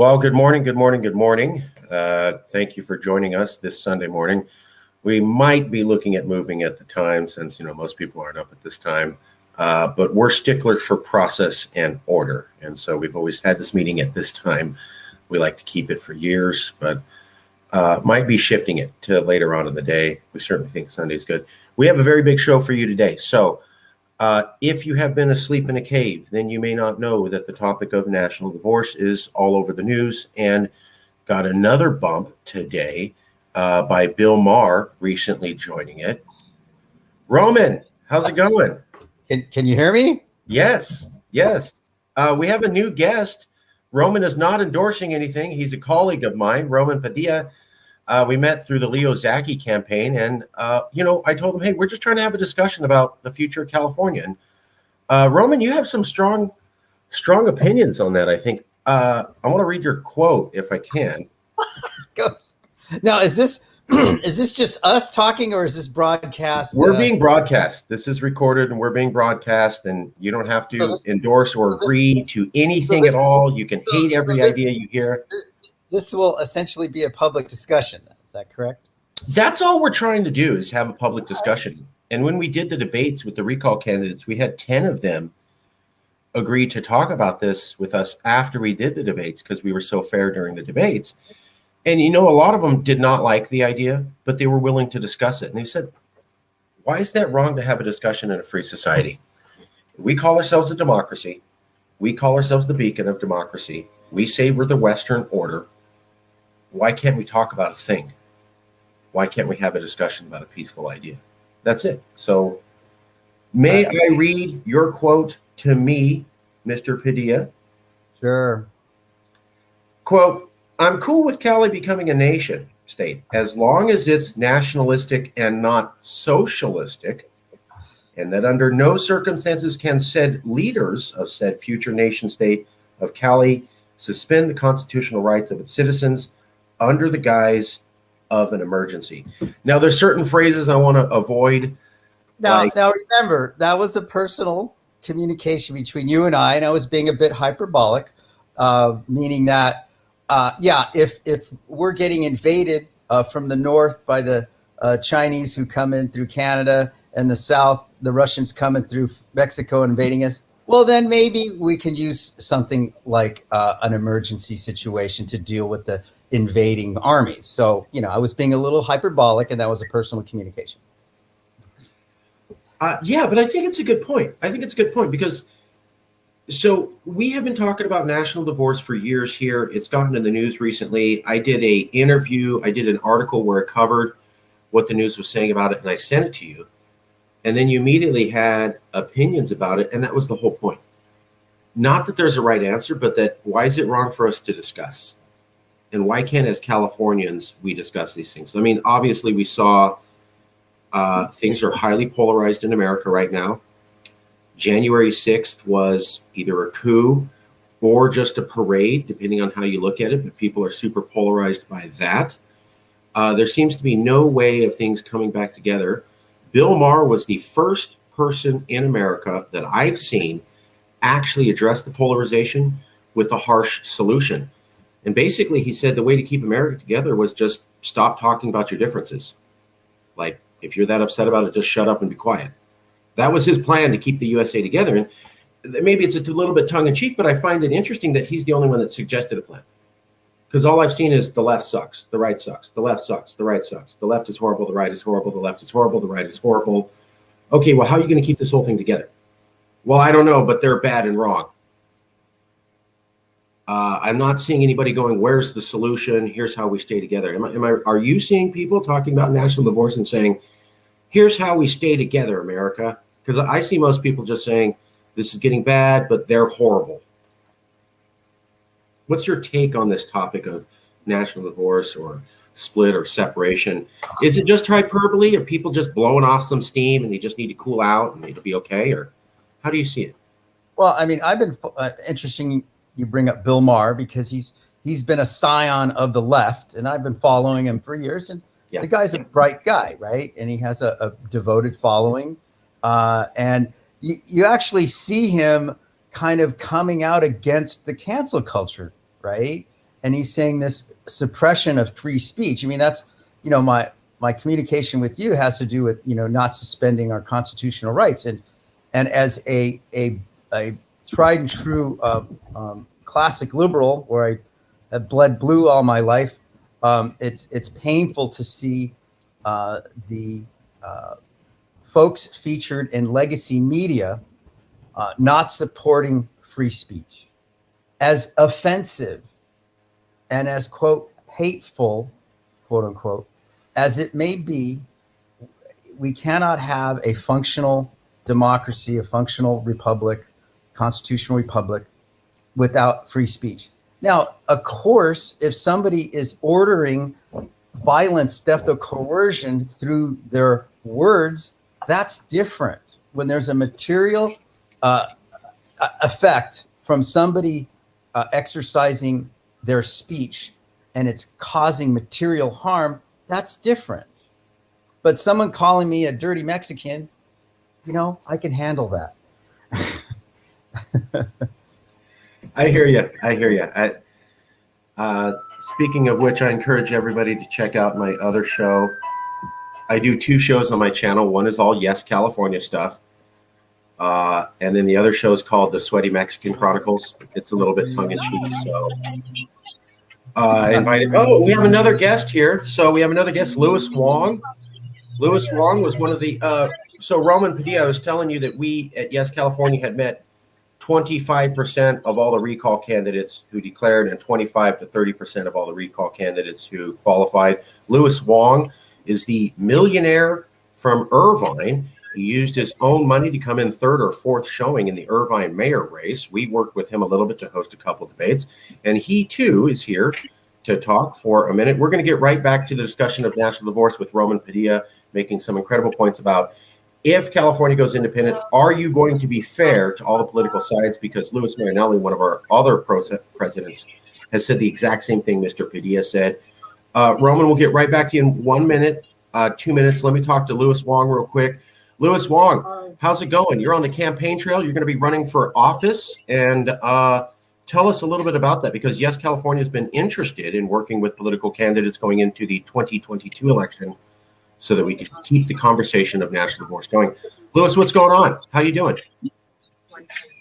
Well, good morning, good morning, good morning. Thank you for joining us this Sunday morning. We might be looking at moving at the time since, most people aren't up at this time, but we're sticklers for process and order. And so we've always had this meeting at this time. We like to keep it for years, but might be shifting it to later on in the day. We certainly think Sunday's good. We have a very big show for you today. So if you have been asleep in a cave, then you may not know that the topic of national divorce is all over the news and got another bump today by Bill Maher recently joining it. Roman, how's it going? Can you hear me? Yes. We have a new guest. Roman is not endorsing anything. He's a colleague of mine, Roman Padilla. We met through the Leo Zaki campaign, and I told him, hey, we're just trying to have a discussion about the future of California. And Roman, you have some strong opinions on that. I think I want to read your quote if I can. Go. Now, is this just us talking, or is this broadcast? We're being broadcast. This is recorded, and we're being broadcast, and you don't have to endorse or agree to anything at all. You can hate every idea you hear. This will essentially be a public discussion. Is that correct? That's all we're trying to do is have a public discussion. And when we did the debates with the recall candidates, we had 10 of them agree to talk about this with us after we did the debates because we were so fair during the debates. And, a lot of them did not like the idea, but they were willing to discuss it. And they said, why is that wrong to have a discussion in a free society? We call ourselves a democracy. We call ourselves the beacon of democracy. We say we're the Western order. Why can't we talk about a thing? Why can't we have a discussion about a peaceful idea? That's it. So may I read your quote to me, Mr. Padilla? Sure. Quote, I'm cool with Cali becoming a nation state as long as it's nationalistic and not socialistic, and that under no circumstances can said leaders of said future nation state of Cali suspend the constitutional rights of its citizens under the guise of an emergency. Now, there's certain phrases I want to avoid. Now remember, that was a personal communication between you and I was being a bit hyperbolic, meaning that, if we're getting invaded from the north by the Chinese who come in through Canada and the south, the Russians coming through Mexico invading us, well, then maybe we can use something like an emergency situation to deal with the invading armies. So, I was being a little hyperbolic, and that was a personal communication. But I think it's a good point. Because so we have been talking about national divorce for years here. It's gotten in the news recently. I did an article where it covered what the news was saying about it, and I sent it to you. And then you immediately had opinions about it, and that was the whole point. Not that there's a right answer, but that why is it wrong for us to discuss? And why can't, as Californians, we discuss these things? I mean, obviously, we saw things are highly polarized in America right now. January 6th was either a coup or just a parade, depending on how you look at it, but people are super polarized by that. There seems to be no way of things coming back together. Bill Maher was the first person in America that I've seen actually address the polarization with a harsh solution. And basically, he said the way to keep America together was just stop talking about your differences. Like, if you're that upset about it, just shut up and be quiet. That was his plan to keep the USA together. And maybe it's a little bit tongue-in-cheek, but I find it interesting that he's the only one that suggested a plan. Because all I've seen is the left sucks, the right sucks, the left sucks, the right sucks. The left is horrible, the right is horrible, the left is horrible, the right is horrible. Okay, well, how are you going to keep this whole thing together? Well, I don't know, but they're bad and wrong. I'm not seeing anybody going, where's the solution? Here's how we stay together. Are you seeing people talking about national divorce and saying, here's how we stay together, America? Because I see most people just saying, this is getting bad, but they're horrible. What's your take on this topic of national divorce or split or separation? Is it just hyperbole? Are people just blowing off some steam and they just need to cool out and it'll be okay? Or how do you see it? Well, I mean, I've been interesting you bring up Bill Maher because he's been a scion of the left, and I've been following him for years. And the guy's a bright guy, right? And he has a devoted following. And you actually see him kind of coming out against the cancel culture, right? and he's saying this suppression of free speech. I mean, that's, my communication with you has to do with, not suspending our constitutional rights. And as a tried and true classic liberal, where I have bled blue all my life, it's painful to see the folks featured in legacy media not supporting free speech, as offensive and as, quote, hateful, quote unquote, as it may be. We cannot have a functional democracy, a functional republic, constitutional republic, without free speech. Now, of course, if somebody is ordering violence, theft, or coercion through their words, that's different. When there's a material effect from somebody exercising their speech and it's causing material harm, that's different. But someone calling me a dirty Mexican, I can handle that. I hear you. Speaking of which, I encourage everybody to check out my other show. I do 2 shows on my channel. One is all Yes California stuff. And then the other show is called The Sweaty Mexican Chronicles. It's a little bit tongue-in-cheek. So I invited, we have another guest here. So we have another guest, Louis Wong. Louis Wong was one of the, so Roman Padilla, I was telling you that we at Yes California had met 25% of all the recall candidates who declared and 25 to 30% of all the recall candidates who qualified. Louis Wong is the millionaire from Irvine. He used his own money to come in 3rd or 4th showing in the Irvine mayor race. We worked with him a little bit to host a couple of debates, and he too is here to talk for a minute. We're going to get right back to the discussion of national divorce with Roman Padilla, making some incredible points about if California goes independent, are you going to be fair to all the political sides? Because Louis Marinelli, one of our other presidents, has said the exact same thing Mr. Padilla said. Roman, we'll get right back to you in 1 minute, 2 minutes. Let me talk to Louis Wong real quick. Louis Wong, how's it going? You're on the campaign trail. You're going to be running for office. And tell us a little bit about that, because Yes California has been interested in working with political candidates going into the 2022 election so that we can keep the conversation of national divorce going. Louis, what's going on? How you doing?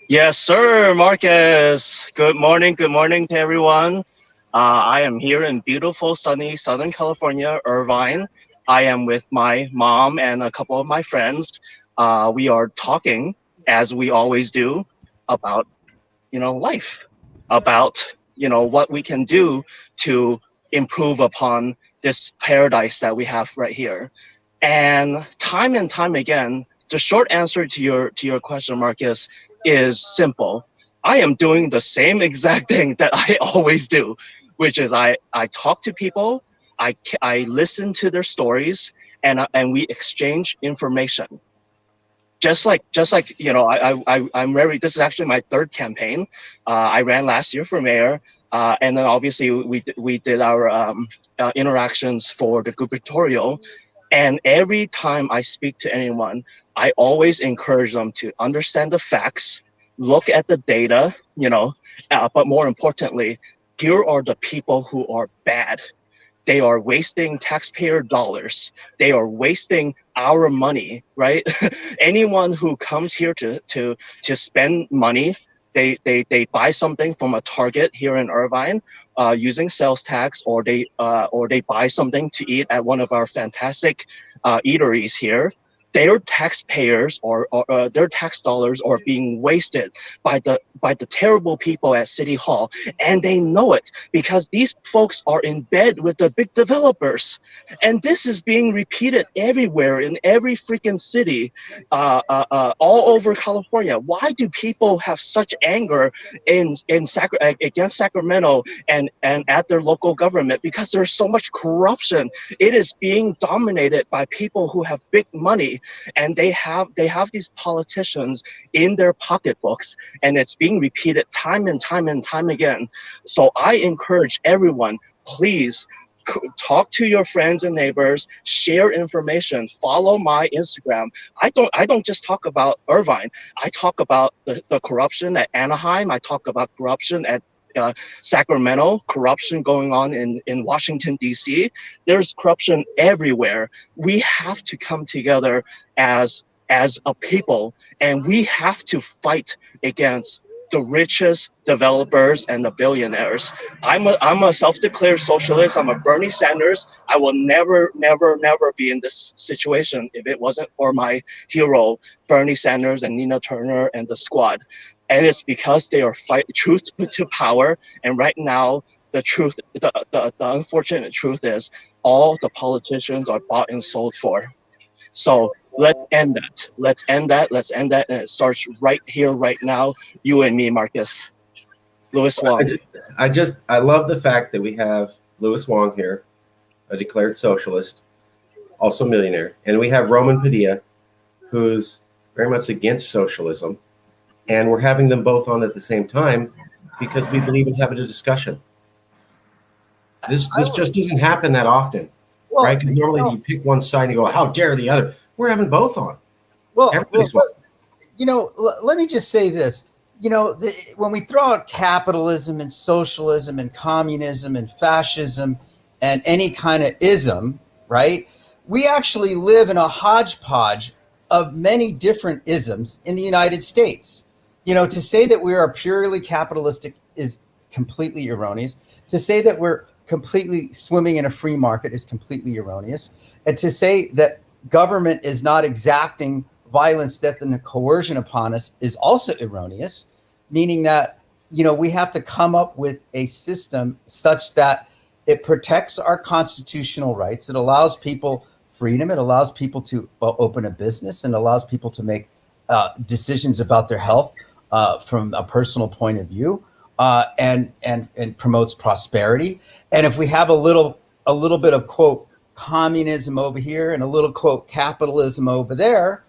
Yes, sir, Marcus. Good morning to everyone. I am here in beautiful, sunny Southern California, Irvine. I am with my mom and a couple of my friends. We are talking, as we always do, about, life, about, what we can do to improve upon this paradise that we have right here. And time again, the short answer to your question, Marcus, is simple. I am doing the same exact thing that I always do, which is I talk to people, I listen to their stories, and we exchange information. Just like I'm very. This is actually my 3rd campaign. I ran last year for mayor, and then obviously we did our interactions for the gubernatorial. And every time I speak to anyone, I always encourage them to understand the facts, look at the data, but more importantly, here are the people who are bad. They are wasting taxpayer dollars. They are wasting our money, right? Anyone who comes here to spend money, they buy something from a Target here in Irvine using sales tax, or they buy something to eat at one of our fantastic eateries here. Their taxpayers or their tax dollars are being wasted by the terrible people at City Hall, and they know it because these folks are in bed with the big developers, and this is being repeated everywhere in every freaking city, all over California. Why do people have such anger against Sacramento and at their local government? Because there's so much corruption. It is being dominated by people who have big money. And they have these politicians in their pocketbooks, and it's being repeated time and time again. So I encourage everyone, please talk to your friends and neighbors, share information, follow my Instagram. I don't just talk about Irvine. I talk about the corruption at Anaheim. I talk about corruption at Sacramento, corruption going on in Washington, D.C. There's corruption everywhere. We have to come together as a people, and we have to fight against the richest developers and the billionaires. I'm a self-declared socialist. I'm a Bernie Sanders. I will never be in this situation if it wasn't for my hero, Bernie Sanders and Nina Turner and the squad. And it's because they are fighting truth to power. And right now, the unfortunate truth is all the politicians are bought and sold for. So let's end that. Let's end that. And it starts right here, right now. You and me, Marcus. Louis Wong. I love the fact that we have Louis Wong here, a declared socialist, also a millionaire, and we have Roman Padilla, who's very much against socialism, and we're having them both on at the same time because we believe in having a discussion. This just doesn't happen that often. Well, right? Because normally you pick one side and you go, how dare the other? We're having both on. Well, let me just say this. When we throw out capitalism and socialism and communism and fascism and any kind of ism, right? We actually live in a hodgepodge of many different isms in the United States. To say that we are purely capitalistic is completely erroneous. To say that we're completely swimming in a free market is completely erroneous. And to say that government is not exacting violence, death, and coercion upon us is also erroneous, meaning that, we have to come up with a system such that it protects our constitutional rights. It allows people freedom. It allows people to open a business and allows people to make decisions about their health from a personal point of view, and promotes prosperity. And if we have a little bit of, quote, communism over here and a little, quote, capitalism over there,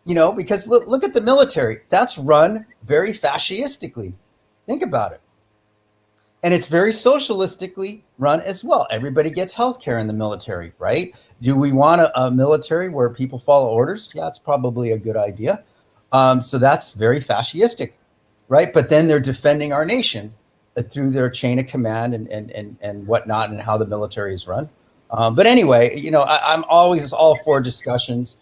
because look at the military. That's run very fascistically. Think about it. And it's very socialistically run as well. Everybody gets health care in the military, right? Do we want a military where people follow orders? Yeah, it's probably a good idea. So that's very fascistic, right? But then they're defending our nation through their chain of command and whatnot, and how the military is run. But anyway, I'm always all for discussions.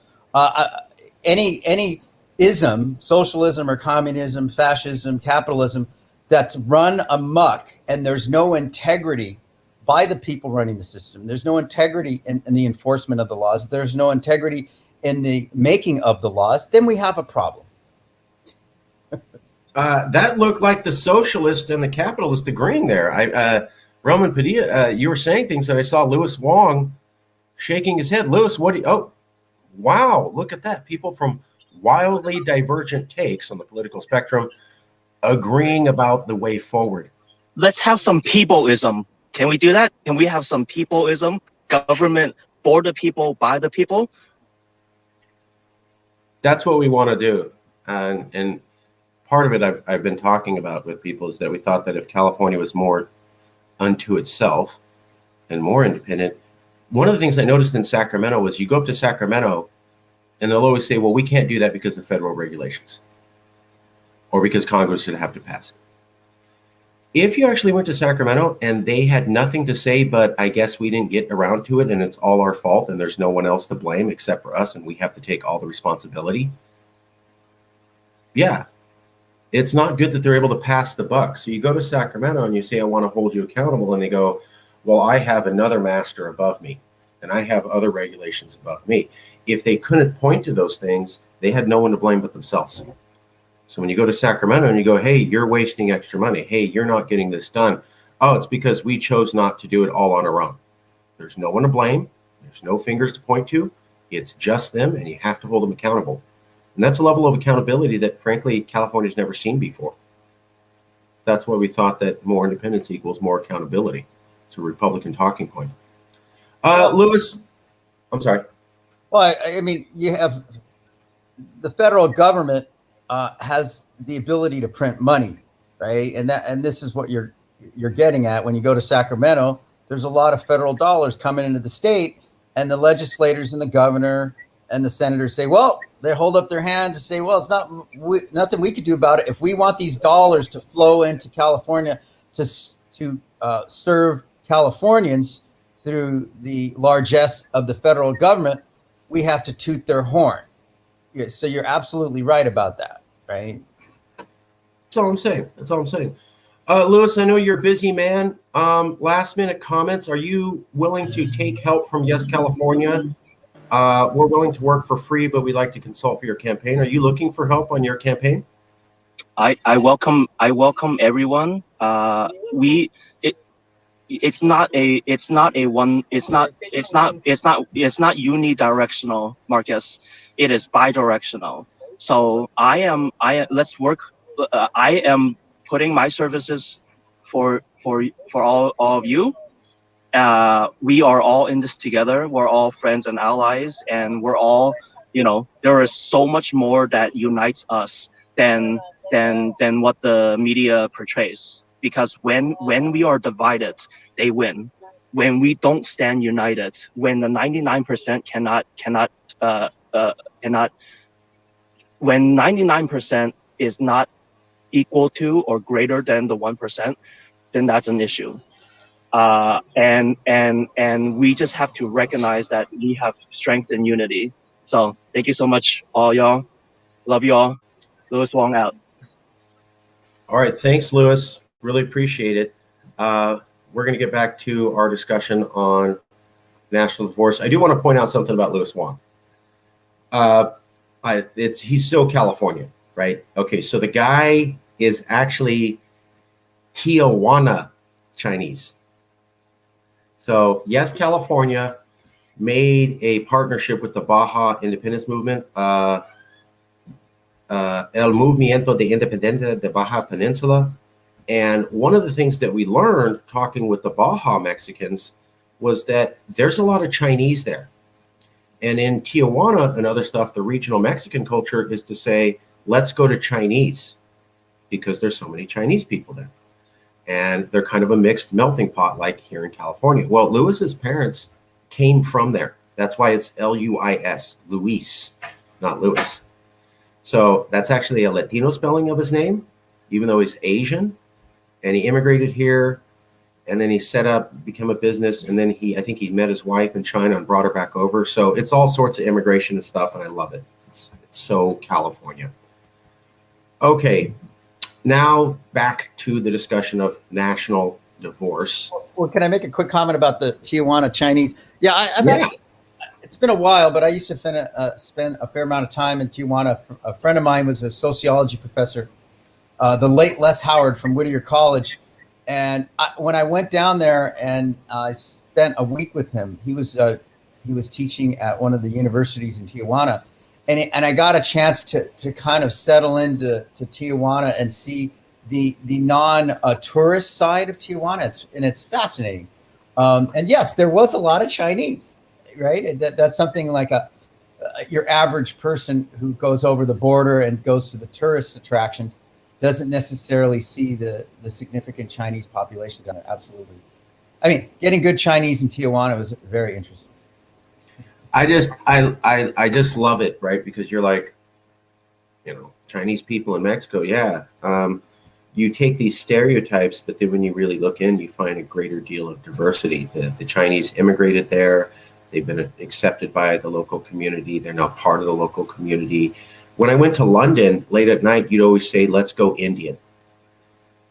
Any ism, socialism or communism, fascism, capitalism, that's run amok and there's no integrity by the people running the system. There's no integrity in the enforcement of the laws. There's no integrity in the making of the laws. Then we have a problem. That looked like the socialist and the capitalist agreeing there. Roman Padilla, you were saying things that I saw Louis Wong shaking his head. Louis, wow, look at that. People from wildly divergent takes on the political spectrum agreeing about the way forward. Let's have some peopleism. Can we do that? Can we have some peopleism? Government for the people, by the people? That's what we want to do. And part of it I've been talking about with people is that we thought that if California was more unto itself and more independent, one of the things I noticed in Sacramento was you go up to Sacramento and they'll always say, well, we can't do that because of federal regulations or because Congress should have to pass it. If you actually went to Sacramento and they had nothing to say, but I guess we didn't get around to it and it's all our fault and there's no one else to blame except for us and we have to take all the responsibility. Yeah, it's not good that they're able to pass the buck. So you go to Sacramento and you say, I want to hold you accountable. And they go, well, I have another master above me and I have other regulations above me. If they couldn't point to those things, they had no one to blame but themselves. So when you go to Sacramento and you go, hey, you're wasting extra money. Hey, you're not getting this done. Oh, it's because we chose not to do it all on our own. There's no one to blame. There's no fingers to point to. It's just them, and you have to hold them accountable. And that's a level of accountability that, frankly, California's never seen before. That's why we thought that more independence equals more accountability. It's a Republican talking point. Louis, I'm sorry. Well, I mean, you have the federal government has the ability to print money, right? And this is what you're getting at when you go to Sacramento. There's a lot of federal dollars coming into the state, and the legislators and the governor and the senators say, well, they hold up their hands and say, well, it's nothing we could do about it. If we want these dollars to flow into California to serve Californians through the largesse of the federal government, we have to toot their horn. Yeah, so you're absolutely right about that, right? That's all I'm saying. That's all I'm saying. Louis, I know you're a busy man. Last minute comments. Are you willing to take help from Yes California? We're willing to work for free, but we'd like to consult for your campaign. Are you looking for help on your campaign? I welcome everyone. It's not unidirectional, Marcus. It is bidirectional. So let's work. I am putting my services for all of you. We are all in this together. We're all friends and allies, and we're all, there is so much more that unites us than what the media portrays. Because when we are divided, they win. When we don't stand united, when the 99% when 99% is not equal to or greater than the 1%, then that's an issue. And we just have to recognize that we have strength and unity. So thank you so much, all y'all. Love you all. Louis Wong out. All right. Thanks, Louis. Really appreciate it. We're going to get back to our discussion on national divorce. I do want to point out something about Louis Wong. He's so California, right? Okay, so the guy is actually Tijuana Chinese. So Yes California made a partnership with the Baja Independence Movement, El Movimiento de Independencia de Baja Peninsula. And one of the things that we learned talking with the Baja Mexicans was that there's a lot of Chinese there. And in Tijuana and other stuff, the regional Mexican culture is to say, let's go to Chinese because there's so many Chinese people there. And they're kind of a mixed melting pot like here in California. Well, Louis's parents came from there. That's why it's Luis, Luis, not Louis. So that's actually a Latino spelling of his name, even though he's Asian. And he immigrated here, and then he became a business, and then I think he met his wife in China and brought her back over. So it's all sorts of immigration and stuff, and I love it. It's so California. Okay, now back to the discussion of national divorce. Well, can I make a quick comment about the Tijuana Chinese? Yeah, actually, it's been a while, but I used to spend a fair amount of time in Tijuana. A friend of mine was a sociology professor, the late Les Howard from Whittier College. And when I went down there and I spent a week with him, he was teaching at one of the universities in Tijuana. And I got a chance to kind of settle into Tijuana and see the non-tourist side of Tijuana. It's fascinating. And yes, there was a lot of Chinese, right? And that's something like your average person who goes over the border and goes to the tourist attractions doesn't necessarily see the significant Chinese population down there. Absolutely. I mean, getting good Chinese in Tijuana was very interesting. I just love it, right? Because you're like, Chinese people in Mexico. Yeah. You take these stereotypes, but then when you really look in, you find a greater deal of diversity. The Chinese immigrated there. They've been accepted by the local community. They're now part of the local community. When I went to London late at night, you'd always say, let's go Indian.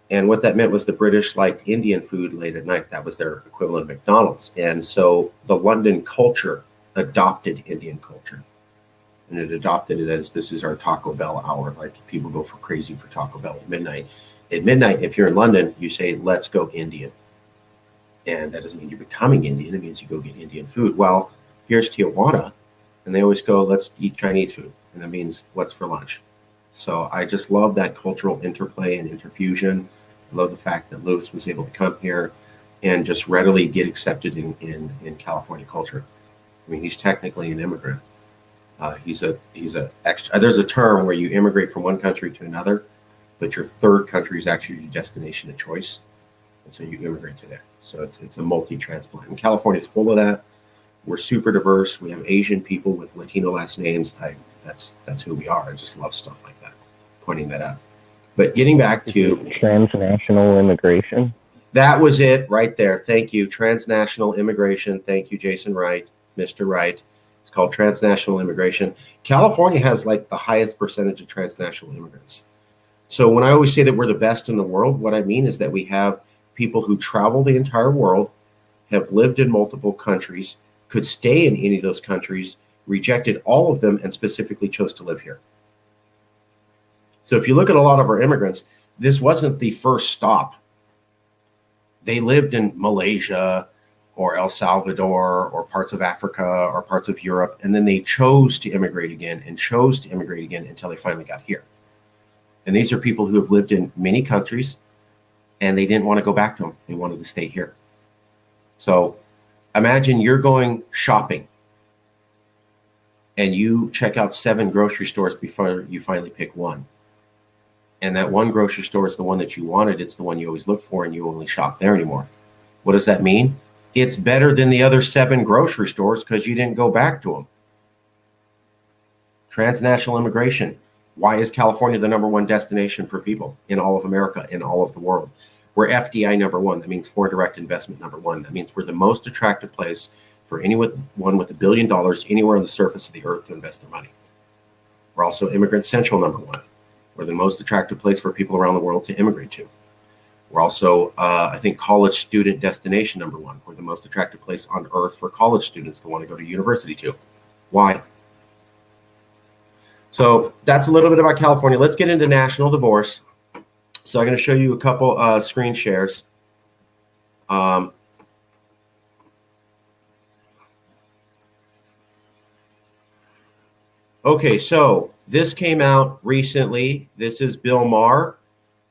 And what that meant was the British liked Indian food late at night. That was their equivalent of McDonald's. And so the London culture adopted Indian culture. And it adopted it as, this is our Taco Bell hour. Like, people go for crazy for Taco Bell at midnight. At midnight, if you're in London, you say, let's go Indian. And that doesn't mean you're becoming Indian. It means you go get Indian food. Well, here's Tijuana. And they always go, let's eat Chinese food. And that means, what's for lunch? So I just love that cultural interplay and interfusion. I love the fact that Louis was able to come here and just readily get accepted in California culture. I mean, he's technically an immigrant. He's a extra. There's a term where you immigrate from one country to another, but your third country is actually your destination of choice, and so you immigrate to there. So it's a multi-transplant. And California is full of that. We're super diverse. We have Asian people with Latino last names. That's who we are. I just love stuff like that, pointing that out. But getting back to transnational immigration. That was it right there. Thank you. Transnational immigration. Thank you, Jason Wright, Mr. Wright. It's called transnational immigration. California has like the highest percentage of transnational immigrants. So when I always say that we're the best in the world, what I mean is that we have people who travel the entire world, have lived in multiple countries, could stay in any of those countries, rejected all of them, and specifically chose to live here. So if you look at a lot of our immigrants, this wasn't the first stop. They lived in Malaysia or El Salvador or parts of Africa or parts of Europe, and then they chose to immigrate again and chose to immigrate again until they finally got here. And these are people who have lived in many countries, and they didn't want to go back to them. They wanted to stay here. So imagine you're going shopping and you check out 7 grocery stores before you finally pick one. And that one grocery store is the one that you wanted. It's the one you always look for, and you only shop there anymore. What does that mean? It's better than the other 7 grocery stores because you didn't go back to them. Transnational immigration. Why is California the number 1 destination for people in all of America, in all of the world? We're FDI number 1. That means foreign direct investment number 1. That means we're the most attractive place for anyone with $1 billion anywhere on the surface of the earth to invest their money. We're also immigrant central number 1. We're the most attractive place for people around the world to immigrate to. We're also, I think, college student destination number 1. We're the most attractive place on earth for college students to want to go to university to. Why? So that's a little bit about California. Let's get into national divorce. So I'm going to show you a couple screen shares. Okay, so this came out recently. This is Bill Maher.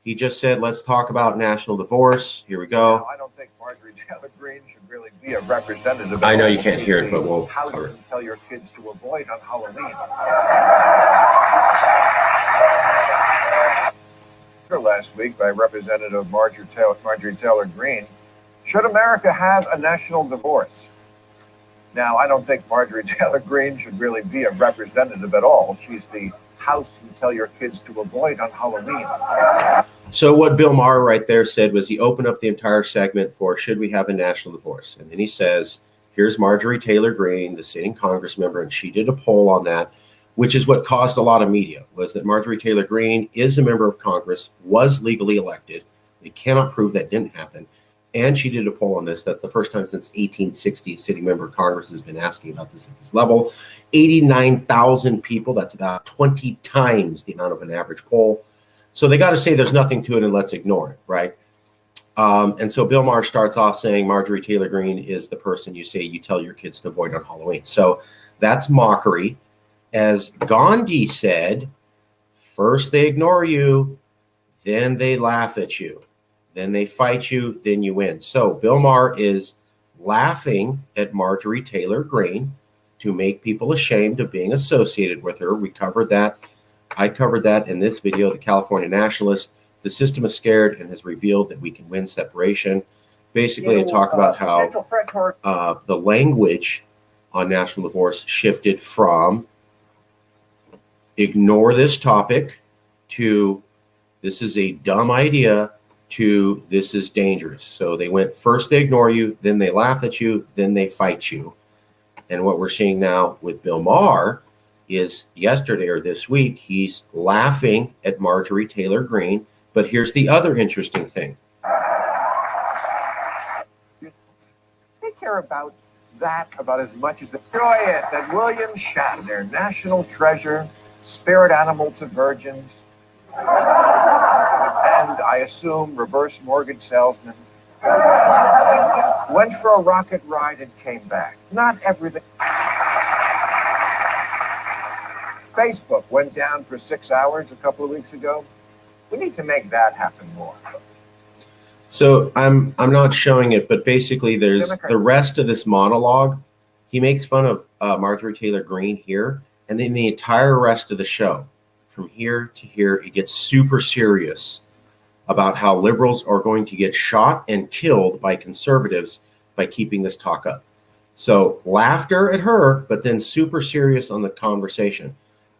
He just said, let's talk about national divorce. Here we go. Now, I don't think Marjorie Taylor Greene should really be a representative. I know you can't hear it, but we'll house cover it. and tell your kids to avoid on Halloween. Last week by Representative Marjorie Taylor Greene, should America have a national divorce? Now, I don't think Marjorie Taylor Greene should really be a representative at all. She's the house you tell your kids to avoid on Halloween. So what Bill Maher right there said was he opened up the entire segment for should we have a national divorce? And then he says, here's Marjorie Taylor Greene, the sitting Congress member, and she did a poll on that, which is what caused a lot of media, was that Marjorie Taylor Greene is a member of Congress, was legally elected. They cannot prove that didn't happen. And she did a poll on this. That's the first time since 1860 a sitting member of Congress has been asking about this at this level. 89,000 people. That's about 20 times the amount of an average poll. So they got to say there's nothing to it and let's ignore it, right? And so Bill Maher starts off saying Marjorie Taylor Greene is the person you say you tell your kids to avoid on Halloween. So that's mockery. As Ghandi said, first they ignore you, then they laugh at you. Then they fight you, then you win. So Bill Maher is laughing at Marjorie Taylor Greene to make people ashamed of being associated with her. We covered that. I covered that in this video, The California Nationalist. The system is scared and has revealed that we can win separation. Basically, I talk about how the language on national divorce shifted from ignore this topic to this is a dumb idea to this is dangerous. So they went first they ignore you, then they laugh at you, then they fight you. And what we're seeing now with Bill Maher is yesterday or this week, he's laughing at Marjorie Taylor Greene. But here's the other interesting thing. They care about that about as much as enjoy it. That William Shatner, national treasure, spirit animal to virgins, and I assume reverse mortgage salesman, went for a rocket ride and came back. Not everything. Facebook went down for 6 hours a couple of weeks ago. We need to make that happen more. So I'm not showing it, but basically there's the rest of this monologue. He makes fun of Marjorie Taylor Greene here, and then the entire rest of the show, from here to here, it gets super serious about how liberals are going to get shot and killed by conservatives by keeping this talk up. So laughter at her, but then super serious on the conversation.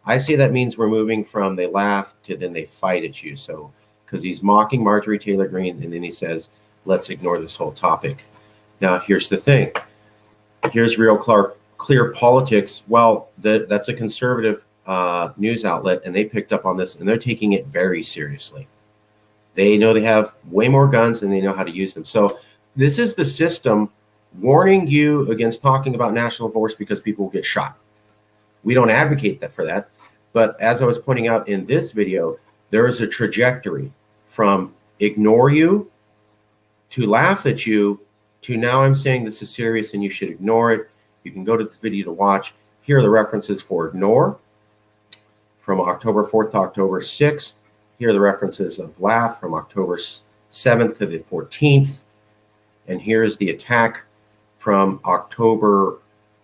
I say that means we're moving from they laugh to then they fight at you. So because he's mocking Marjorie Taylor Greene, and then he says, let's ignore this whole topic. Now, here's the thing. Here's real clear politics. Well, that's a conservative news outlet, and they picked up on this, and they're taking it very seriously. They know they have way more guns and they know how to use them. So this is the system warning you against talking about national force because people will get shot. We don't advocate for that. But as I was pointing out in this video, there is a trajectory from ignore you to laugh at you to now I'm saying this is serious and you should ignore it. You can go to this video to watch. Here are the references for ignore from October 4th to October 6th. Here are the references of laugh from October 7th to the 14th. And here's the attack from October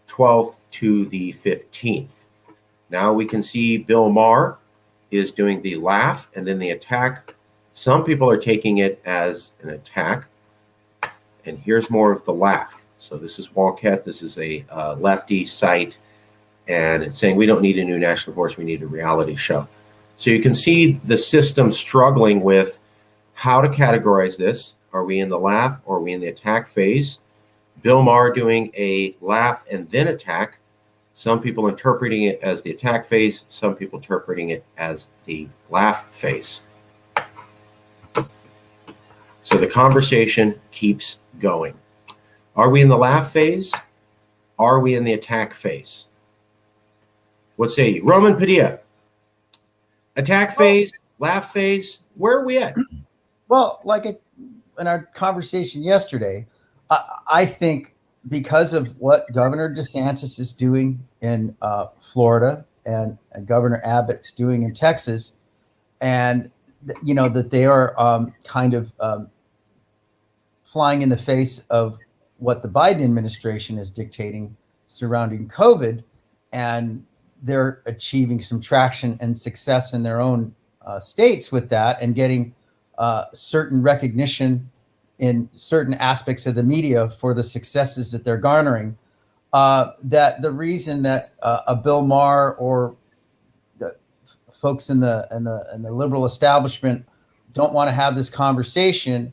12th to the 15th. Now we can see Bill Maher is doing the laugh and then the attack. Some people are taking it as an attack. And here's more of the laugh. So this is Walquette. This is a lefty site. And it's saying we don't need a new national force. We need a reality show. So you can see the system struggling with how to categorize this. Are we in the laugh or are we in the attack phase? Bill Maher doing a laugh and then attack. Some people interpreting it as the attack phase. Some people interpreting it as the laugh phase. So the conversation keeps going. Are we in the laugh phase? Are we in the attack phase? What say you? Roman Padilla. Attack phase, laugh phase, where are we at? Well, like in our conversation yesterday, I think because of what Governor DeSantis is doing in Florida and Governor Abbott's doing in Texas, and that they are kind of flying in the face of what the Biden administration is dictating surrounding COVID, and they're achieving some traction and success in their own states with that and getting certain recognition in certain aspects of the media for the successes that they're garnering, that the reason that a Bill Maher or the folks in the liberal establishment don't want to have this conversation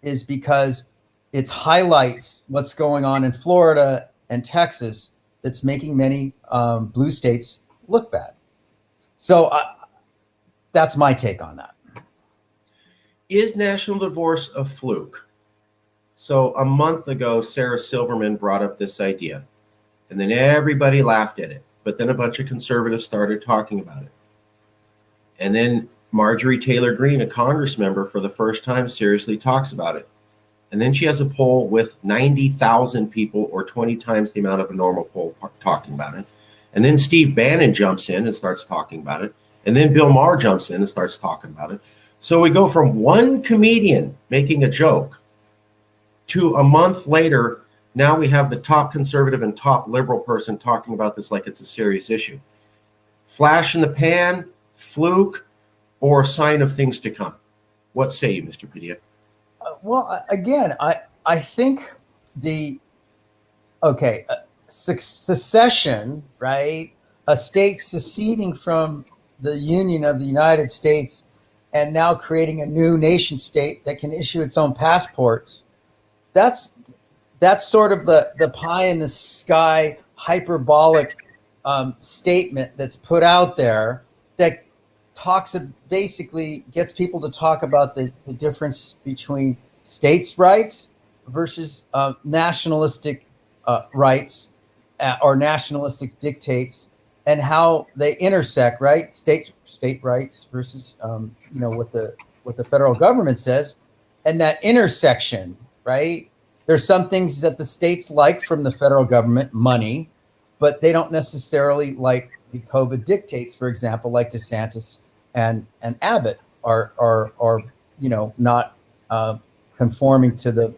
is because it highlights what's going on in Florida and Texas that's making many blue states look bad. So that's my take on that. Is national divorce a fluke? So a month ago, Sarah Silverman brought up this idea, and then everybody laughed at it. But then a bunch of conservatives started talking about it. And then Marjorie Taylor Greene, a Congress member, for the first time seriously talks about it. And then she has a poll with 90,000 people, or 20 times the amount of a normal poll, talking about it. And then Steve Bannon jumps in and starts talking about it. And then Bill Maher jumps in and starts talking about it. So we go from one comedian making a joke to a month later, now we have the top conservative and top liberal person talking about this like it's a serious issue. Flash in the pan, fluke, or sign of things to come? What say you, Mr. Padilla? Well, again, I think secession, right? A state seceding from the Union of the United States and now creating a new nation state that can issue its own passports. That's sort of the pie in the sky hyperbolic statement that's put out there that basically gets people to talk about the difference between states' rights versus nationalistic rights or nationalistic dictates, and how they intersect, right? State rights versus what the federal government says, and that intersection, right? There's some things that the states like from the federal government, money, but they don't necessarily like the COVID dictates, for example, like DeSantis and Abbott are not conforming to the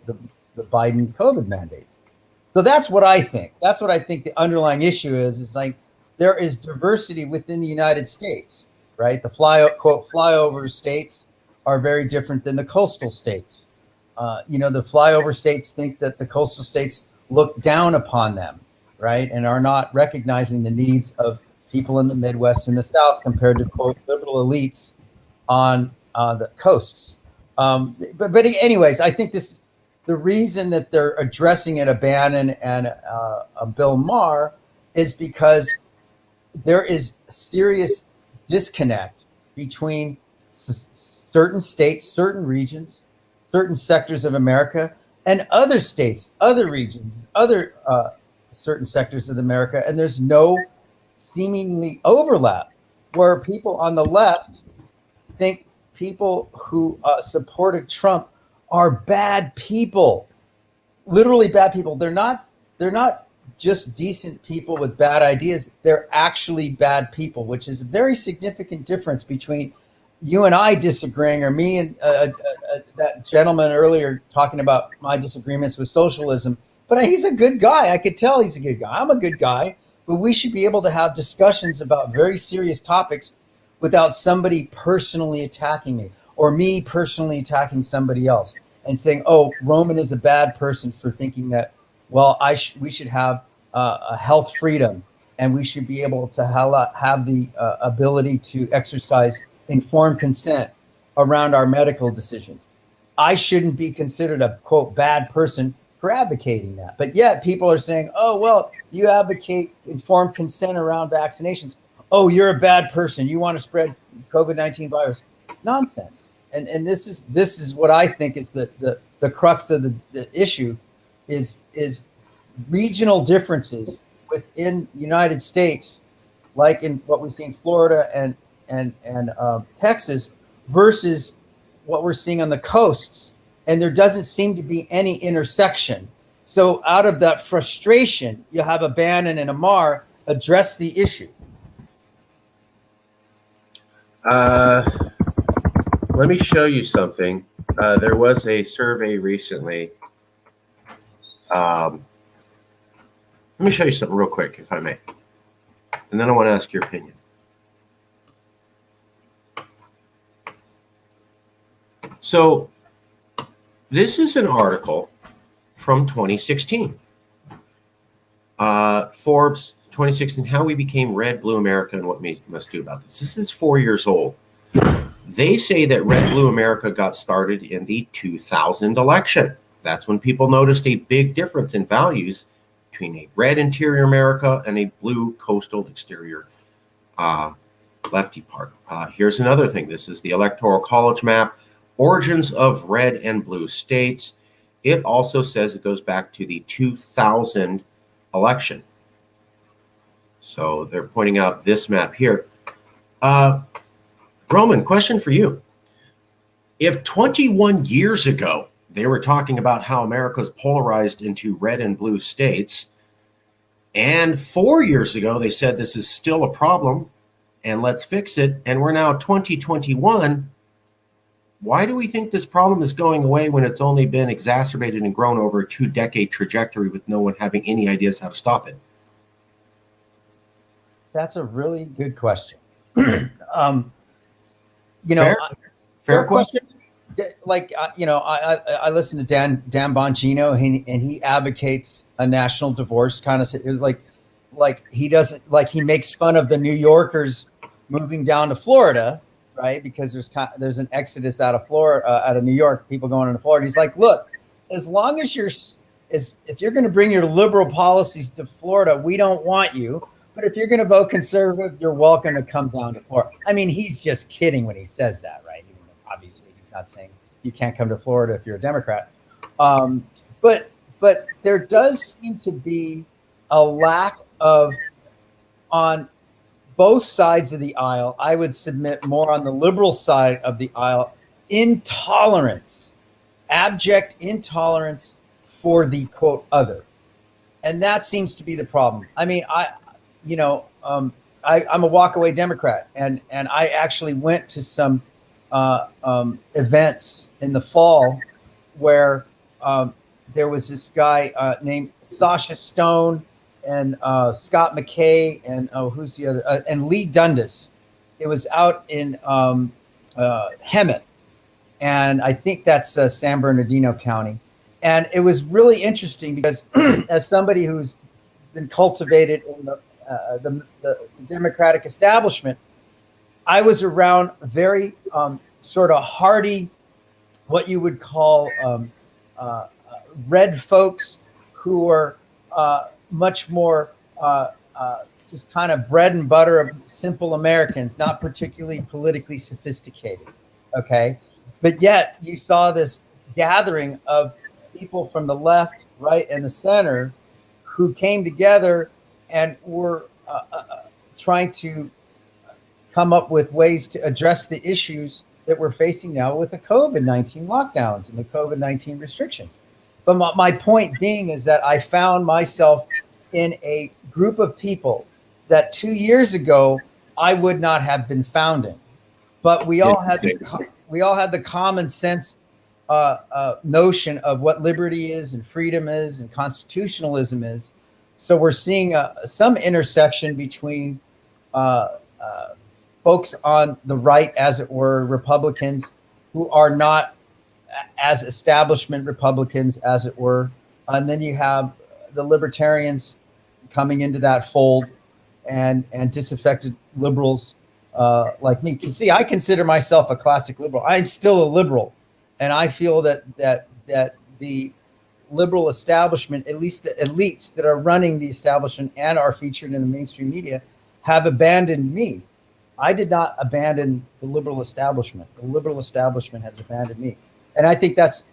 Biden COVID mandate. So that's what I think. That's what I think the underlying issue is. It's like there is diversity within the United States, right? The flyover states are very different than the coastal states. The flyover states think that the coastal states look down upon them, right? And are not recognizing the needs of people in the Midwest and the South compared to, quote, liberal elites on the coasts. But anyways, I think this the reason that they're addressing it, a Bannon and a Bill Maher, is because there is serious disconnect between certain states, certain regions, certain sectors of America, and other states, other regions, other certain sectors of America, and there's no seemingly overlap where people on the left think people who supported Trump are bad people, literally bad people. They're not just decent people with bad ideas. They're actually bad people, which is a very significant difference between you and I disagreeing, or me and that gentleman earlier talking about my disagreements with socialism. But he's a good guy. I could tell he's a good guy. I'm a good guy. But we should be able to have discussions about very serious topics without somebody personally attacking me, or me personally attacking somebody else and saying, oh, Roman is a bad person for thinking that, well, we should have a health freedom, and we should be able to have the ability to exercise informed consent around our medical decisions. I shouldn't be considered a, quote, bad person for advocating that. But yet people are saying, oh, well, you advocate informed consent around vaccinations. Oh, you're a bad person. You want to spread COVID-19 virus. Nonsense. And this is what I think is the crux of the issue is regional differences within the United States, like in what we see in Florida and Texas, versus what we're seeing on the coasts. And there doesn't seem to be any intersection. So out of that frustration, you have a Bannon and a Maher address the issue. Let me show you something. There was a survey recently. Let me show you something real quick, if I may. And then I want to ask your opinion. So this is an article from 2016. Forbes 2016, How We Became Red, Blue America and What We Must Do About This. This is 4 years old. They say that Red, Blue America got started in the 2000 election. That's when people noticed a big difference in values between a red interior America and a blue coastal exterior lefty part. Here's another thing. This is the Electoral College map, origins of red and blue states. It also says it goes back to the 2000 election. So they're pointing out this map here. Roman, question for you. If 21 years ago they were talking about how America's polarized into red and blue states, and 4 years ago they said this is still a problem and let's fix it, and we're now 2021, why do we think this problem is going away when it's only been exacerbated and grown over a 2-decade trajectory with no one having any ideas how to stop it? That's a really good question. Fair question. Like, I listen to Dan Bongino, and he advocates a national divorce, kind of like he doesn't, like, he makes fun of the New Yorkers moving down to Florida, right? Because there's an exodus out of Florida, out of New York, people going into Florida. He's like, look, as long as if you're going to bring your liberal policies to Florida, we don't want you. But if you're going to vote conservative, you're welcome to come down to Florida. I mean, he's just kidding when he says that, right? Obviously, he's not saying you can't come to Florida if you're a Democrat. But there does seem to be a lack of, on both sides of the aisle, I would submit more on the liberal side of the aisle, intolerance, abject intolerance for the, quote, other. And that seems to be the problem. I mean, I'm a walk-away Democrat, and I actually went to some events in the fall where there was this guy named Sasha Stone and Scott McKay and who's the other and Lee Dundas. It was out in Hemet, and I think that's San Bernardino County. And it was really interesting because as somebody who's been cultivated in the Democratic establishment, I was around very sort of hearty, what you would call red folks who are much more just kind of bread and butter of simple Americans, not particularly politically sophisticated. Okay. But yet you saw this gathering of people from the left, right, and the center who came together and were trying to come up with ways to address the issues that we're facing now with the COVID-19 lockdowns and the COVID-19 restrictions. But my point being is that I found myself in a group of people that 2 years ago I would not have been found in. But we all had the common sense notion of what liberty is and freedom is and constitutionalism is. So we're seeing some intersection between folks on the right, as it were, Republicans who are not as establishment Republicans, as it were. And then you have the libertarians coming into that fold and disaffected liberals like me. You see, I consider myself a classic liberal. I'm still a liberal. And I feel that the liberal establishment, at least the elites that are running the establishment and are featured in the mainstream media, have abandoned me. I did not abandon the liberal establishment. The liberal establishment has abandoned me. And I think that's,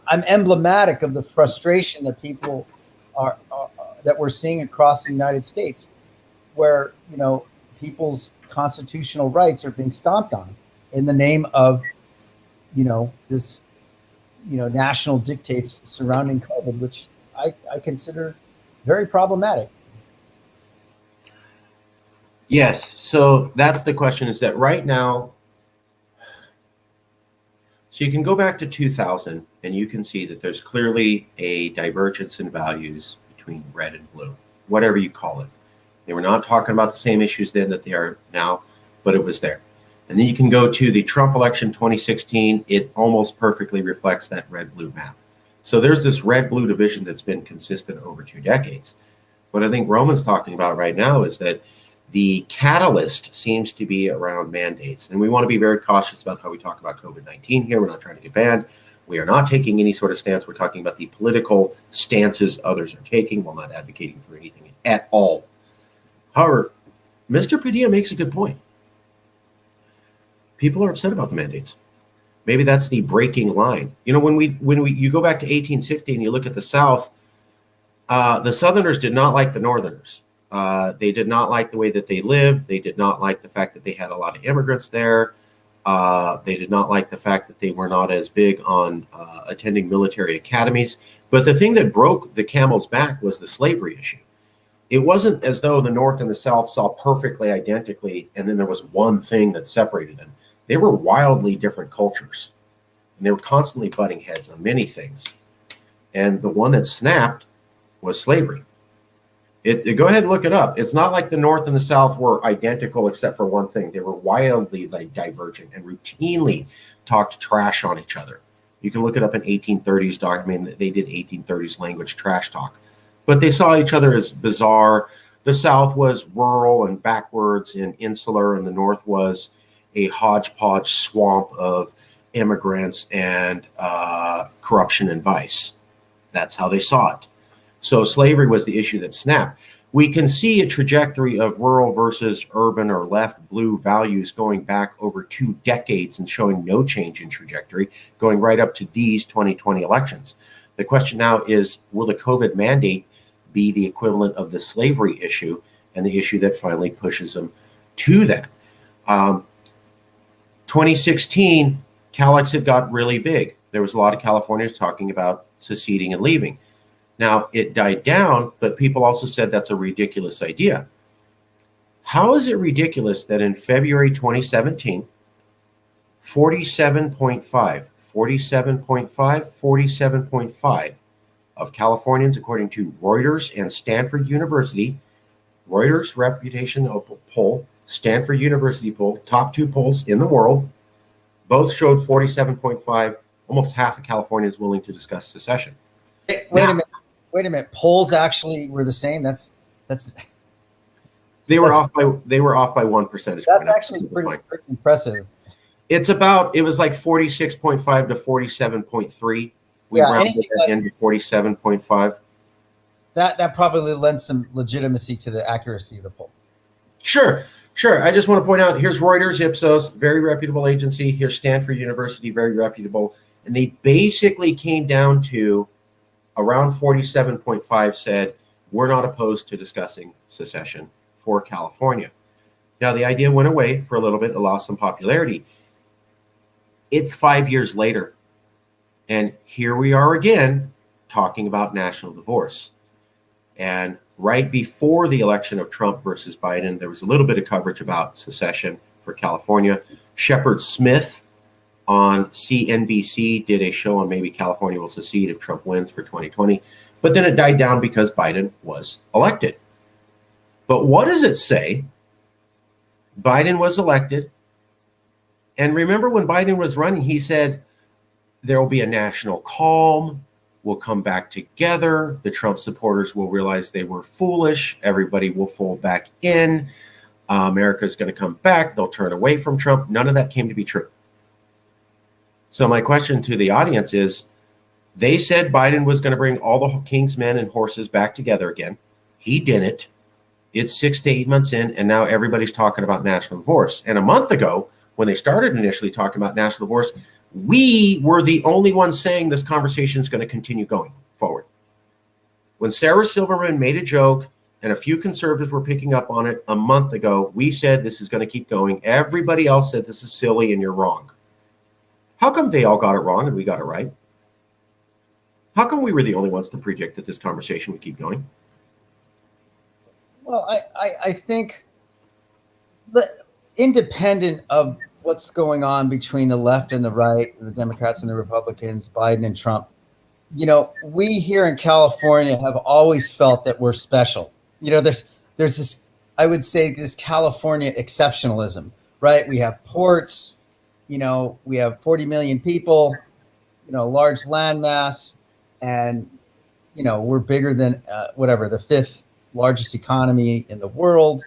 I'm emblematic of the frustration that people are that we're seeing across the United States, where, people's constitutional rights are being stomped on in the name of, this, national dictates surrounding COVID, which I consider very problematic. Yes. So that's the question, is that right now, so you can go back to 2000 and you can see that there's clearly a divergence in values between red and blue, whatever you call it. They were not talking about the same issues then that they are now, but it was there. And then you can go to the Trump election 2016. It almost perfectly reflects that red-blue map. So there's this red-blue division that's been consistent over 2 decades. What I think Roman's talking about right now is that the catalyst seems to be around mandates. And we want to be very cautious about how we talk about COVID-19 here. We're not trying to get banned. We are not taking any sort of stance. We're talking about the political stances others are taking while not advocating for anything at all. However, Mr. Padilla makes a good point. People are upset about the mandates. Maybe that's the breaking line. When you go back to 1860 and you look at the South, the Southerners did not like the Northerners. They did not like the way that they lived. They did not like the fact that they had a lot of immigrants there. They did not like the fact that they were not as big on attending military academies. But the thing that broke the camel's back was the slavery issue. It wasn't as though the North and the South saw perfectly identically, and then there was one thing that separated them. They were wildly different cultures, and they were constantly butting heads on many things. And the one that snapped was slavery. Go ahead and look it up. It's not like the North and the South were identical except for one thing. They were wildly divergent and routinely talked trash on each other. You can look it up in 1830s. They did 1830s language trash talk. But they saw each other as bizarre. The South was rural and backwards and insular, and the North was a hodgepodge swamp of immigrants and corruption and vice. That's how they saw it. So slavery was the issue that snapped. We can see a trajectory of rural versus urban or left blue values going back over 2 decades and showing no change in trajectory, going right up to these 2020 elections. The question now is, will the COVID mandate be the equivalent of the slavery issue and the issue that finally pushes them to that? 2016, Calix had got really big. There was a lot of Californians talking about seceding and leaving. Now, it died down, but people also said that's a ridiculous idea. How is it ridiculous that in February 2017, 47.5 of Californians, according to Reuters and Stanford University, Reuters reputation poll, Stanford University poll, top 2 polls in the world, both showed 47.5, almost half of Californians willing to discuss secession. Wait a minute. Polls actually were the same. That's they were off by 1 percentage point. That's actually pretty impressive. It was like 46.5 to 47.3. We rounded anything that into 47.5. that probably lends some legitimacy to the accuracy of the poll. Sure. I just want to point out, here's Reuters, Ipsos, very reputable agency. Here's Stanford University, very reputable. And they basically came down to around 47.5 said, we're not opposed to discussing secession for California. Now, the idea went away for a little bit. It lost some popularity. It's 5 years later. And here we are again talking about national divorce. And right before the election of Trump versus Biden, there was a little bit of coverage about secession for California. Shepard Smith on CNBC did a show on maybe California will secede if Trump wins for 2020. But then it died down because Biden was elected. But what does it say? Biden was elected. And remember when Biden was running, he said, there will be a national calm. We'll come back together. The Trump supporters will realize they were foolish. Everybody will fold back in. America's going to come back. They'll turn away from Trump. None of that came to be true. So my question to the audience is, they said Biden was going to bring all the king's men and horses back together again. He didn't. It's 6 to 8 months in, and now everybody's talking about national divorce. And a month ago, when they started initially talking about national divorce, we were the only ones saying this conversation is going to continue going forward. When Sarah Silverman made a joke and a few conservatives were picking up on it a month ago, we said this is going to keep going. Everybody else said this is silly and you're wrong. How come they all got it wrong and we got it right? How come we were the only ones to predict that this conversation would keep going? Well, I think independent of what's going on between the left and the right, the Democrats and the Republicans, Biden and Trump, we here in California have always felt that we're special. There's this, I would say, this California exceptionalism, right? We have ports, we have 40 million people, large landmass, and, we're bigger than the fifth largest economy in the world,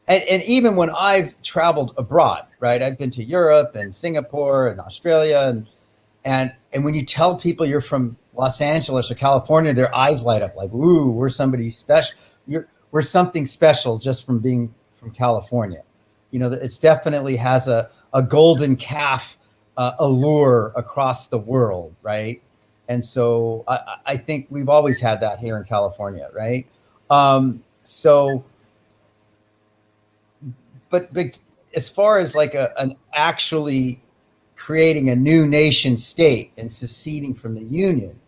and even when I've traveled abroad, right, I've been to Europe and Singapore and Australia, and when you tell people you're from Los Angeles or California, their eyes light up like, ooh, we're somebody special. We're something special just from being from California. It's definitely has a golden calf allure across the world, right? And so I think we've always had that here in California, right? But as far as like an actually creating a new nation state and seceding from the Union,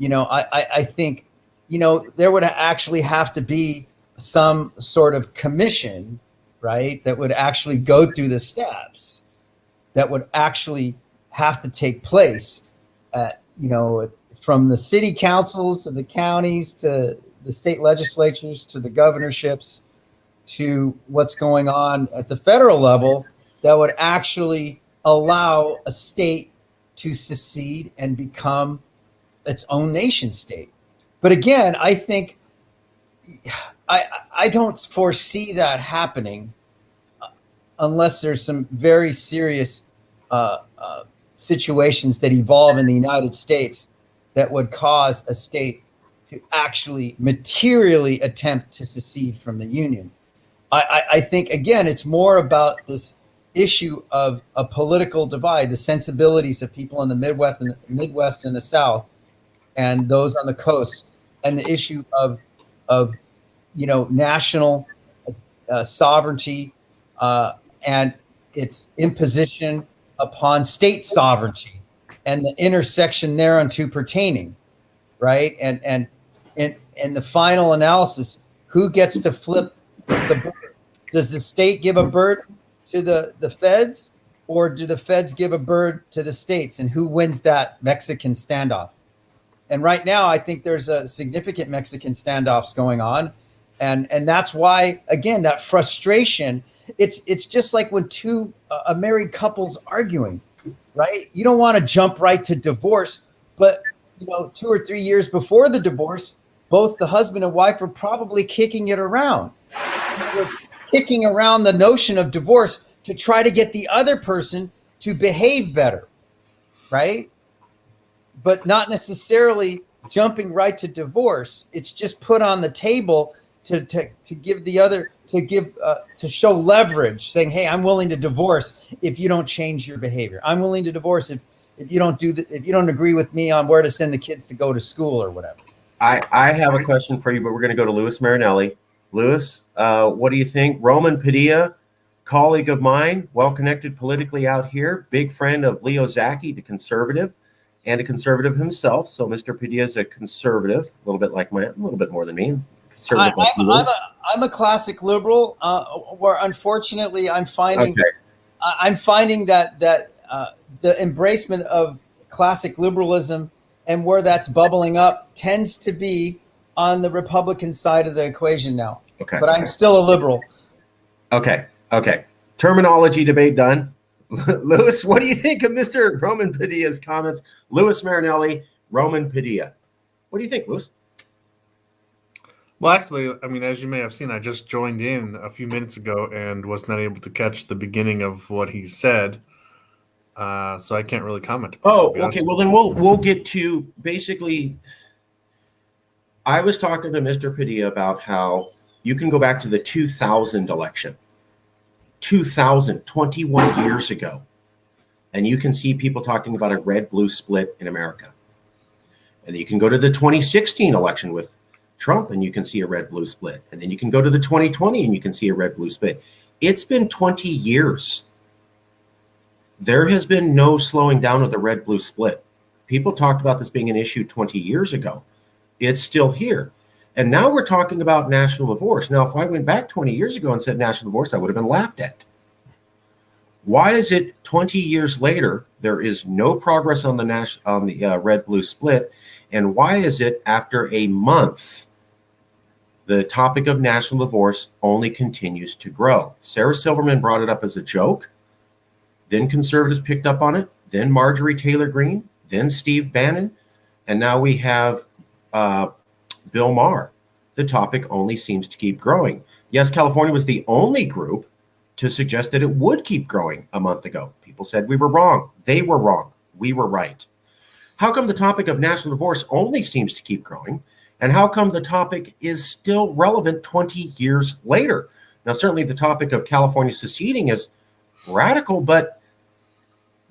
I think, there would actually have to be some sort of commission, right, that would actually go through the steps that would actually have to take place at, from the city councils to the counties to the state legislatures to the governorships to what's going on at the federal level that would actually allow a state to secede and become its own nation state. But again, I think I don't foresee that happening unless there's some very serious situations that evolve in the United States that would cause a state to actually materially attempt to secede from the Union. I think, again, it's more about this issue of a political divide, the sensibilities of people in the Midwest and the South, and those on the coast, and the issue of national sovereignty and its imposition upon state sovereignty and the intersection thereunto pertaining, right? And the final analysis, who gets to flip the bird? Does the state give a bird to the feds, or do the feds give a bird to the states? And who wins that Mexican standoff? And right now, I think there's a significant Mexican standoffs going on. And that's why, again, that frustration, it's just like when two a married couple's arguing, right? You don't want to jump right to divorce, but 2 or 3 years before the divorce, both the husband and wife are probably kicking it around. They're kicking around the notion of divorce to try to get the other person to behave better, right? but not necessarily jumping right to divorce. It's just put on the table to give the other to show leverage, saying, "Hey, I'm willing to divorce if you don't change your behavior. I'm willing to divorce if you don't if you don't agree with me on where to send the kids to go to school or whatever." I have a question for you, but we're going to go to Louis Marinelli. Louis, what do you think? Roman Padilla, colleague of mine, well connected politically out here, big friend of Leo Zaki, the conservative, and a conservative himself. So Mr. Padilla is a conservative, a little bit like a little bit more than me. Conservative I'm a classic liberal, where unfortunately I'm finding that the embracement of classic liberalism and where that's bubbling up tends to be on the Republican side of the equation now. Okay. But I'm still a liberal. Okay. Terminology debate done. Louis, what do you think of Mr. Roman Padilla's comments? Louis Marinelli, Roman Padilla. What do you think, Louis? Well, actually, I mean, as you may have seen, I just joined in a few minutes ago and was not able to catch the beginning of what he said, so I can't really comment. Oh, okay. Well, then we'll get to basically. I was talking to Mr. Padilla about how you can go back to the 2000 election, 21 years ago, and you can see people talking about a red-blue split in America. And you can go to the 2016 election with Trump and you can see a red-blue split. And then you can go to the 2020 and you can see a red-blue split. It's been 20 years. There has been no slowing down of the red-blue split. People talked about this being an issue 20 years ago. It's still here. And now we're talking about national divorce. Now, if I went back 20 years ago and said national divorce, I would have been laughed at. Why is it 20 years later, there is no progress on the red-blue split? And why is it after a month, the topic of national divorce only continues to grow? Sarah Silverman brought it up as a joke. Then conservatives picked up on it. Then Marjorie Taylor Greene. Then Steve Bannon. And now we have Bill Maher. The topic only seems to keep growing. Yes, California was the only group to suggest that it would keep growing a month ago. People said we were wrong. They were wrong. We were right. How come the topic of national divorce only seems to keep growing? And how come the topic is still relevant 20 years later? Now, certainly the topic of California seceding is radical, but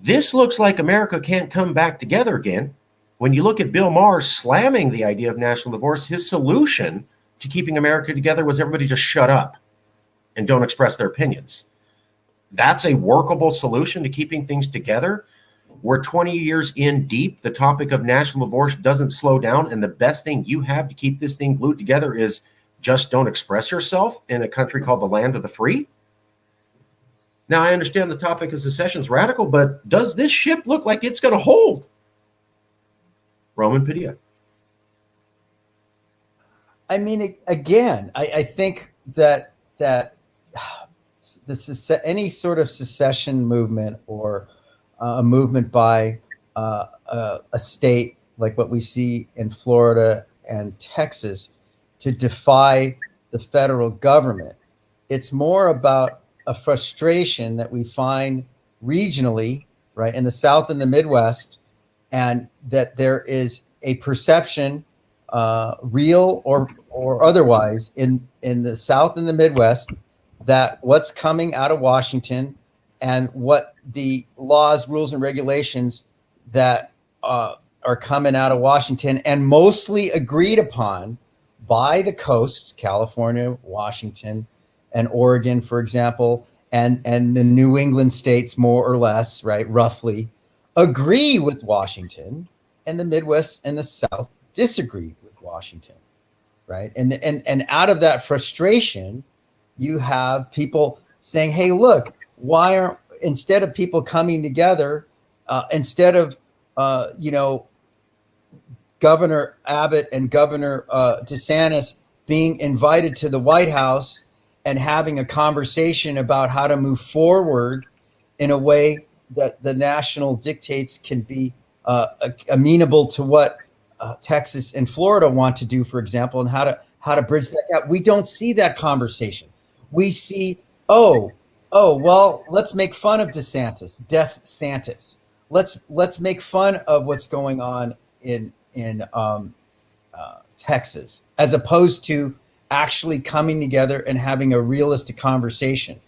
this looks like America can't come back together again. When you look at Bill Maher slamming the idea of national divorce, his solution to keeping America together was everybody just shut up and don't express their opinions. That's a workable solution to keeping things together. We're 20 years in deep. The topic of national divorce doesn't slow down. And the best thing you have to keep this thing glued together is just don't express yourself in a country called the land of the free. Now, I understand the topic of secession is radical, but does this ship look like it's going to hold? Roman Padilla. I mean, again, I think that any sort of secession movement or a movement by a state like what we see in Florida and Texas to defy the federal government, it's more about a frustration that we find regionally, right, in the South and the Midwest, and that there is a perception, real or otherwise, in the South and the Midwest, that what's coming out of Washington and what the laws, rules, and regulations that are coming out of Washington and mostly agreed upon by the coasts, California, Washington, and Oregon, for example, and the New England states, more or less, right, roughly, agree with Washington, and the Midwest and the South disagree with Washington, right? And out of that frustration, you have people saying, hey, look, why aren't, instead of people coming together, instead of, Governor Abbott and Governor DeSantis being invited to the White House and having a conversation about how to move forward in a way that the national dictates can be amenable to what Texas and Florida want to do, for example, and how to bridge that gap. We don't see that conversation. We see, well, let's make fun of DeSantis, Death Santis. let's make fun of what's going on in Texas, as opposed to actually coming together and having a realistic conversation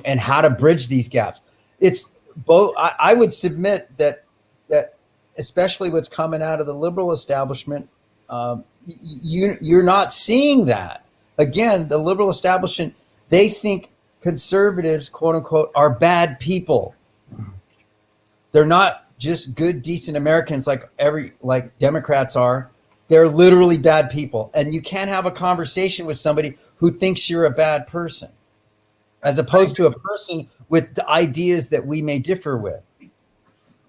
and how to bridge these gaps. It's both. I would submit that especially what's coming out of the liberal establishment, you're not seeing that. Again, the liberal establishment, they think conservatives, quote unquote, are bad people. They're not just good, decent Americans like Democrats are. They're literally bad people. And you can't have a conversation with somebody who thinks you're a bad person, as opposed to a person with the ideas that we may differ with.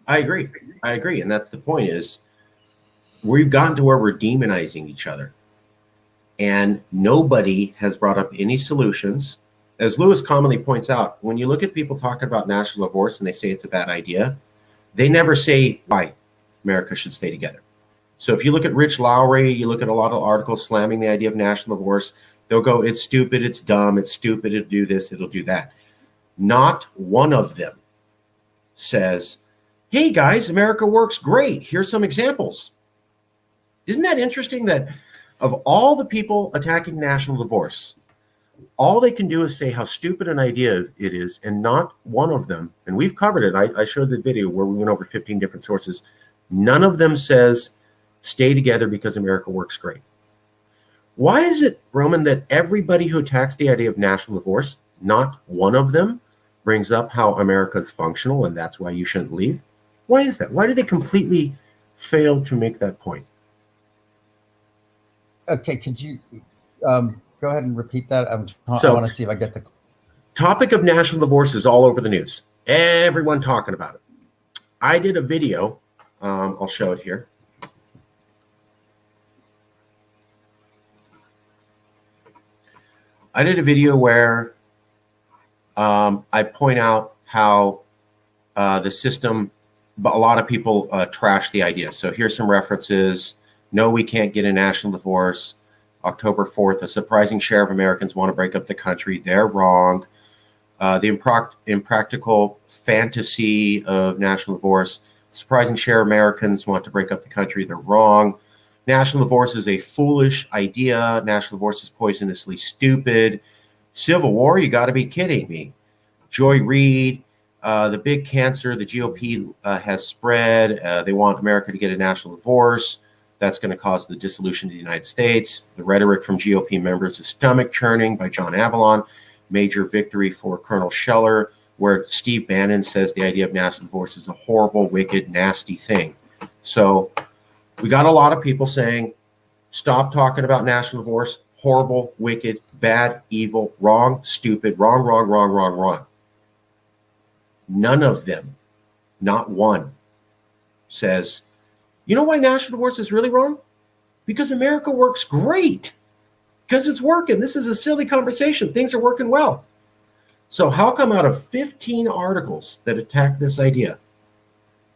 I agree. And that's the point, is we've gotten to where we're demonizing each other. And nobody has brought up any solutions. As Lewis commonly points out, when you look at people talking about national divorce and they say it's a bad idea, they never say why America should stay together. So if you look at Rich Lowry, you look at a lot of articles slamming the idea of national divorce, they'll go, it's stupid, it's dumb, it's stupid, it'll do this, it'll do that. Not one of them says, hey guys, America works great. Here's some examples. Isn't that interesting that of all the people attacking national divorce, all they can do is say how stupid an idea it is, and not one of them, and we've covered it. I showed the video where we went over 15 different sources. None of them says stay together because America works great. Why is it, Roman, that everybody who attacks the idea of national divorce, not one of them brings up how America is functional and that's why you shouldn't leave? Why is that? Why do they completely fail to make that point? Okay, could you go ahead and repeat that? I want to see if I get the topic of national divorce is all over the news. Everyone talking about it. I did a video. I'll show it here. I did a video where I point out how the system, but a lot of people trash the idea. So here's some references. No, we can't get a national divorce. October 4th, a surprising share of Americans want to break up the country. They're wrong. The impractical fantasy of national divorce. Surprising share of Americans want to break up the country. They're wrong. National divorce is a foolish idea. National divorce is poisonously stupid. Civil war, you got to be kidding me. Joy Reid, the big cancer the GOP has spread. They want America to get a national divorce. That's going to cause the dissolution of the United States. The rhetoric from GOP members is stomach churning by John Avalon. Major victory for Colonel Scheller, where Steve Bannon says the idea of national divorce is a horrible, wicked, nasty thing. So we got a lot of people saying, stop talking about national divorce. Horrible, wicked, bad, evil, wrong, stupid, wrong, wrong, wrong, wrong, wrong. None of them, not one, says, you know why national divorce is really wrong? Because America works great. Because it's working. This is a silly conversation. Things are working well. So how come out of 15 articles that attack this idea,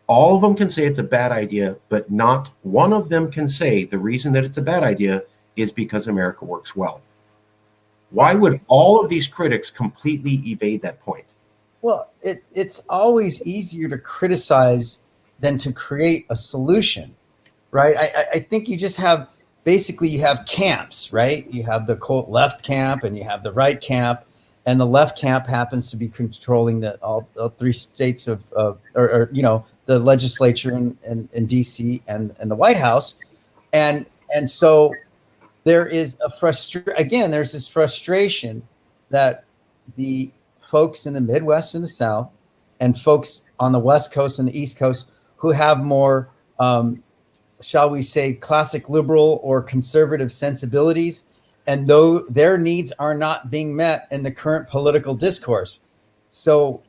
all of them can say it's a bad idea, but not one of them can say the reason that it's a bad idea is because America works well? Why would all of these critics completely evade that point? Well, it's always easier to criticize than to create a solution, right? I think you just have, basically you have camps, right? You have the quote left camp and you have the right camp, and the left camp happens to be controlling all three states of the legislature in DC and the White House. And so there is there's this frustration that the folks in the Midwest and the South and folks on the West Coast and the East Coast who have more, shall we say, classic liberal or conservative sensibilities, and though their needs are not being met in the current political discourse. So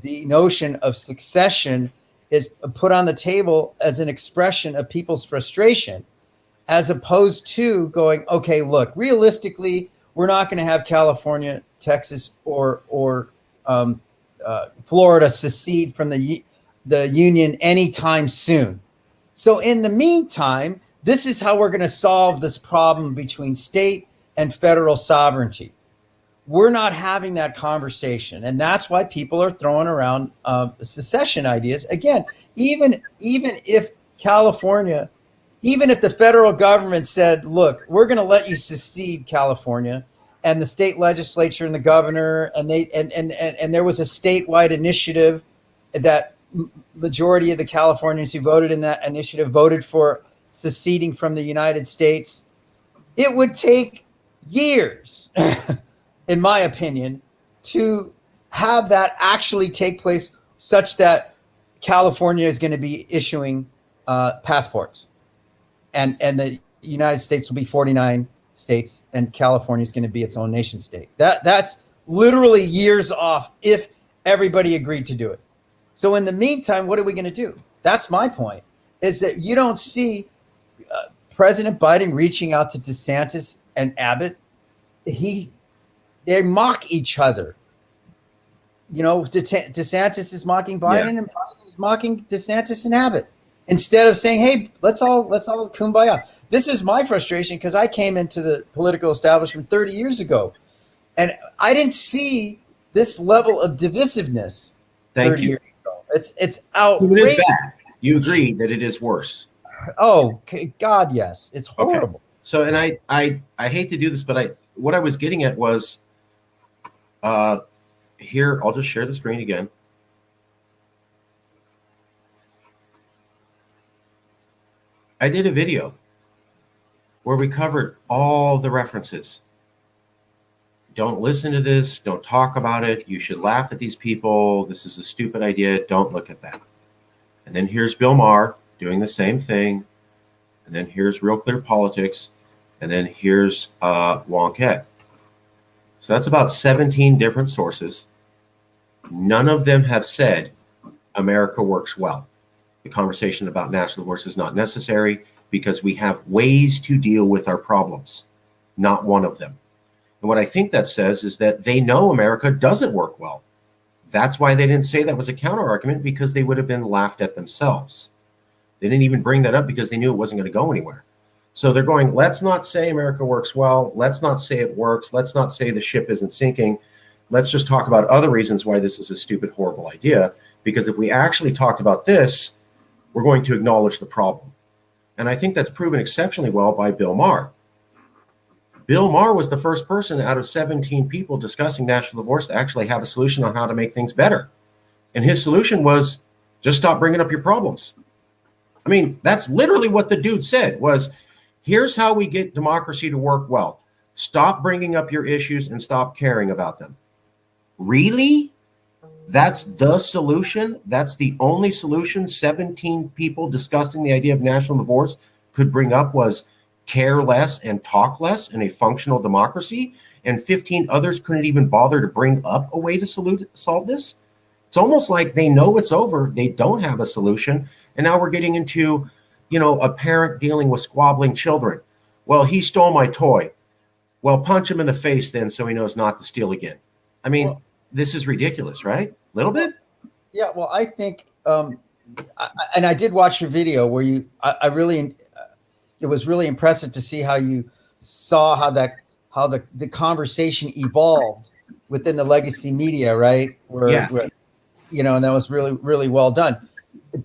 the notion of secession is put on the table as an expression of people's frustration, as opposed to going, okay, look, realistically, we're not going to have California, Texas, or Florida secede from the union anytime soon. So in the meantime, this is how we're going to solve this problem between state and federal sovereignty. we're not having that conversation, and that's why people are throwing around secession ideas again. Even if California, even if the federal government said, "Look, we're going to let you secede, California," and the state legislature and the governor, and there was a statewide initiative that majority of the Californians who voted in that initiative voted for seceding from the United States, it would take years, in my opinion, to have that actually take place, such that California is going to be issuing passports, and the United States will be 49 states, and California is going to be its own nation state. That's literally years off if everybody agreed to do it. So in the meantime, what are we going to do? That's my point, is that you don't see President Biden reaching out to DeSantis and Abbott. They mock each other. You know, DeSantis is mocking Biden, and Biden is mocking DeSantis and Abbott, instead of saying, "Hey, let's all kumbaya." This is my frustration, because I came into the political establishment 30 years ago, and I didn't see this level of divisiveness. Thank you. Years ago. It's outrageous. It is bad. You agree that it is worse. Oh, God, yes, it's horrible. Okay. So, and I hate to do this, but what I was getting at was, here, I'll just share the screen again. I did a video where we covered all the references. Don't listen to this. Don't talk about it. You should laugh at these people. This is a stupid idea. Don't look at that. And then here's Bill Maher doing the same thing. And then here's Real Clear Politics. And then here's Wonket. So that's about 17 different sources. None of them have said America works well. The conversation about national divorce is not necessary because we have ways to deal with our problems, not one of them. And what I think that says is that they know America doesn't work well. That's why they didn't say that was a counter argument, because they would have been laughed at themselves. They didn't even bring that up because they knew it wasn't going to go anywhere. So they're going, let's not say America works well. Let's not say it works. Let's not say the ship isn't sinking. Let's just talk about other reasons why this is a stupid, horrible idea. Because if we actually talked about this, we're going to acknowledge the problem. And I think that's proven exceptionally well by Bill Maher. Bill Maher was the first person out of 17 people discussing national divorce to actually have a solution on how to make things better. And his solution was just stop bringing up your problems. I mean, that's literally what the dude said was, here's how we get democracy to work well. Stop bringing up your issues and stop caring about them. Really? That's the solution? That's the only solution 17 people discussing the idea of national divorce could bring up was care less and talk less in a functional democracy, and 15 others couldn't even bother to bring up a way to solve this? It's almost like they know it's over. They don't have a solution. And now we're getting into, a parent dealing with squabbling children. Well, he stole my toy. Well, punch him in the face then so he knows not to steal again. I mean, this is ridiculous, right? A little bit? Yeah, well, I think, and I did watch your video where it was really impressive to see how you saw how the conversation evolved within the legacy media, right? Where, and that was really, really well done.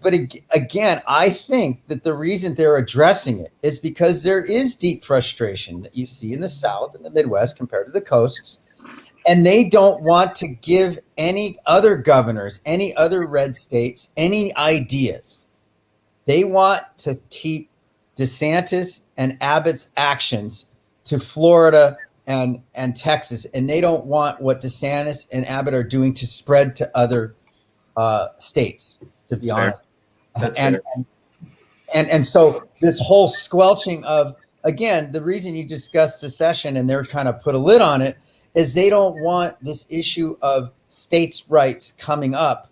But again, I think that the reason they're addressing it is because there is deep frustration that you see in the South and the Midwest compared to the coasts. And they don't want to give any other governors, any other red states, any ideas. They want to keep DeSantis and Abbott's actions to Florida and Texas. And they don't want what DeSantis and Abbott are doing to spread to other states, to be honest. And so this whole squelching of, again, the reason you discussed secession and they're kind of put a lid on it is they don't want this issue of states' rights coming up.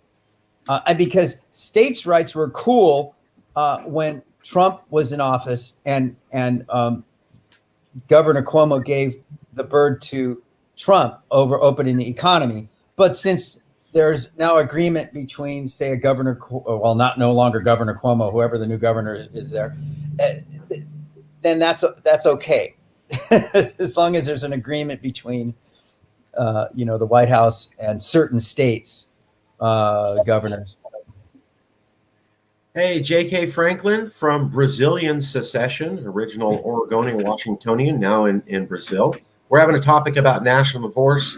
Because states' rights were cool when Trump was in office and Governor Cuomo gave the bird to Trump over opening the economy. But since there's now agreement between, say, no longer Governor Cuomo, whoever the new governor is there, then that's okay. As long as there's an agreement between the White House and certain states governors. Hey, J.K. Franklin from Brazilian Secession, original Oregonian, Washingtonian, now in Brazil. We're having a topic about national divorce.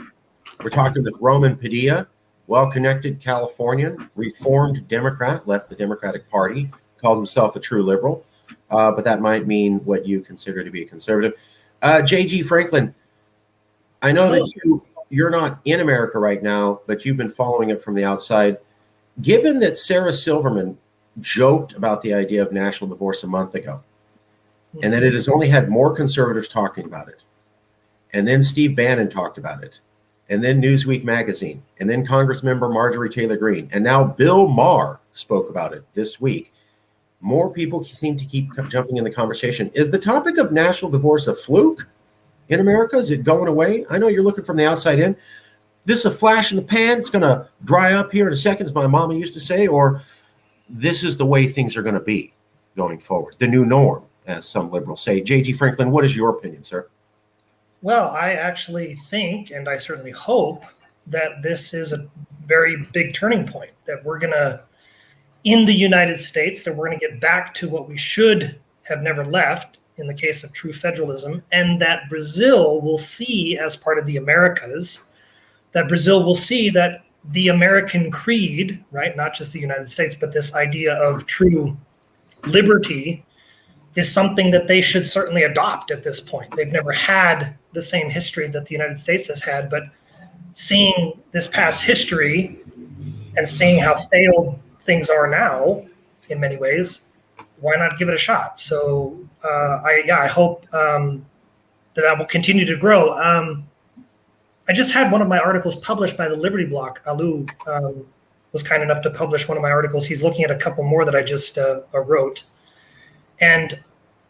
We're talking with Roman Padilla, well-connected Californian, reformed Democrat, left the Democratic Party, called himself a true liberal, but that might mean what you consider to be a conservative. J.G. Franklin, I know that you're not in America right now, but you've been following it from the outside. Given that Sarah Silverman joked about the idea of national divorce a month ago, and that it has only had more conservatives talking about it, and then Steve Bannon talked about it, and then Newsweek magazine, and then Congressmember Marjorie Taylor Greene, and now Bill Maher spoke about it this week. More people seem to keep jumping in the conversation. Is the topic of national divorce a fluke in America? Is it going away? I know you're looking from the outside in. This is a flash in the pan. It's going to dry up here in a second, as my mama used to say, or this is the way things are going to be going forward, the new norm, as some liberals say. J.G. Franklin, what is your opinion, sir? Well, I actually think, and I certainly hope, that this is a very big turning point, that we're going to, in the United States, that we're going to get back to what we should have never left in the case of true federalism, and that Brazil will see, as part of the Americas, that Brazil will see that the American creed, right, not just the United States, but this idea of true liberty is something that they should certainly adopt at this point. They've never had the same history that the United States has had, but seeing this past history and seeing how failed things are now in many ways, why not give it a shot? So I hope that will continue to grow. I just had one of my articles published by the Liberty Block. Alu was kind enough to publish one of my articles. He's looking at a couple more that I just wrote. And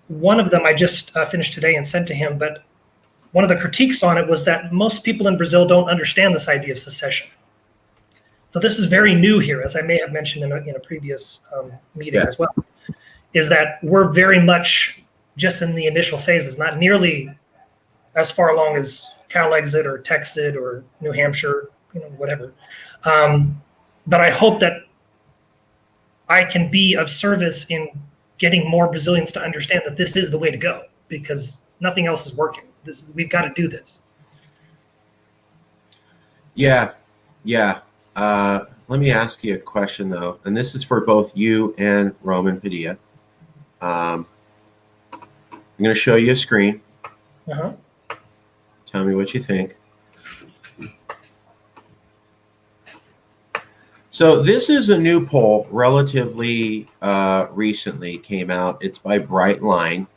one of them I just finished today and sent to him. But one of the critiques on it was that most people in Brazil don't understand this idea of secession. So this is very new here, as I may have mentioned in a previous meeting as well, is that we're very much just in the initial phases, not nearly as far along as CalExit or TechSit or New Hampshire, whatever. But I hope that I can be of service in getting more Brazilians to understand that this is the way to go, because nothing else is working. We've got to do this. Yeah. Let me ask you a question, though, and this is for both you and Roman Padilla. I'm going to show you a screen. Uh-huh. Tell me what you think. So this is a new poll, relatively recently came out. It's by Brightline.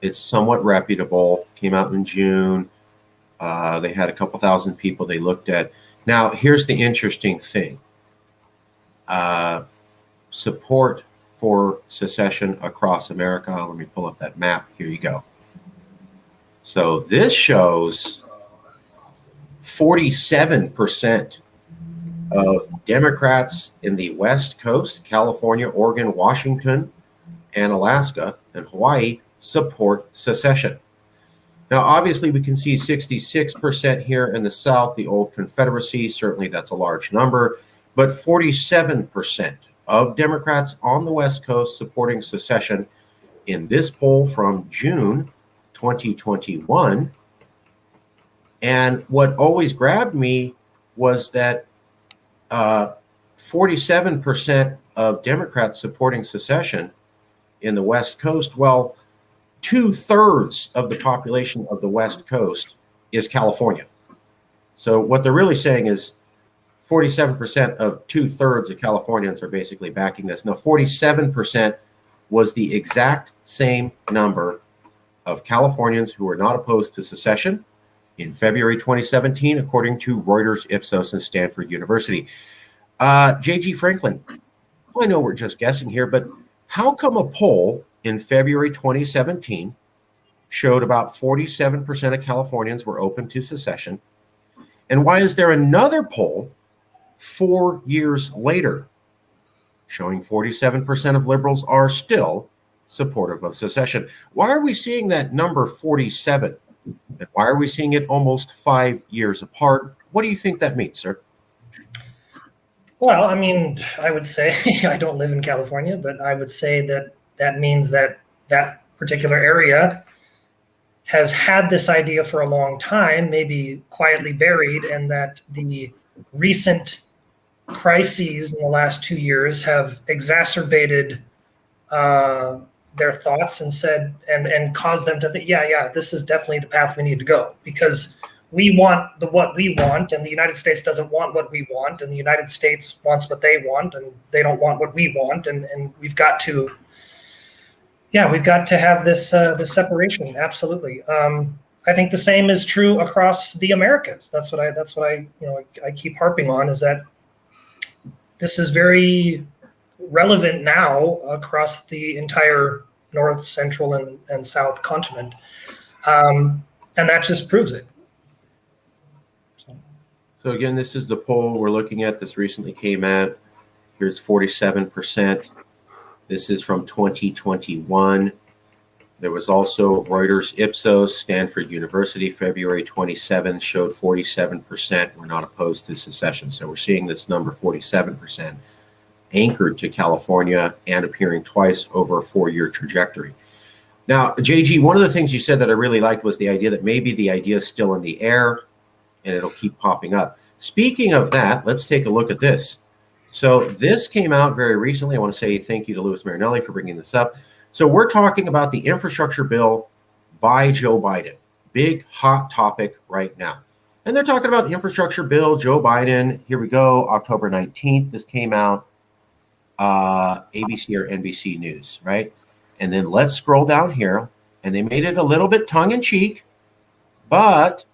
It's somewhat reputable. Came out in June. They had a couple thousand people they looked at. Now, here's the interesting thing. Support for secession across America. Let me pull up that map. Here you go. So this shows 47% of Democrats in the West Coast, California, Oregon, Washington, and Alaska, and Hawaii support secession. Now, obviously, we can see 66% here in the South, the old Confederacy. Certainly, that's a large number. But 47% of Democrats on the West Coast supporting secession in this poll from June 2021. And what always grabbed me was that 47% of Democrats supporting secession in the West Coast. Well, 2/3 of the population of the West Coast is California. So what they're really saying is 47% of 2/3 of Californians are basically backing this. Now, 47% was the exact same number of Californians who were not opposed to secession in February 2017, according to Reuters, Ipsos, and Stanford University. J.G. Franklin, I know we're just guessing here, but how come a poll in February 2017 showed about 47% of Californians were open to secession? And why is there another poll 4 years later showing 47% of liberals are still supportive of secession? Why are we seeing that number 47 And why are we seeing it almost 5 years apart? What do you think that means, sir? Well, I mean, I would say I don't live in California, but I would say that that means that that particular area has had this idea for a long time, maybe quietly buried, and that the recent crises in the last 2 years have exacerbated their thoughts and said and caused them to think, yeah, this is definitely the path we need to go, because we want what we want, and the United States doesn't want what we want, and the United States wants what they want, and they don't want what we want, and we've got to have this this separation. Absolutely. I think the same is true across the Americas. That's what I I keep harping on, is that this is very relevant now across the entire North, Central, and South continent, and that just proves it. So again, this is the poll we're looking at. This recently came out. Here's 47%. This is from 2021. There was also Reuters Ipsos, Stanford University, February 27th, showed 47% were not opposed to secession. So we're seeing this number, 47%, anchored to California and appearing twice over a 4-year trajectory. Now, JG, one of the things you said that I really liked was the idea that maybe the idea is still in the air and it'll keep popping up. Speaking of that, let's take a look at this. So this came out very recently. I want to say thank you to Louis Marinelli for bringing this up. So we're talking about the infrastructure bill by Joe Biden. Big hot topic right now. And they're talking about the infrastructure bill, Joe Biden. Here we go, October 19th. This came out, ABC or NBC News, right? And then let's scroll down here. And they made it a little bit tongue-in-cheek, but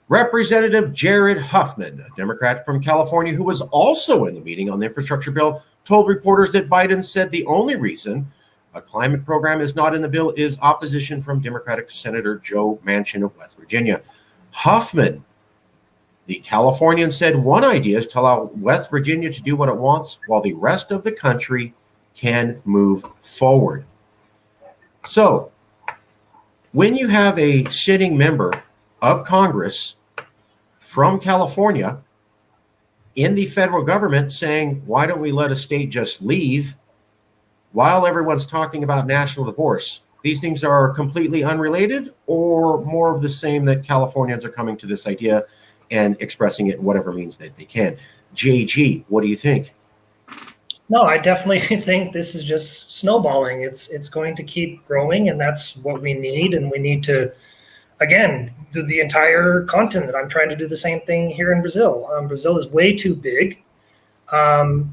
Representative Jared Huffman, a Democrat from California who was also in the meeting on the infrastructure bill, told reporters that Biden said the only reason a climate program is not in the bill is opposition from Democratic Senator Joe Manchin of West Virginia. Huffman, the Californian, said one idea is to allow West Virginia to do what it wants while the rest of the country can move forward. So when you have a sitting member of Congress from California in the federal government saying, why don't we let a state just leave, while everyone's talking about national divorce, these things are completely unrelated, or more of the same, that Californians are coming to this idea and expressing it in whatever means that they can. JG, what do you think? No, I definitely think this is just snowballing. It's going to keep growing, and that's what we need. And we need to, again, do the entire continent. I'm trying to do the same thing here in Brazil. Brazil is way too big.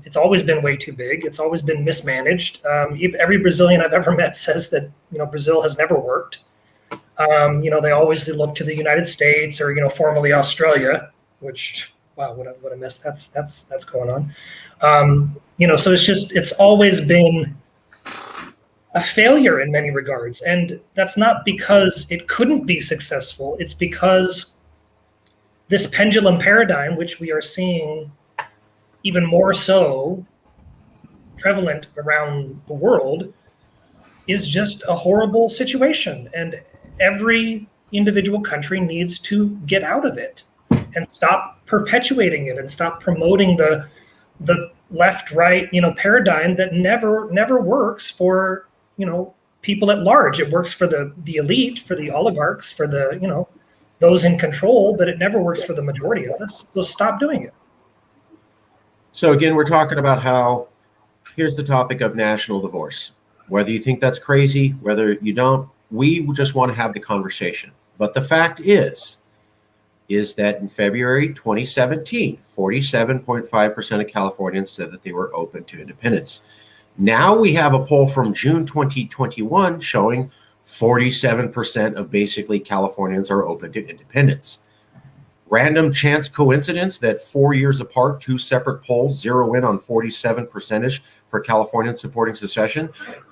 It's always been way too big. It's always been mismanaged. Every Brazilian I've ever met says that Brazil has never worked. They always look to the United States or formerly Australia, which, wow, what a mess that's going on. So it's always been a failure in many regards, and that's not because it couldn't be successful. It's because this pendulum paradigm, which we are seeing even more so prevalent around the world, is just a horrible situation, and every individual country needs to get out of it and stop perpetuating it and stop promoting the left-right paradigm that never works for people at large. It works for the elite, for the oligarchs, for the those in control, but it never works for the majority of us. So stop doing it. So again, we're talking about how, here's the topic of national divorce. Whether you think that's crazy, whether you don't, we just want to have the conversation. But the fact is that in February 2017, 47.5% of Californians said that they were open to independence. Now we have a poll from June 2021 showing 47% of basically Californians are open to independence. Random chance coincidence that 4 years apart, two separate polls zero in on 47% for Californians supporting secession.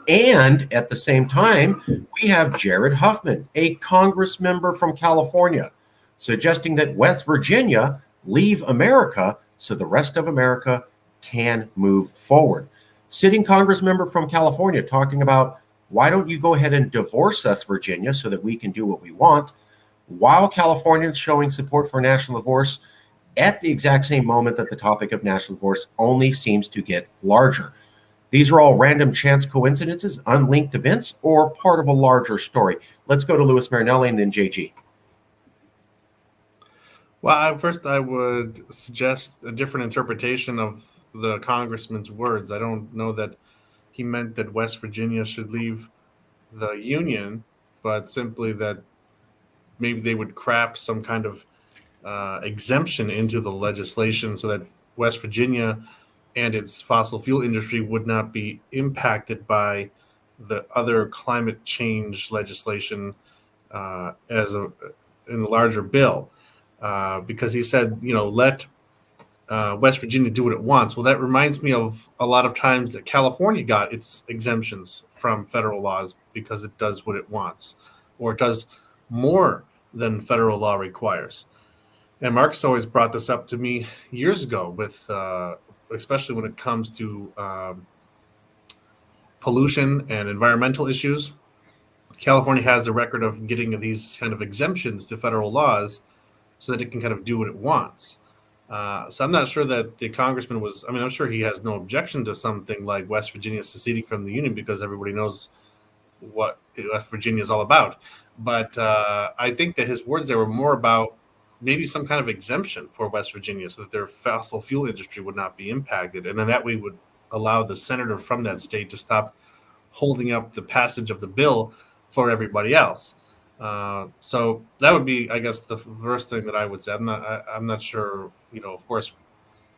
And at the same time, we have Jared Huffman, a Congress member from California, suggesting that West Virginia leave America so the rest of America can move forward. Sitting Congress member from California talking about, why don't you go ahead and divorce us, Virginia, so that we can do what we want? while Californians showing support for national divorce at the exact same moment that the topic of national divorce only seems to get larger. These are all random chance coincidences, unlinked events, or part of a larger story. Let's go to Louis Marinelli and then JG. Well, first I would suggest a different interpretation of the congressman's words. I don't know that he meant that West Virginia should leave the union, but simply that maybe they would craft some kind of exemption into the legislation so that West Virginia and its fossil fuel industry would not be impacted by the other climate change legislation as in a larger bill. Because he said, let West Virginia do what it wants. Well, that reminds me of a lot of times that California got its exemptions from federal laws because it does what it wants, or it does more than federal law requires. And Marcus always brought this up to me years ago with, especially when it comes to pollution and environmental issues. California has a record of getting these kind of exemptions to federal laws so that it can kind of do what it wants. So I'm not sure that the congressman was, I'm sure he has no objection to something like West Virginia seceding from the union because everybody knows what West Virginia is all about. But I think that his words there were more about maybe some kind of exemption for West Virginia so that their fossil fuel industry would not be impacted. And then that way would allow the senator from that state to stop holding up the passage of the bill for everybody else. So that would be, I guess, the first thing that I would say. I'm not sure, of course,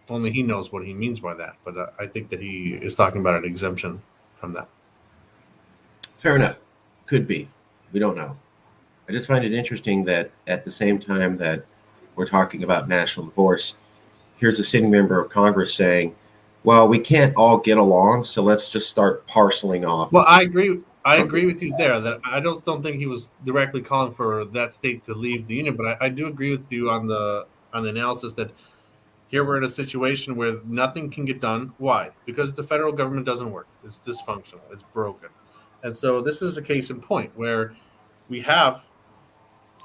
only he knows what he means by that. But I think that he is talking about an exemption from that. Fair enough. Could be. We don't know. I just find it interesting that at the same time that we're talking about national divorce, here's a sitting member of Congress saying, well, we can't all get along, so let's just start parceling off. Well, I agree with you there that I don't think he was directly calling for that state to leave the union, but I do agree with you on the analysis that here we're in a situation where nothing can get done. Why? Because the federal government doesn't work. It's dysfunctional. It's broken. And so this is a case in point where we have,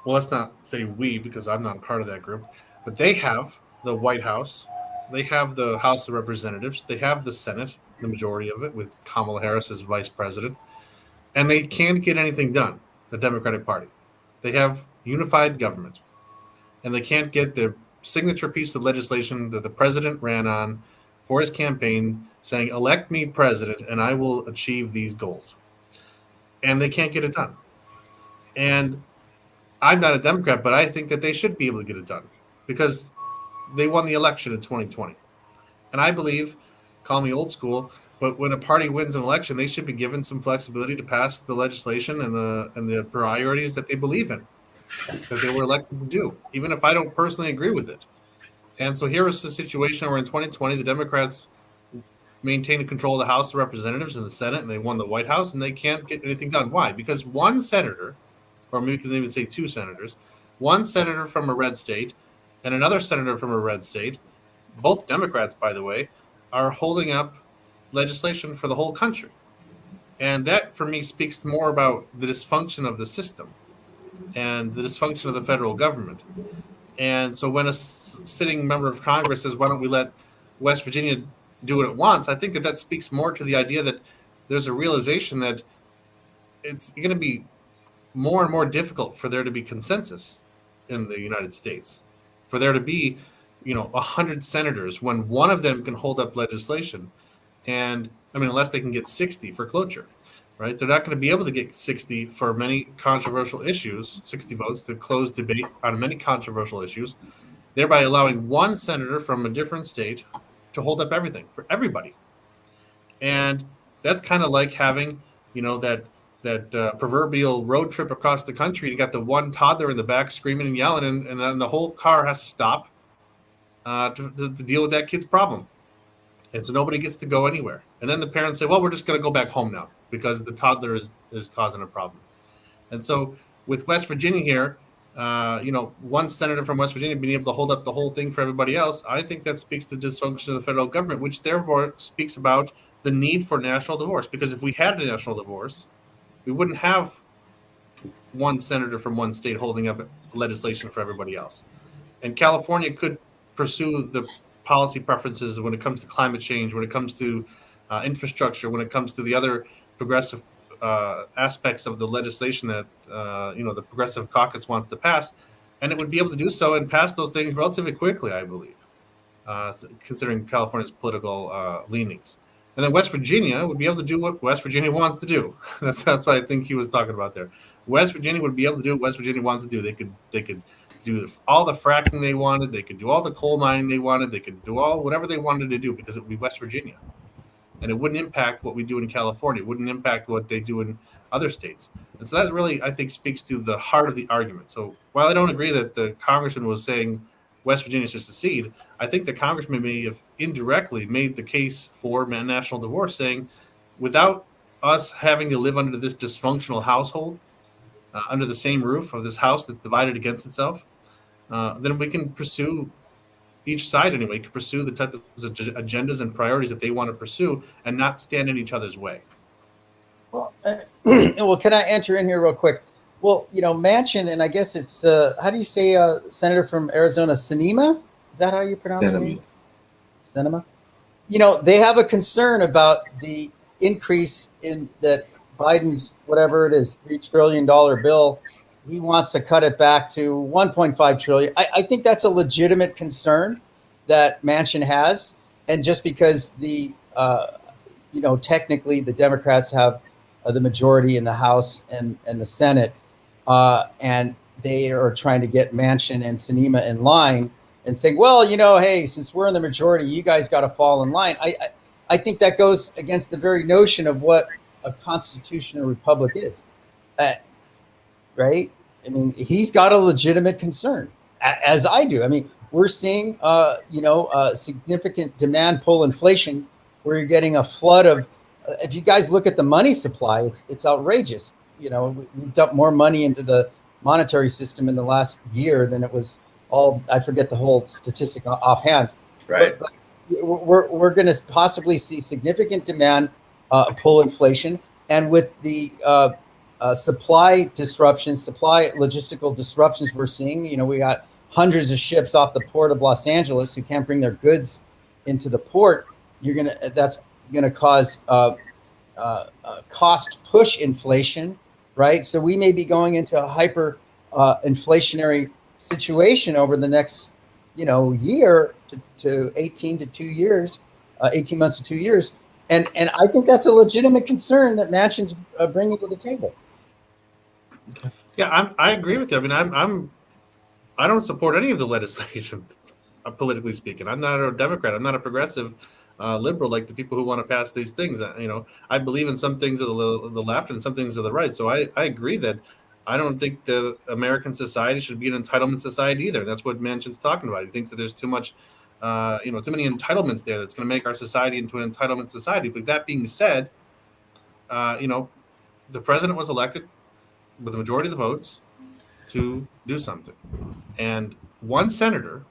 well, let's not say we because I'm not part of that group, but they have the White House, they have the House of Representatives, they have the Senate, the majority of it, with Kamala Harris as vice president, and they can't get anything done, the Democratic Party. They have unified government, and they can't get the signature piece of legislation that the president ran on for his campaign saying, elect me president, and I will achieve these goals. And they can't get it done. And I'm not a Democrat, but I think that they should be able to get it done because they won the election in 2020. And I believe, call me old school, but when a party wins an election, they should be given some flexibility to pass the legislation and the priorities that they believe in, that they were elected to do, even if I don't personally agree with it. And so here is the situation where in 2020, the Democrats maintained control of the House of Representatives and the Senate, and they won the White House, and they can't get anything done. Why? Because one senator, or maybe we can even say two senators, one senator from a red state and another senator from a red state, both Democrats, by the way, are holding up legislation for the whole country. And that, for me, speaks more about the dysfunction of the system and the dysfunction of the federal government. And so when a sitting member of Congress says, why don't we let West Virginia do what it wants, I think that speaks more to the idea that there's a realization that it's going to be more and more difficult for there to be consensus in the United States, for there to be, 100 senators when one of them can hold up legislation. And unless they can get 60 for cloture, right? They're not going to be able to get 60 for many controversial issues, 60 votes to close debate on many controversial issues, thereby allowing one senator from a different state to hold up everything for everybody. And that's kind of like having, that proverbial road trip across the country. You got the one toddler in the back screaming and yelling, and then the whole car has to stop to deal with that kid's problem. And so nobody gets to go anywhere. And then the parents say, well, we're just going to go back home now because the toddler is causing a problem. And so with West Virginia here, one senator from West Virginia being able to hold up the whole thing for everybody else, I think that speaks to the dysfunction of the federal government, which therefore speaks about the need for national divorce. Because if we had a national divorce, we wouldn't have one senator from one state holding up legislation for everybody else. And California could pursue the policy preferences when it comes to climate change, when it comes to infrastructure, when it comes to the other progressive aspects of the legislation that the Progressive Caucus wants to pass, and it would be able to do so and pass those things relatively quickly, I believe, considering California's political leanings. And then West Virginia would be able to do what West Virginia wants to do. That's what I think he was talking about there. West Virginia would be able to do what West Virginia wants to do. They could do all the fracking they wanted. They could do all the coal mining they wanted. They could do all whatever they wanted to do because it would be West Virginia. And it wouldn't impact what we do in California. It wouldn't impact what they do in other states. And so that really, I think, speaks to the heart of the argument. So while I don't agree that the congressman was saying West Virginia should secede, I think the congressman may have indirectly made the case for national divorce, saying without us having to live under this dysfunctional household, under the same roof of this house that's divided against itself, then we can pursue each side anyway, can pursue the type of agendas and priorities that they want to pursue and not stand in each other's way. Well, can I enter in here real quick? Well, Manchin, and I guess it's, how do you say Senator from Arizona, Sinema? Is that how you pronounce it? Sinema? They have a concern about the increase in that Biden's, whatever it is, $3 trillion bill. He wants to cut it back to 1.5 trillion. I think that's a legitimate concern that Manchin has. And just because technically the Democrats have the majority in the House and the Senate, and they are trying to get Manchin and Sinema in line and saying, well, hey, since we're in the majority, you guys got to fall in line. I think that goes against the very notion of what a constitutional republic is. Right? I mean, he's got a legitimate concern, as I do. I mean, we're seeing, significant demand pull inflation where you're getting a flood of, if you guys look at the money supply, it's outrageous. We dumped more money into the monetary system in the last year than it was all, I forget the whole statistic offhand. Right. But we're going to possibly see significant demand pull inflation. And with the supply logistical disruptions we're seeing, we got hundreds of ships off the port of Los Angeles who can't bring their goods into the port. That's going to cause cost push inflation, right? So we may be going into a hyper inflationary situation over the next, year to 18 months to 2 years. And I think that's a legitimate concern that Manchin's bringing to the table. Yeah, I agree with you. I mean, I don't support any of the legislation, politically speaking. I'm not a Democrat. I'm not a progressive liberal like the people who want to pass these things. I believe in some things of the left and some things of the right. So I agree that I don't think the American society should be an entitlement society either. That's what Manchin's talking about. He thinks that there's too much, too many entitlements there that's going to make our society into an entitlement society. But that being said, the president was elected with the majority of the votes to do something. And one senator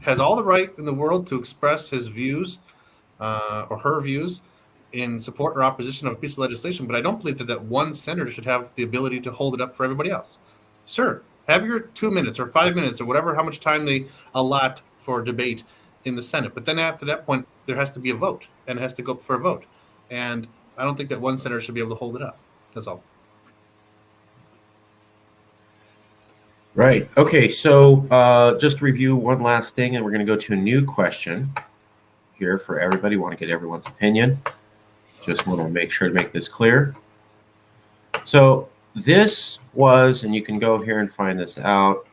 has all the right in the world to express his views or her views in support or opposition of a piece of legislation, but I don't believe that one senator should have the ability to hold it up for everybody else. Sir, have your 2 minutes or 5 minutes or whatever, how much time they allot for debate in the Senate. But then after that point, there has to be a vote, and it has to go up for a vote. And I don't think that one senator should be able to hold it up. That's all. Right. Okay. So just to review one last thing, and we're going to go to a new question here for everybody. Want to get everyone's opinion. Just want to make sure to make this clear. So this was, and you can go here and find this out.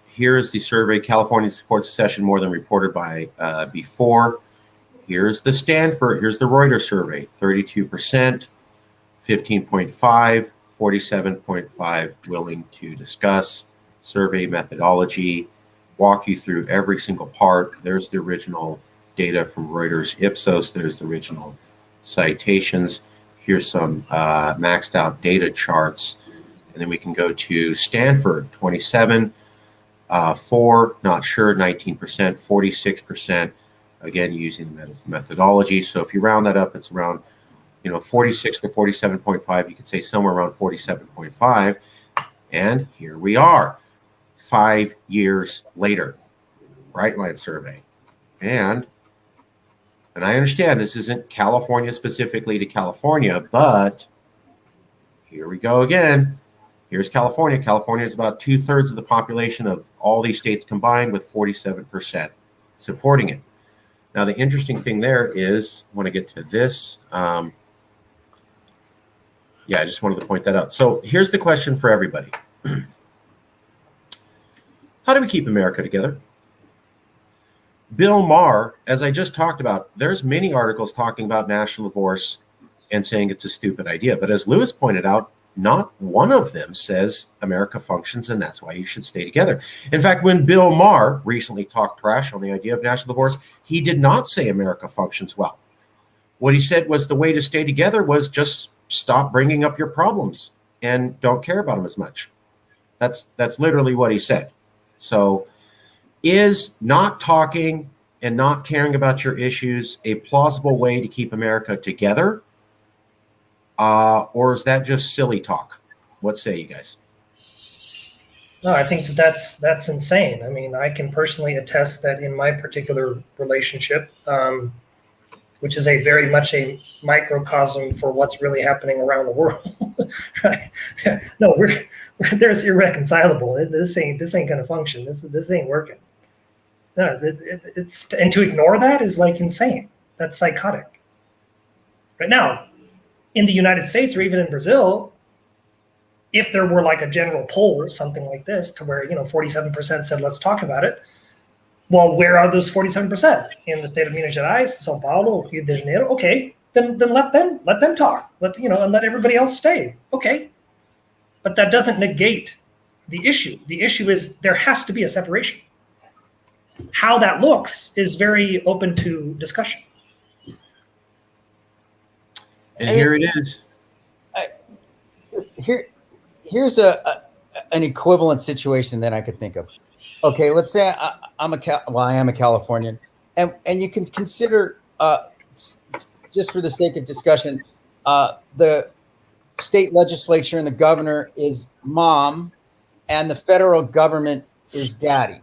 Here is the survey. California supports secession more than reported by before. Here's the Stanford. Here's the Reuters survey. 32%, 15.5%. 47.5 willing to discuss survey methodology, walk you through every single part. There's the original data from Reuters Ipsos. There's the original citations. Here's some maxed out data charts. And then we can go to Stanford, 27, 4, not sure, 19%, 46%, again, using the methodology. So if you round that up, it's around 46 to 47.5, you could say somewhere around 47.5. And here we are, 5 years later, Brightline survey. And I understand this isn't California specifically to California, but here we go again. Here's California. California is about 2/3 of the population of all these states combined, with 47% supporting it. Now, the interesting thing there is, I want to get to this. I just wanted to point that out. So here's the question for everybody. How do we keep America together? Bill Maher, as I just talked about, there's many articles talking about national divorce and saying it's a stupid idea. But as Lewis pointed out, not one of them says America functions and that's why you should stay together. In fact, when Bill Maher recently talked trash on the idea of national divorce, he did not say America functions well. What he said was the way to stay together was just stop bringing up your problems and don't care about them as much. That's literally what he said. So is not talking and not caring about your issues a plausible way to keep America together? Or is that just silly talk? What say you guys? No, I think that's insane. I mean, I can personally attest that in my particular relationship, which is a very much a microcosm for what's really happening around the world, right? No, there's irreconcilable. This ain't going to function. This ain't working. No, it's and to ignore that is like insane. That's psychotic. Right now, in the United States or even in Brazil, if there were like a general poll, something like this, to where 47% said let's talk about it. Well, where are those 47%? In the state of Minas Gerais, São Paulo, Rio de Janeiro. Okay, then let them talk. And let everybody else stay. Okay, but that doesn't negate the issue. The issue is there has to be a separation. How that looks is very open to discussion. And here it is. Here's an equivalent situation that I could think of. Okay, let's say I am a Californian, and you can consider, just for the sake of discussion, the state legislature and the governor is mom, and the federal government is daddy,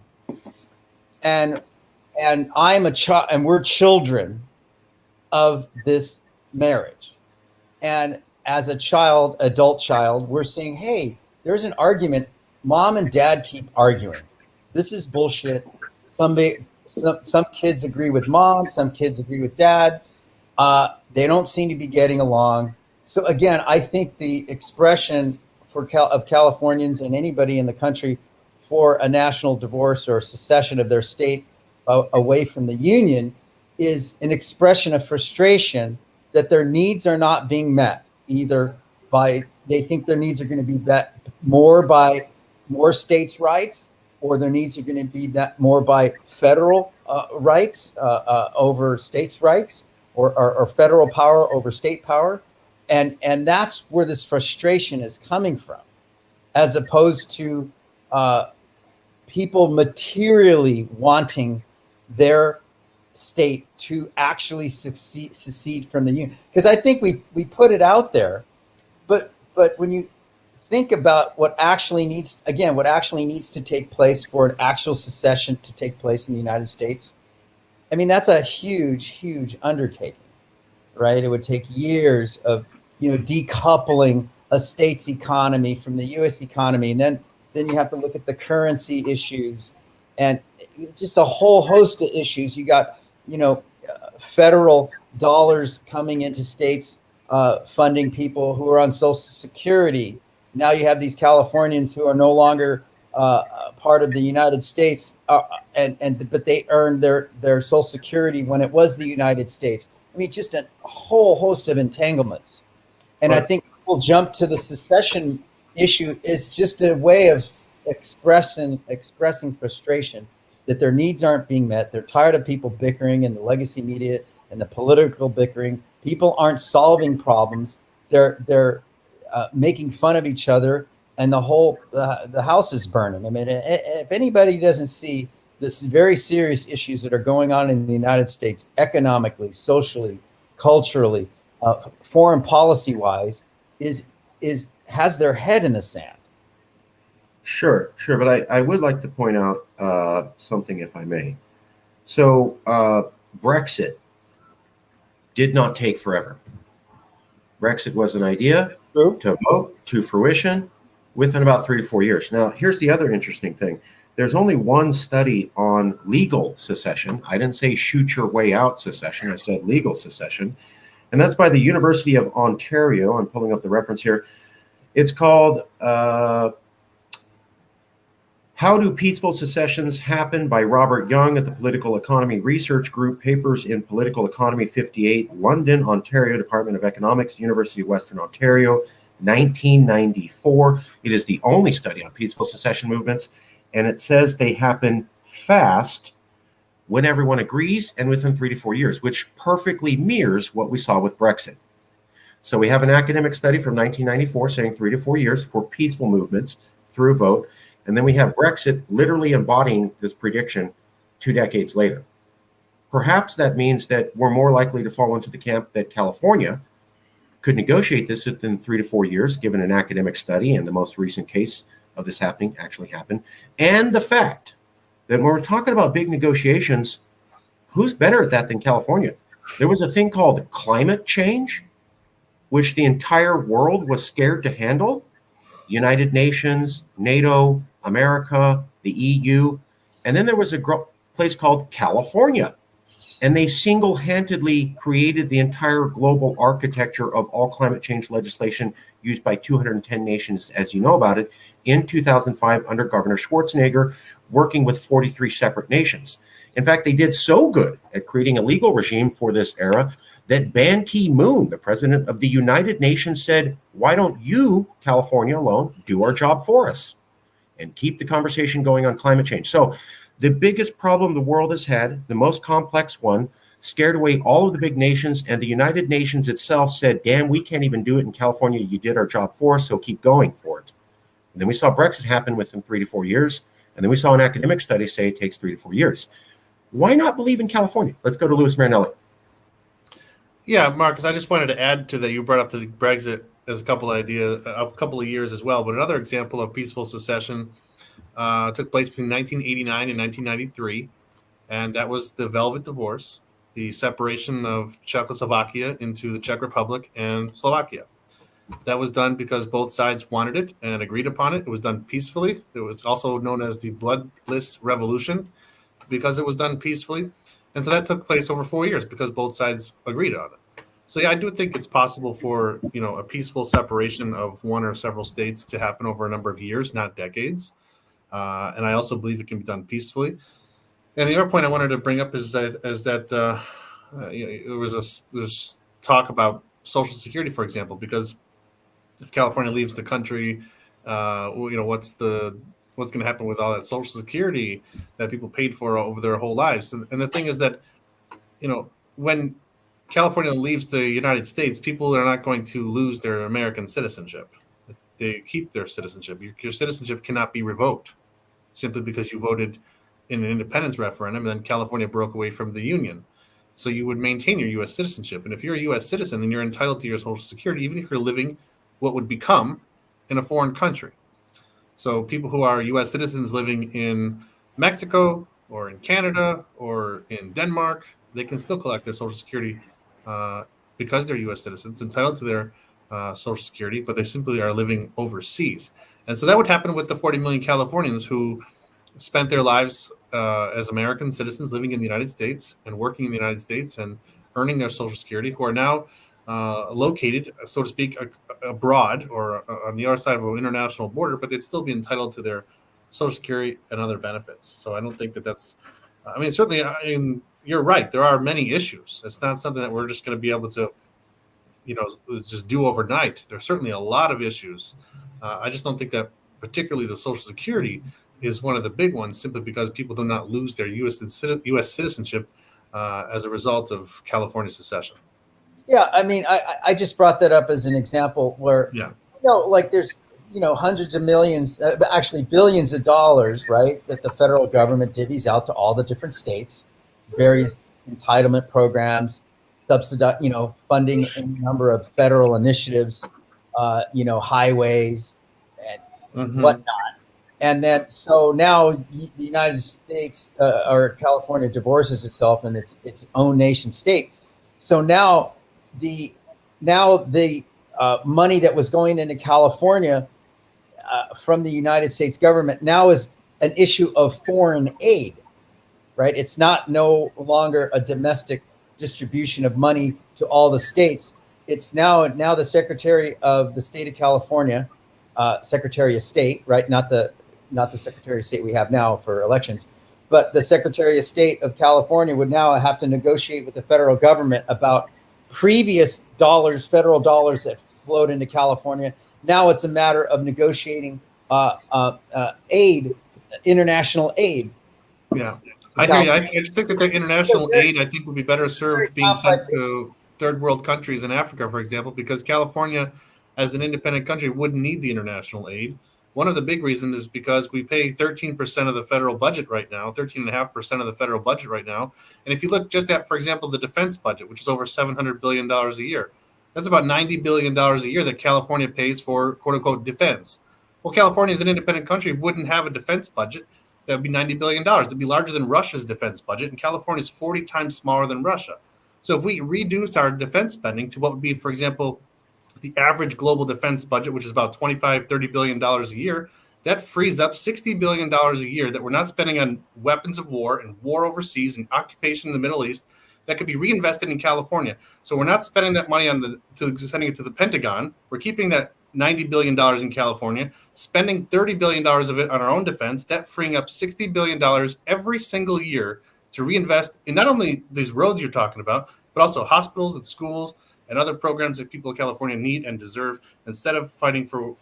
and I'm a child, and we're children of this marriage. And as a adult child, we're saying, hey, there's an argument. Mom and dad keep arguing. This is bullshit. Some kids agree with mom. Some kids agree with dad. They don't seem to be getting along. So again, I think the expression of Californians and anybody in the country for a national divorce or secession of their state away from the union is an expression of frustration that their needs are not being met, either they think their needs are going to be met more by more states' rights, or their needs are going to be met more by federal rights over states' rights, or federal power over state power. And that's where this frustration is coming from, as opposed to people materially wanting their state to actually secede from the union. Because I think we put it out there, but when you think about what actually needs to take place for an actual secession to take place in the United States, I mean, that's a huge undertaking, right? It would take years of decoupling a state's economy from the U.S. economy, and then you have to look at the currency issues and just a whole host of issues. You got federal dollars coming into states, funding people who are on Social Security. Now you have these Californians who are no longer part of the United States, but they earned their Social Security when it was the United States. I mean, just a whole host of entanglements. And I think people jump to the secession issue is just a way of expressing frustration that their needs aren't being met. They're tired of people bickering in the legacy media and the political bickering. People aren't solving problems. They're making fun of each other, and the house is burning. I mean, if anybody doesn't see this very serious issues that are going on in the United States, economically, socially, culturally, foreign policy wise, has their head in the sand. Sure, sure. But I would like to point out something, if I may. So Brexit did not take forever. Brexit was an idea to vote to fruition within about 3 to 4 years. Now, here's the other interesting thing. There's only one study on legal secession. I didn't say shoot your way out secession. I said legal secession. And that's by the University of Ontario. I'm pulling up the reference here. It's called How Do Peaceful Secessions Happen by Robert Young at the Political Economy Research Group, Papers in Political Economy 58, London, Ontario, Department of Economics, University of Western Ontario, 1994. It is the only study on peaceful secession movements, and it says they happen fast when everyone agrees and within 3 to 4 years, which perfectly mirrors what we saw with Brexit. So we have an academic study from 1994 saying 3 to 4 years for peaceful movements through a vote. And then we have Brexit literally embodying this prediction 2 decades later. Perhaps that means that we're more likely to fall into the camp that California could negotiate this within 3 to 4 years, given an academic study and the most recent case of this happening actually happened. And the fact that when we're talking about big negotiations, who's better at that than California? There was a thing called climate change, which the entire world was scared to handle. United Nations, NATO, America, the EU. And then there was a place called California. And they single-handedly created the entire global architecture of all climate change legislation used by 210 nations, as you know about it, in 2005 under Governor Schwarzenegger, working with 43 separate nations. In fact, they did so good at creating a legal regime for this era that Ban Ki-moon, the president of the United Nations, said, why don't you, California alone, do our job for us and keep the conversation going on climate change? So the biggest problem the world has had, the most complex one, scared away all of the big nations, and the United Nations itself said, damn, we can't even do it in California. You did our job for us, so keep going for it. And then we saw Brexit happen within 3 to 4 years. And then we saw an academic study say it takes 3 to 4 years. Why not believe in California? Let's go to Louis Marinelli. Yeah, Marcus, I just wanted to add to that. You brought up the Brexit as a couple of years as well. But another example of peaceful secession took place between 1989 and 1993. And that was the Velvet Divorce, the separation of Czechoslovakia into the Czech Republic and Slovakia. That was done because both sides wanted it and agreed upon it. It was done peacefully. It was also known as the Bloodless Revolution because it was done peacefully. And so that took place over 4 years because both sides agreed on it. So yeah, I do think it's possible for, a peaceful separation of one or several states to happen over a number of years, not decades. And I also believe it can be done peacefully. And the other point I wanted to bring up is that there's talk about Social Security, for example, because if California leaves the country, what's going to happen with all that Social Security that people paid for over their whole lives? And the thing is that, when California leaves the United States, people are not going to lose their American citizenship. They keep their citizenship. Your citizenship cannot be revoked simply because you voted in an independence referendum and then California broke away from the Union. So you would maintain your U.S. citizenship. And if you're a U.S. citizen, then you're entitled to your Social Security, even if you're living what would become in a foreign country. So people who are U.S. citizens living in Mexico or in Canada or in Denmark, they can still collect their Social Security because they're U.S. citizens, entitled to their Social Security, but they simply are living overseas. And so that would happen with the 40 million Californians who spent their lives as American citizens living in the United States and working in the United States and earning their Social Security, who are now located, so to speak, abroad or on the other side of an international border, but they'd still be entitled to their Social Security and other benefits. So I don't think that's, certainly, you're right. There are many issues. It's not something that we're just going to be able to, just do overnight. There's certainly a lot of issues. I just don't think that particularly the Social Security is one of the big ones, simply because people do not lose their U.S. citizenship as a result of California secession. Yeah, I just brought that up as an example where, there's, hundreds of millions, actually billions of dollars, right, that the federal government divvies out to all the different states, various entitlement programs, subsidize, funding a number of federal initiatives, highways and whatnot. And then, so now the United States or California divorces itself in its own nation state. So now the money that was going into California from the United States government now is an issue of foreign aid, right? It's not no longer a domestic distribution of money to all the states. It's now the Secretary of the State of California, Secretary of State, right? Not the Secretary of State we have now for elections, but the Secretary of State of California would now have to negotiate with the federal government about previous federal dollars that flowed into California. Now it's a matter of negotiating aid, international aid. Yeah, I hear you. I just think that the international aid, I think, would be better served being sent to third world countries in Africa, for example, because California, as an independent country, wouldn't need the international aid. One of the big reasons is because we pay 13% of the federal budget right now, 13.5% of the federal budget right now. And if you look just at, for example, the defense budget, which is over $700 billion a year, that's about $90 billion a year that California pays for, quote unquote, defense. Well, California, as an independent country, wouldn't have a defense budget. That would be $90 billion. It'd be larger than Russia's defense budget, and California is 40 times smaller than Russia. So if we reduce our defense spending to what would be, for example, the average global defense budget, which is about $25-30 billion a year, that frees up $60 billion a year that we're not spending on weapons of war and war overseas and occupation in the Middle East that could be reinvested in California. So we're not spending that money sending it to the Pentagon. We're keeping that $90 billion in California, spending $30 billion of it on our own defense, that freeing up $60 billion every single year to reinvest in not only these roads you're talking about, but also hospitals and schools and other programs that people in California need and deserve, instead of fighting for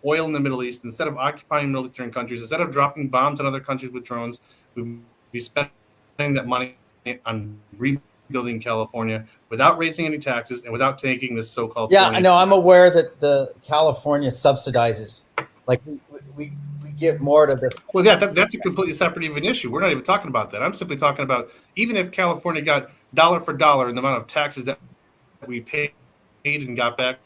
oil in the Middle East, instead of occupying Middle Eastern countries, instead of dropping bombs on other countries with drones. We'd be spending that money on rebuilding California without raising any taxes and without taking this so-called. Yeah, I know. I'm aware that the California subsidizes, like we give more to the. Well, yeah, that's a completely separate even issue. We're not even talking about that. I'm simply talking about even if California got dollar for dollar in the amount of taxes that we paid and got back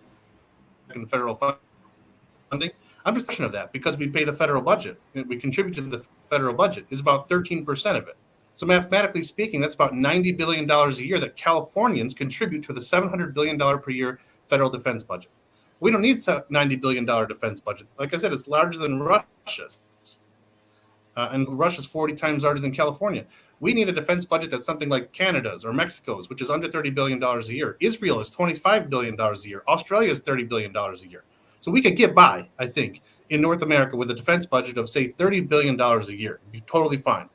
in federal funding. I'm just of that because we pay the federal budget. We contribute to the federal budget is about 13% of it. So mathematically speaking, that's about $90 billion a year that Californians contribute to the $700 billion per year federal defense budget. We don't need a $90 billion defense budget. Like I said, it's larger than Russia's. And Russia's 40 times larger than California. We need a defense budget that's something like Canada's or Mexico's, which is under $30 billion a year. Israel is $25 billion a year. Australia is $30 billion a year. So we could get by, I think, in North America with a defense budget of, say, $30 billion a year. It'd be totally fine.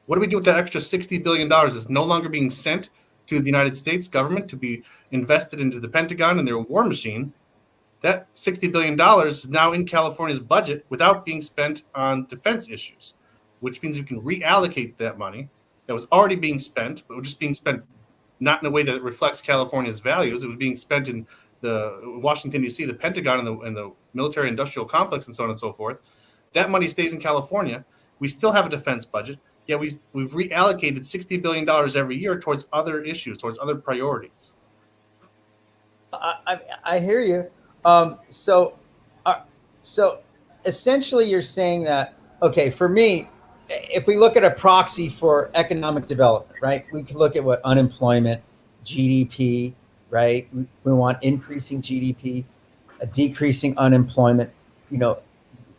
What do we do with that extra $60 billion that's no longer being sent to the United States government to be invested into the Pentagon and their war machine? That $60 billion is now in California's budget without being spent on defense issues, which means we can reallocate that money that was already being spent, but was just being spent not in a way that reflects California's values. It was being spent in the Washington, D.C., the Pentagon and the military industrial complex and so on and so forth. That money stays in California. We still have a defense budget. Yeah, we've reallocated $60 billion every year towards other issues, towards other priorities. I hear you. So essentially you're saying that, okay, for me, if we look at a proxy for economic development, right, we could look at what unemployment, GDP, right? We want increasing GDP, decreasing unemployment,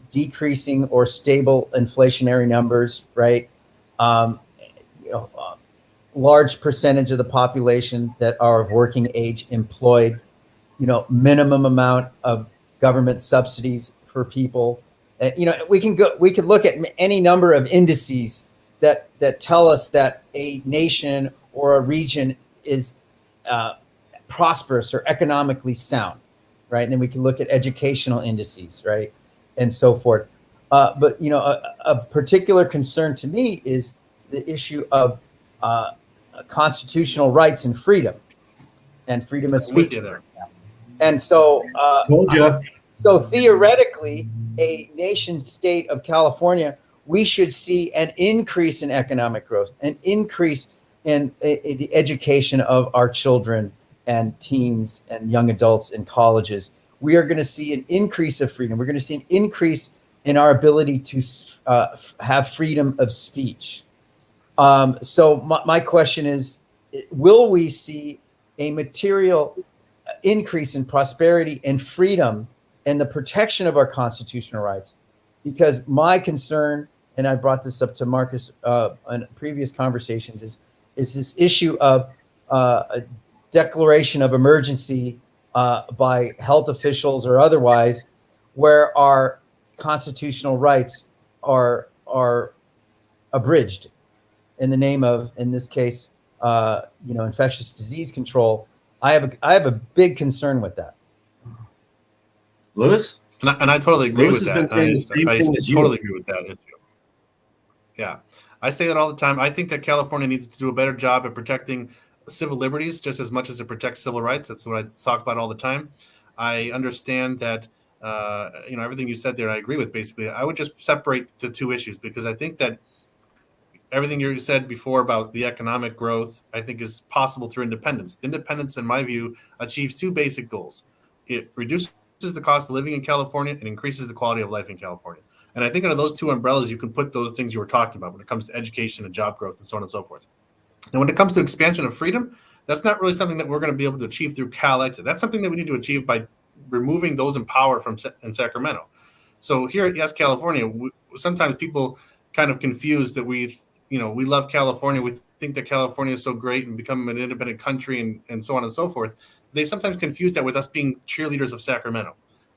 decreasing or stable inflationary numbers, right? Large percentage of the population that are of working age employed, minimum amount of government subsidies for people. We could look at any number of indices that tell us that a nation or a region is prosperous or economically sound, right? And then we can look at educational indices, right, and so forth. But a particular concern to me is the issue of constitutional rights and freedom of speech. And so, Told you. So theoretically, a nation state of California, we should see an increase in economic growth, an increase in the education of our children and teens and young adults in colleges. We are going to see an increase of freedom. We're going to see an increase in our ability to have freedom of speech. So my question is, will we see a material increase in prosperity and freedom and the protection of our constitutional rights? Because my concern, and I brought this up to Marcus in previous conversations, is this issue of a declaration of emergency by health officials or otherwise, where our constitutional rights are abridged in the name of, in this case, infectious disease control. I have a big concern with that. Lewis? And I totally agree Lewis with has been that. saying the same thing as you. Totally agree with that issue. Yeah, I say that all the time. I think that California needs to do a better job at protecting civil liberties just as much as it protects civil rights. That's what I talk about all the time. I understand that everything you said there, I agree with. Basically, I would just separate the two issues, because I think that everything you said before about the economic growth, I think, is possible through independence. Independence, in my view, achieves two basic goals. It reduces the cost of living in California and increases the quality of life in California. And I think under those two umbrellas, you can put those things you were talking about when it comes to education and job growth and so on and so forth. And when it comes to expansion of freedom, that's not really something that we're going to be able to achieve through CalExit. That's something that we need to achieve by removing those in power in Sacramento. So here at Yes California, sometimes people kind of confuse that we love California. We think that California is so great and become an independent country and so on and so forth. They sometimes confuse that with us being cheerleaders of Sacramento.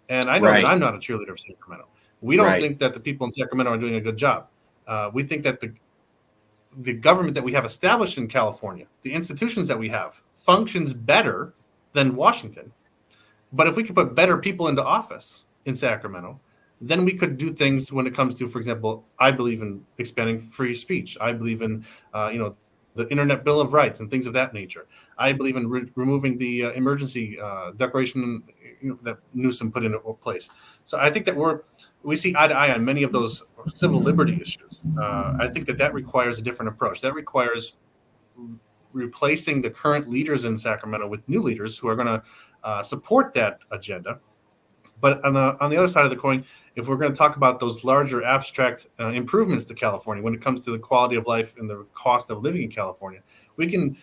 And I know that I'm not a cheerleader of Sacramento. We don't think that the people in Sacramento are doing a good job. We think that the government that we have established in California, the institutions that we have, functions better than Washington. But if we could put better people into office in Sacramento, then we could do things when it comes to, for example, I believe in expanding free speech. I believe in, the Internet Bill of Rights and things of that nature. I believe in removing the emergency declaration that Newsom put into place. So I think that we see eye to eye on many of those civil liberty issues. I think that requires a different approach. That requires replacing the current leaders in Sacramento with new leaders who are going to support that agenda. But on the other side of the coin, if we're going to talk about those larger abstract improvements to California when it comes to the quality of life and the cost of living in California, we can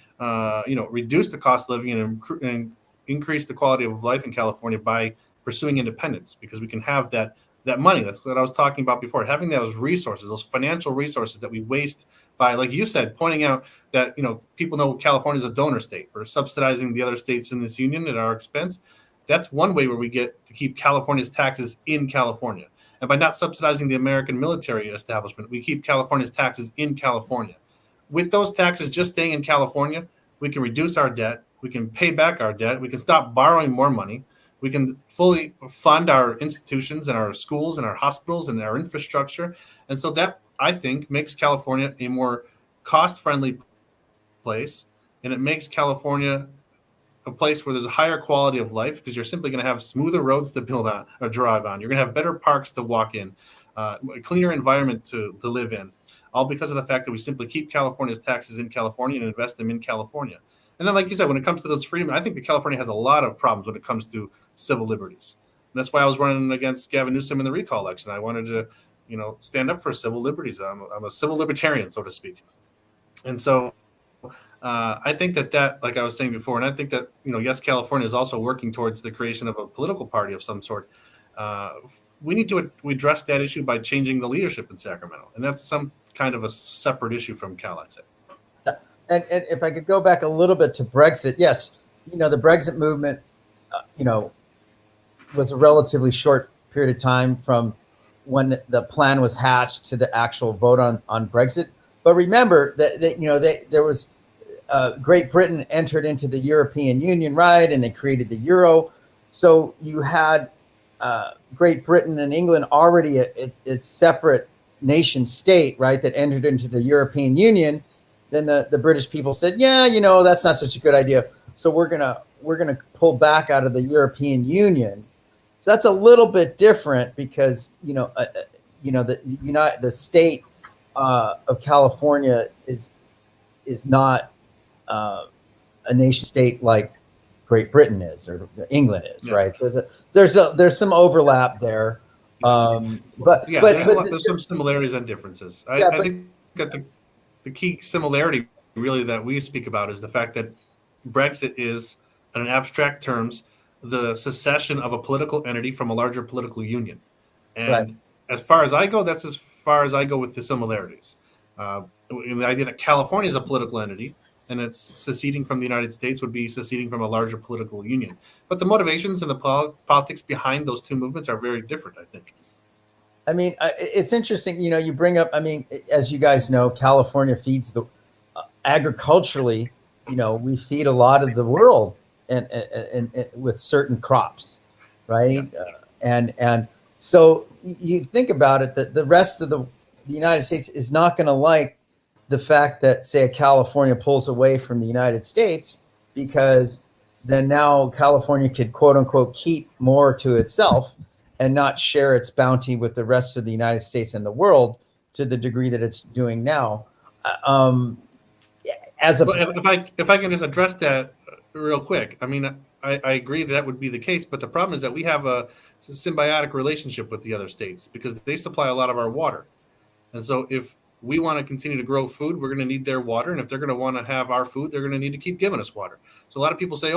reduce the cost of living and increase the quality of life in California by pursuing independence, because we can have that money. That's what I was talking about before, having those resources, those financial resources that we waste by, like you said, pointing out that people know California is a donor state. We're subsidizing the other states in this union at our expense. That's one way where we get to keep California's taxes in California. And by not subsidizing the American military establishment, we keep California's taxes in California. With those taxes just staying in California, we can reduce our debt. We can pay back our debt. We can stop borrowing more money. We can fully fund our institutions and our schools and our hospitals and our infrastructure. And so that, I think, makes California a more cost-friendly place. And it makes California a place where there's a higher quality of life, because you're simply going to have smoother roads to build on or drive on. You're going to have better parks to walk in, a cleaner environment to live in, all because of the fact that we simply keep California's taxes in California and invest them in California. And then, like you said, when it comes to those freedom, I think that California has a lot of problems when it comes to civil liberties. And that's why I was running against Gavin Newsom in the recall election. I wanted to, stand up for civil liberties. I'm a civil libertarian, so to speak. And so I think that, like I was saying before, and I think that, Yes California is also working towards the creation of a political party of some sort. We need to address that issue by changing the leadership in Sacramento. And that's some kind of a separate issue from CalExit. And if I could go back a little bit to Brexit, yes, the Brexit movement, was a relatively short period of time from when the plan was hatched to the actual vote on Brexit. But remember that there was Great Britain entered into the European Union, right? And they created the euro. So you had Great Britain and England already a separate nation state, right, that entered into the European Union. Then the British people said, yeah, that's not such a good idea. So we're gonna pull back out of the European Union. So that's a little bit different because the state of California is not a nation state like Great Britain is or England is, right? So there's some overlap there. But Yeah, there's some similarities and differences. I think that the key similarity really that we speak about is the fact that Brexit is, in abstract terms, the secession of a political entity from a larger political union. And as far as I go, that's as far as I go with the similarities. The idea that California is a political entity and it's seceding from the United States would be seceding from a larger political union. But the motivations and the politics behind those two movements are very different, I think. I mean, it's interesting. You bring up. I mean, as you guys know, California feeds the agriculturally. We feed a lot of the world, and with certain crops, right? Yeah. And so you think about it, that the rest of the United States is not going to like the fact that, say, California pulls away from the United States, because then now California could, quote unquote, keep more to itself and not share its bounty with the rest of the United States and the world to the degree that it's doing now. If I can just address that real quick, I mean, I agree that would be the case, but the problem is that we have a symbiotic relationship with the other states because they supply a lot of our water. And so if we want to continue to grow food, we're going to need their water. And if they're going to want to have our food, they're going to need to keep giving us water. So a lot of people say,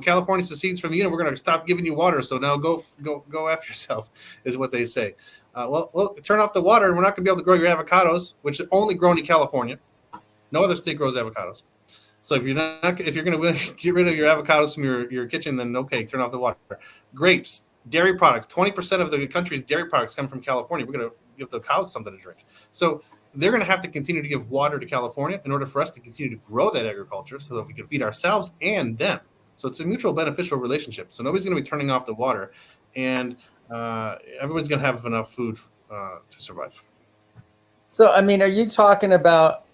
California secedes from the union, we're going to stop giving you water. So now go after yourself, is what they say. Well, turn off the water and we're not going to be able to grow your avocados, which are only grown in California. No other state grows avocados. So if you're going to get rid of your avocados from your kitchen, then okay, turn off the water. Grapes, dairy products, 20% of the country's dairy products come from California. We're going to give the cows something to drink. So they're going to have to continue to give water to California in order for us to continue to grow that agriculture so that we can feed ourselves and them. So it's a mutual beneficial relationship. So nobody's going to be turning off the water, and everyone's going to have enough food to survive. So, I mean, are you talking about,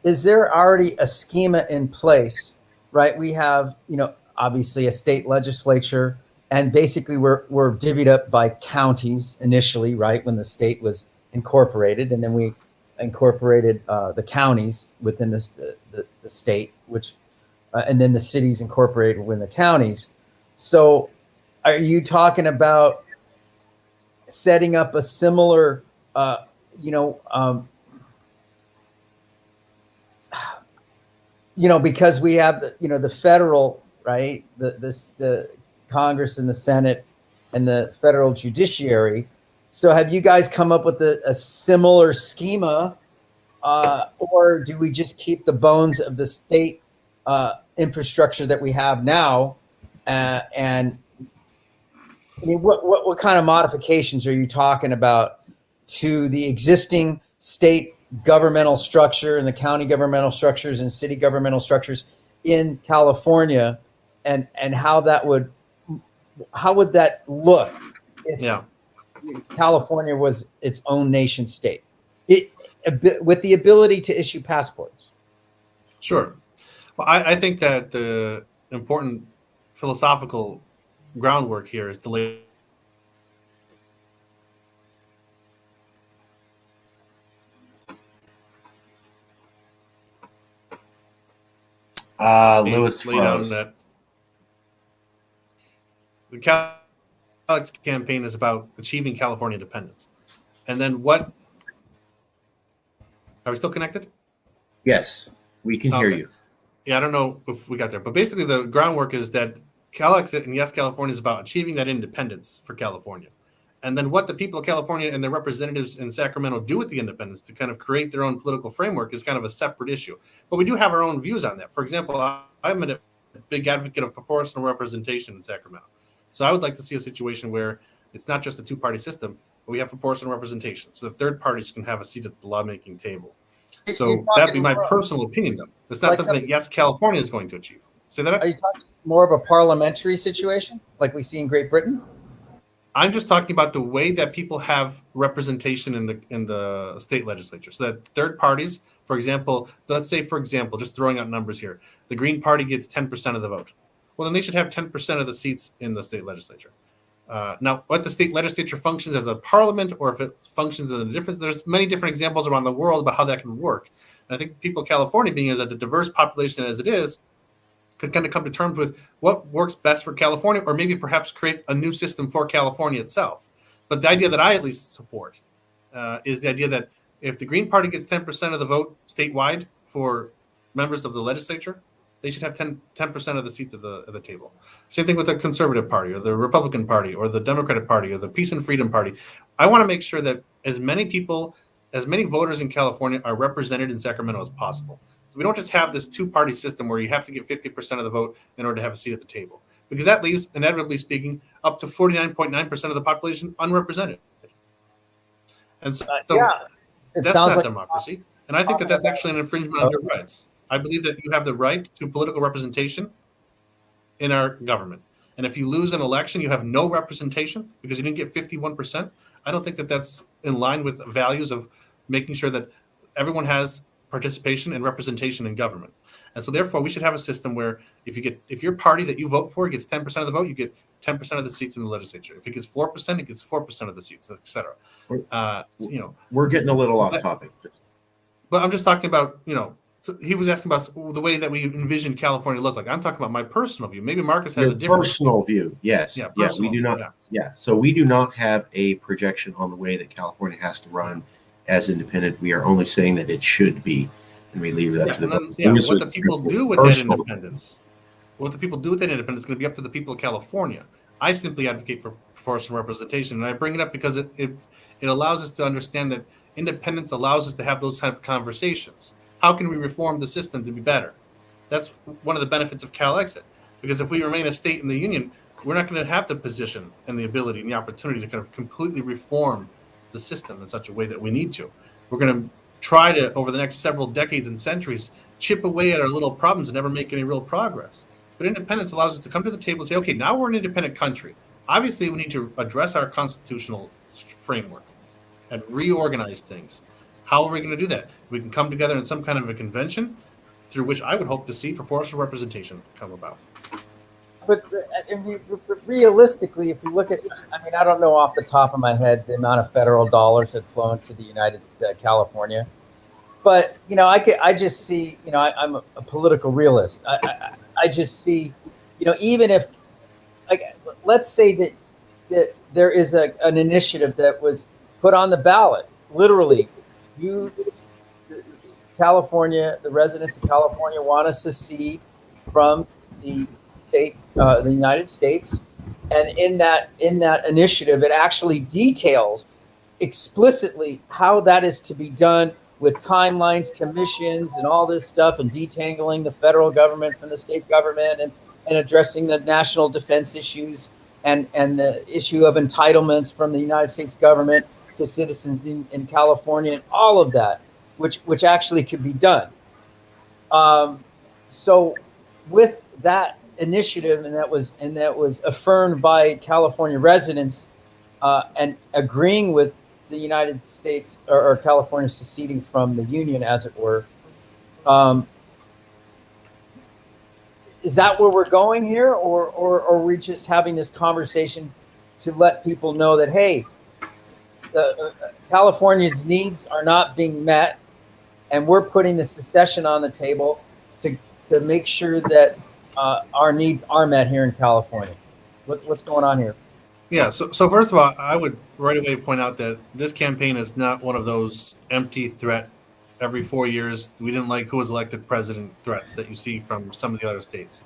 is there already a schema in place, right? We have, obviously a state legislature, and basically we're divvied up by counties initially, right? When the state was incorporated, and then we incorporated the counties within the state, which, and then the cities incorporated within the counties. So are you talking about setting up a similar, because we have the federal, right, the Congress and the Senate and the federal judiciary. So have you guys come up with a similar schema, or do we just keep the bones of the state infrastructure that we have now? And I mean, what kind of modifications are you talking about to the existing state governmental structure and the county governmental structures and city governmental structures in California, and how would that look if California was its own nation state, with the ability to issue passports? Sure. Well, I think that the important philosophical groundwork here is Lewis froze. That the Alex campaign is about achieving California independence. And then what? Are we still connected? Yes, we can hear you. Yeah, I don't know if we got there. But basically the groundwork is that Alex and Yes California is about achieving that independence for California. And then what the people of California and their representatives in Sacramento do with the independence to kind of create their own political framework is kind of a separate issue. But we do have our own views on that. For example, I'm a big advocate of proportional representation in Sacramento. So I would like to see a situation where it's not just a two-party system, but we have proportional representation so that third parties can have a seat at the lawmaking table. So that'd be my personal opinion, though. It's not something that Yes California is going to achieve. Say that? Are you talking more of a parliamentary situation like we see in Great Britain? I'm just talking about the way that people have representation in the state legislature. So that third parties, for example, just throwing out numbers here, the Green Party gets 10% of the vote. Well, then they should have 10% of the seats in the state legislature. Now, what the state legislature functions as a parliament, or if it functions as a different, there's many different examples around the world about how that can work. And I think the people of California, being as a diverse population as it is, could kind of come to terms with what works best for California, or maybe perhaps create a new system for California itself. But the idea that I at least support is the idea that if the Green Party gets 10% of the vote statewide for members of the legislature, they should have 10% of the seats at the table. Same thing with the Conservative Party or the Republican Party or the Democratic Party or the Peace and Freedom Party. I want to make sure that as many voters in California are represented in Sacramento as possible. So we don't just have this two-party system where you have to get 50% of the vote in order to have a seat at the table, because that leaves, inevitably speaking, up to 49.9% of the population unrepresented. And so that's not like democracy. And I think that that's actually an infringement on your rights. I believe that you have the right to political representation in our government. And if you lose an election, you have no representation because you didn't get 51%. I don't think that that's in line with values of making sure that everyone has participation and representation in government. And so therefore we should have a system where if your party that you vote for gets 10% of the vote, you get 10% of the seats in the legislature. If it gets 4%, it gets 4% of the seats, et cetera. We're getting a little off topic. But I'm just talking about, he was asking about the way that we envision California look like. I'm talking about my personal view. Maybe Marcus has a different personal view. Yes. Yeah, we do not. Yeah. So we do not have a projection on the way that California has to run as independent. We are only saying that it should be, and we leave that to the voters. What the people do with that independence. What the people do with that independence is going to be up to the people of California. I simply advocate for proportional representation, and I bring it up because it allows us to understand that independence allows us to have those type of conversations. How can we reform the system to be better? That's one of the benefits of CalExit, because if we remain a state in the union, we're not going to have the position and the ability and the opportunity to kind of completely reform the system in such a way that we need to. We're going to try to, over the next several decades and centuries, chip away at our little problems and never make any real progress. But independence allows us to come to the table and say, okay, now we're an independent country. Obviously, we need to address our constitutional framework and reorganize things. How are we going to do that? We can come together in some kind of a convention through which I would hope to see proportional representation come about. But realistically, if you look at, I don't know off the top of my head the amount of federal dollars that flow into the California, but I just see, I'm a political realist. I just see, even if, let's say that there is an initiative that was put on the ballot, literally. California, the residents of California want to secede from the state, the United States, and in that initiative, it actually details explicitly how that is to be done with timelines, commissions, and all this stuff, and detangling the federal government from the state government, and addressing the national defense issues and the issue of entitlements from the United States government to citizens in California, and all of that, which actually could be done. So with that initiative, and that was affirmed by California residents, and agreeing with the United States or California seceding from the Union, as it were. Is that where we're going here, or are we just having this conversation to let people know that, hey, California's needs are not being met, and we're putting the secession on the table to make sure that our needs are met here in California? What's going on here? Yeah, so first of all, I would right away point out that this campaign is not one of those empty threat every 4 years, we didn't like who was elected president threats that you see from some of the other states.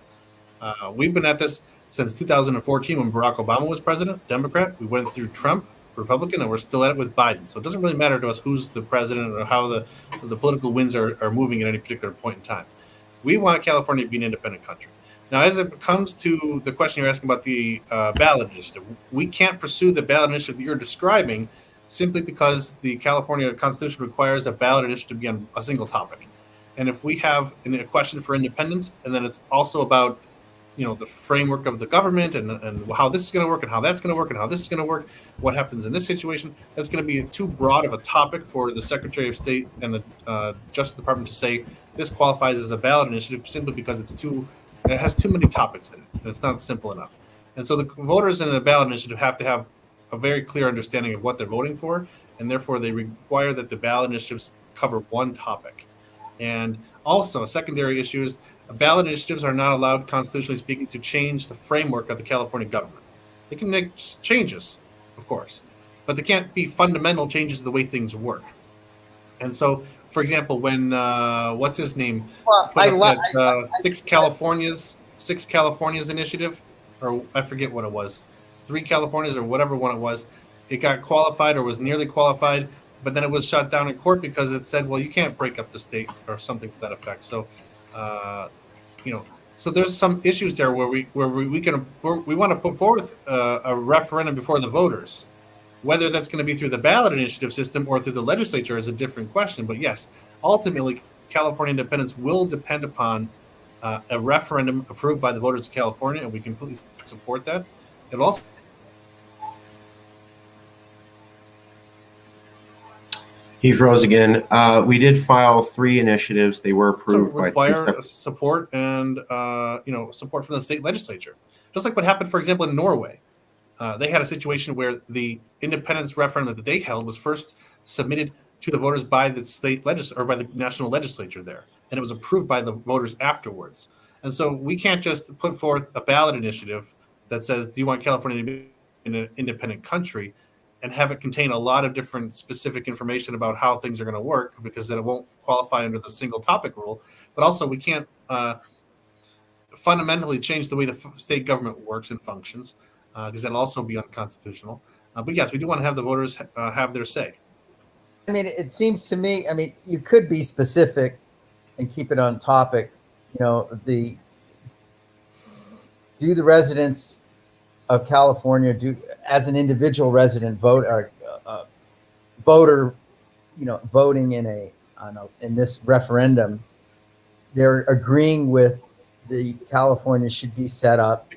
We've been at this since 2014 when Barack Obama was president, Democrat. We went through Trump, Republican, and we're still at it with Biden. So it doesn't really matter to us who's the president or how the political winds are moving at any particular point in time. We want California to be an independent country. Now, as it comes to the question you're asking about the ballot initiative, we can't pursue the ballot initiative that you're describing simply because the California Constitution requires a ballot initiative to be on a single topic. And if we have a question for independence, and then it's also about the framework of the government and how this is going to work and how that's going to work and how this is going to work, what happens in this situation, that's going to be too broad of a topic for the Secretary of State and the Justice Department to say this qualifies as a ballot initiative simply because it has too many topics in it, and it's not simple enough. And so the voters in the ballot initiative have to have a very clear understanding of what they're voting for, and therefore they require that the ballot initiatives cover one topic. And also, a secondary issue is ballot initiatives are not allowed, constitutionally speaking, to change the framework of the California government. They can make changes, of course, but they can't be fundamental changes to the way things work. And so, for example, when what's his name Well, put up that Six Californias initiative, or I forget what it was, 3 Californias or whatever one it was, it got qualified or was nearly qualified, but then it was shut down in court because it said, well, you can't break up the state or something to that effect. So, so there's some issues there where we want to put forth a referendum before the voters. Whether that's going to be through the ballot initiative system or through the legislature is a different question. But yes, ultimately, California independence will depend upon a referendum approved by the voters of California, and we completely support that. It also He froze again. We did file 3 initiatives. They were approved by require support and support from the state legislature, just like what happened, for example, in Norway. They had a situation where the independence referendum that they held was first submitted to the voters by the state legislature or by the national legislature there, and it was approved by the voters afterwards. And so we can't just put forth a ballot initiative that says, "Do you want California to be an independent country?" and have it contain a lot of different specific information about how things are going to work, because then it won't qualify under the single topic rule. But also, we can't fundamentally change the way the state government works and functions, because that'll also be unconstitutional. But yes, we do want to have the voters have their say. I mean, it seems to me, you could be specific and keep it on topic. Do the residents of California as an individual resident voter, voting in this referendum, they're agreeing with the California should be set up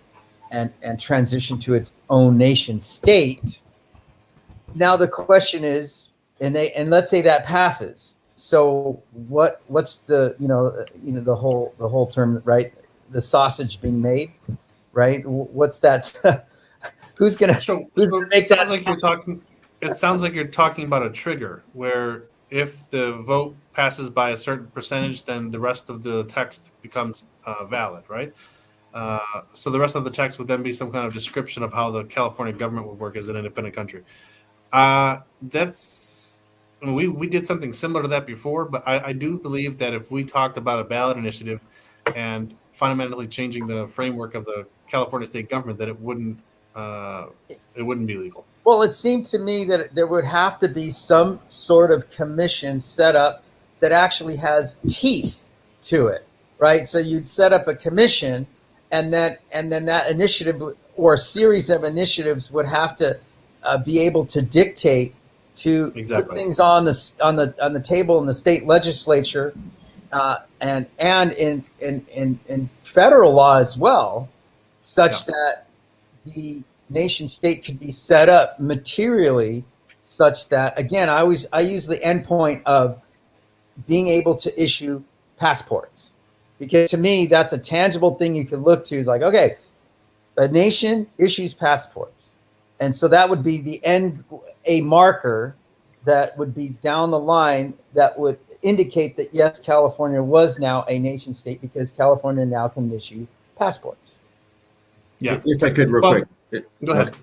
and transition to its own nation state. Now the question is, and let's say that passes. So what's the the whole term, right? The sausage being made, right? What's that? Who's gonna make that? It sounds like you're talking about a trigger where if the vote passes by a certain percentage, then the rest of the text becomes valid, right? So the rest of the text would then be some kind of description of how the California government would work as an independent country. We did something similar to that before, but I do believe that if we talked about a ballot initiative and fundamentally changing the framework of the California state government, that it wouldn't be legal. Well, it seemed to me that there would have to be some sort of commission set up that actually has teeth to it, right? So you'd set up a commission, and then that initiative or a series of initiatives would have to be able to dictate to put things on the table in the state legislature and in federal law as well, such that the nation state could be set up materially such that, again, I use the endpoint of being able to issue passports, because to me that's a tangible thing you can look to. Is like, okay, a nation issues passports, and so that would be the end, a marker that would be down the line that would indicate that yes, California was now a nation state because California now can issue passports. Yeah, if I could real quick. Go ahead.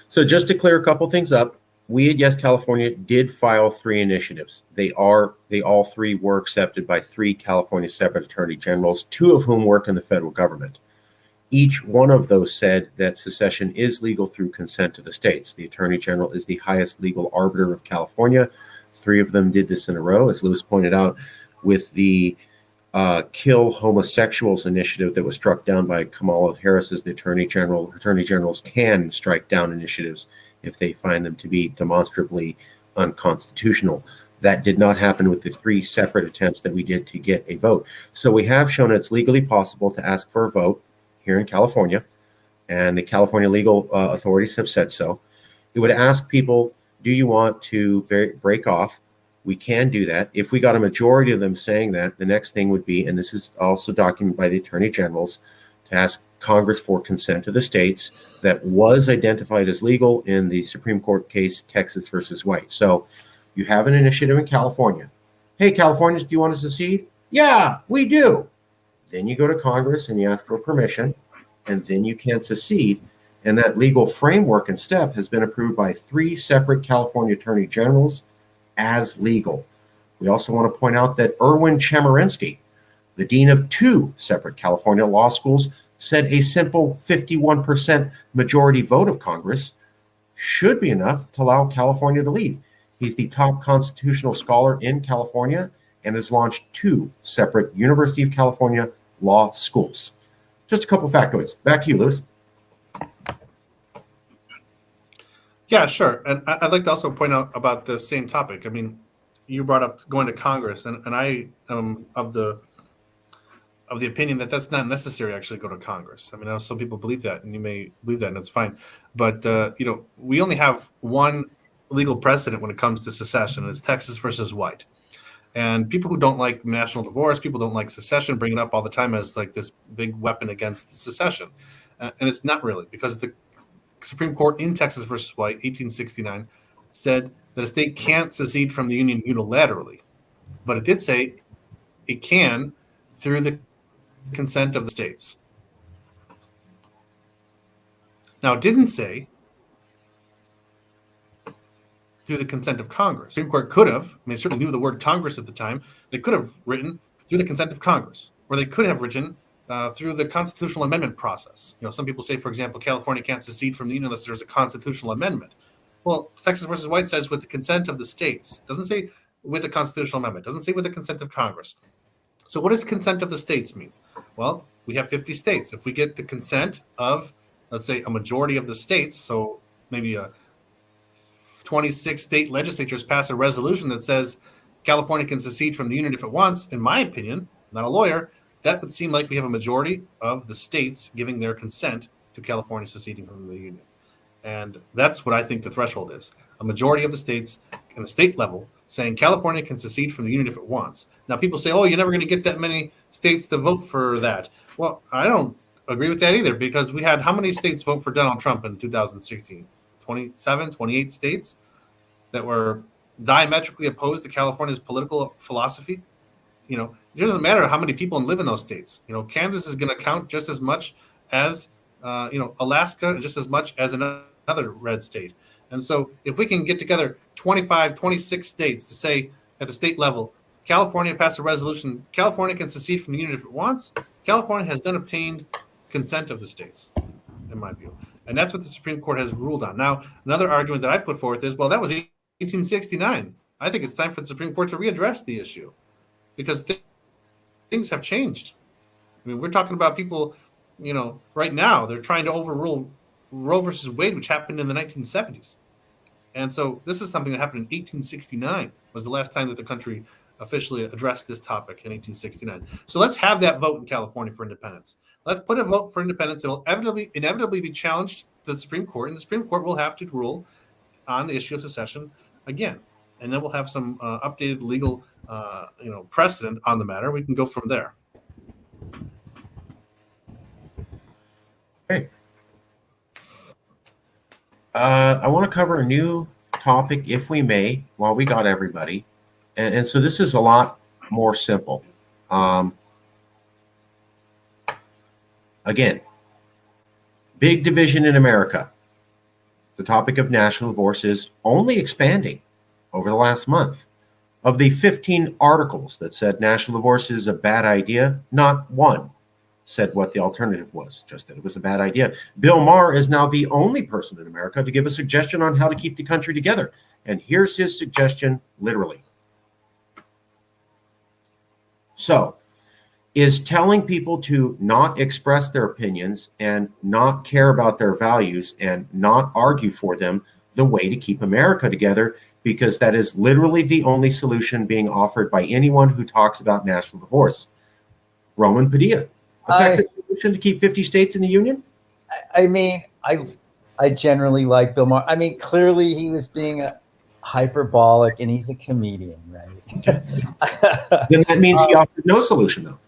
So just to clear a couple things up, we at Yes California did file 3 initiatives. They all 3 were accepted by 3 California separate attorney generals, 2 of whom work in the federal government. Each one of those said that secession is legal through consent of the states. The attorney general is the highest legal arbiter of California. 3 of them did this in a row, as Lewis pointed out, with the Kill Homosexuals initiative that was struck down by Kamala Harris as the attorney general. Attorney generals can strike down initiatives if they find them to be demonstrably unconstitutional. That did not happen with the 3 separate attempts that we did to get a vote. So we have shown it's legally possible to ask for a vote here in California, and the California legal authorities have said so. It would ask people, do you want to break off? We can do that. If we got a majority of them saying that, the next thing would be, and this is also documented by the attorney generals, to ask Congress for consent of the states that was identified as legal in the Supreme Court case Texas versus White. So you have an initiative in California. Hey, Californians, do you want to secede? Yeah, we do. Then you go to Congress and you ask for permission, and then you can secede. And that legal framework and step has been approved by 3 separate California attorney generals as legal. We also want to point out that Erwin Chemerinsky, the dean of 2 separate California law schools, said a simple 51% majority vote of Congress should be enough to allow California to leave. He's the top constitutional scholar in California and has launched 2 separate University of California law schools. Just a couple factoids. Back to you, Lewis. Yeah, sure. And I'd like to also point out about the same topic. I mean, you brought up going to Congress, and I am of the opinion that that's not necessary. Actually, go to Congress. I mean, I know some people believe that, and you may believe that, and it's fine. But we only have one legal precedent when it comes to secession, and it's Texas versus White. And people who don't like national divorce, people don't like secession, bring it up all the time as like this big weapon against secession, and it's not really, because the Supreme Court in Texas versus White, 1869, said that a state can't secede from the union unilaterally, but it did say it can through the consent of the states. Now, it didn't say through the consent of Congress. The Supreme Court could have, they certainly knew the word Congress at the time, they could have written through the consent of Congress, or they could have written through the constitutional amendment process. Some people say, for example, California can't secede from the union unless there's a constitutional amendment. Well, Texas versus White says with the consent of the states. It doesn't say with the constitutional amendment. It doesn't say with the consent of Congress. So what does consent of the states mean? Well, we have 50 states. If we get the consent of, let's say, a majority of the states, so maybe 26 state legislatures pass a resolution that says California can secede from the union if it wants, in my opinion, I'm not a lawyer, that would seem like we have a majority of the states giving their consent to California seceding from the union. And that's what I think the threshold is. A majority of the states in the state level saying California can secede from the union if it wants. Now, people say, oh, you're never going to get that many states to vote for that. Well, I don't agree with that either, because we had how many states vote for Donald Trump in 2016? 27, 28 states that were diametrically opposed to California's political philosophy. It doesn't matter how many people live in those states. Kansas is going to count just as much as, Alaska, just as much as another red state. And so if we can get together 25, 26 states to say at the state level, California passed a resolution, California can secede from the union if it wants, California has then obtained consent of the states, in my view. And that's what the Supreme Court has ruled on. Now, another argument that I put forth is, well, that was 1869. I think it's time for the Supreme Court to readdress the issue, because things have changed. I mean, we're talking about people, right now, they're trying to overrule Roe versus Wade, which happened in the 1970s. And so this is something that happened in 1869, was the last time that the country officially addressed this topic, in 1869. So let's have that vote in California for independence. Let's put a vote for independence. It'll inevitably be challenged to the Supreme Court, and the Supreme Court will have to rule on the issue of secession again. And then we'll have some updated legal precedent on the matter. We can go from there. Okay. I want to cover a new topic, if we may, while we got everybody. And so this is a lot more simple. Again, big division in America. The topic of national divorce is only expanding over the last month. Of the 15 articles that said national divorce is a bad idea, not one said what the alternative was, just that it was a bad idea. Bill Maher is now the only person in America to give a suggestion on how to keep the country together. And here's his suggestion, literally. So, is telling people to not express their opinions and not care about their values and not argue for them the way to keep America together, because that is literally the only solution being offered by anyone who talks about national divorce. Roman Padilla. Effective solution to keep 50 states in the union? I mean, I generally like Bill Maher. I mean, clearly he was being hyperbolic, and he's a comedian, right? Then that means he offered no solution, though.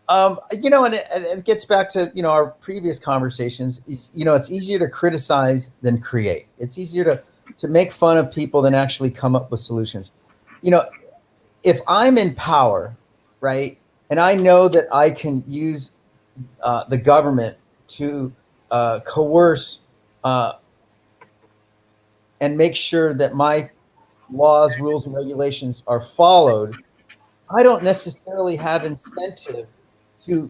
And it gets back to, our previous conversations. It's easier to criticize than create. It's easier to make fun of people than actually come up with solutions. If I'm in power, right, and I know that I can use the government to coerce and make sure that my laws, rules, and regulations are followed, I don't necessarily have incentive to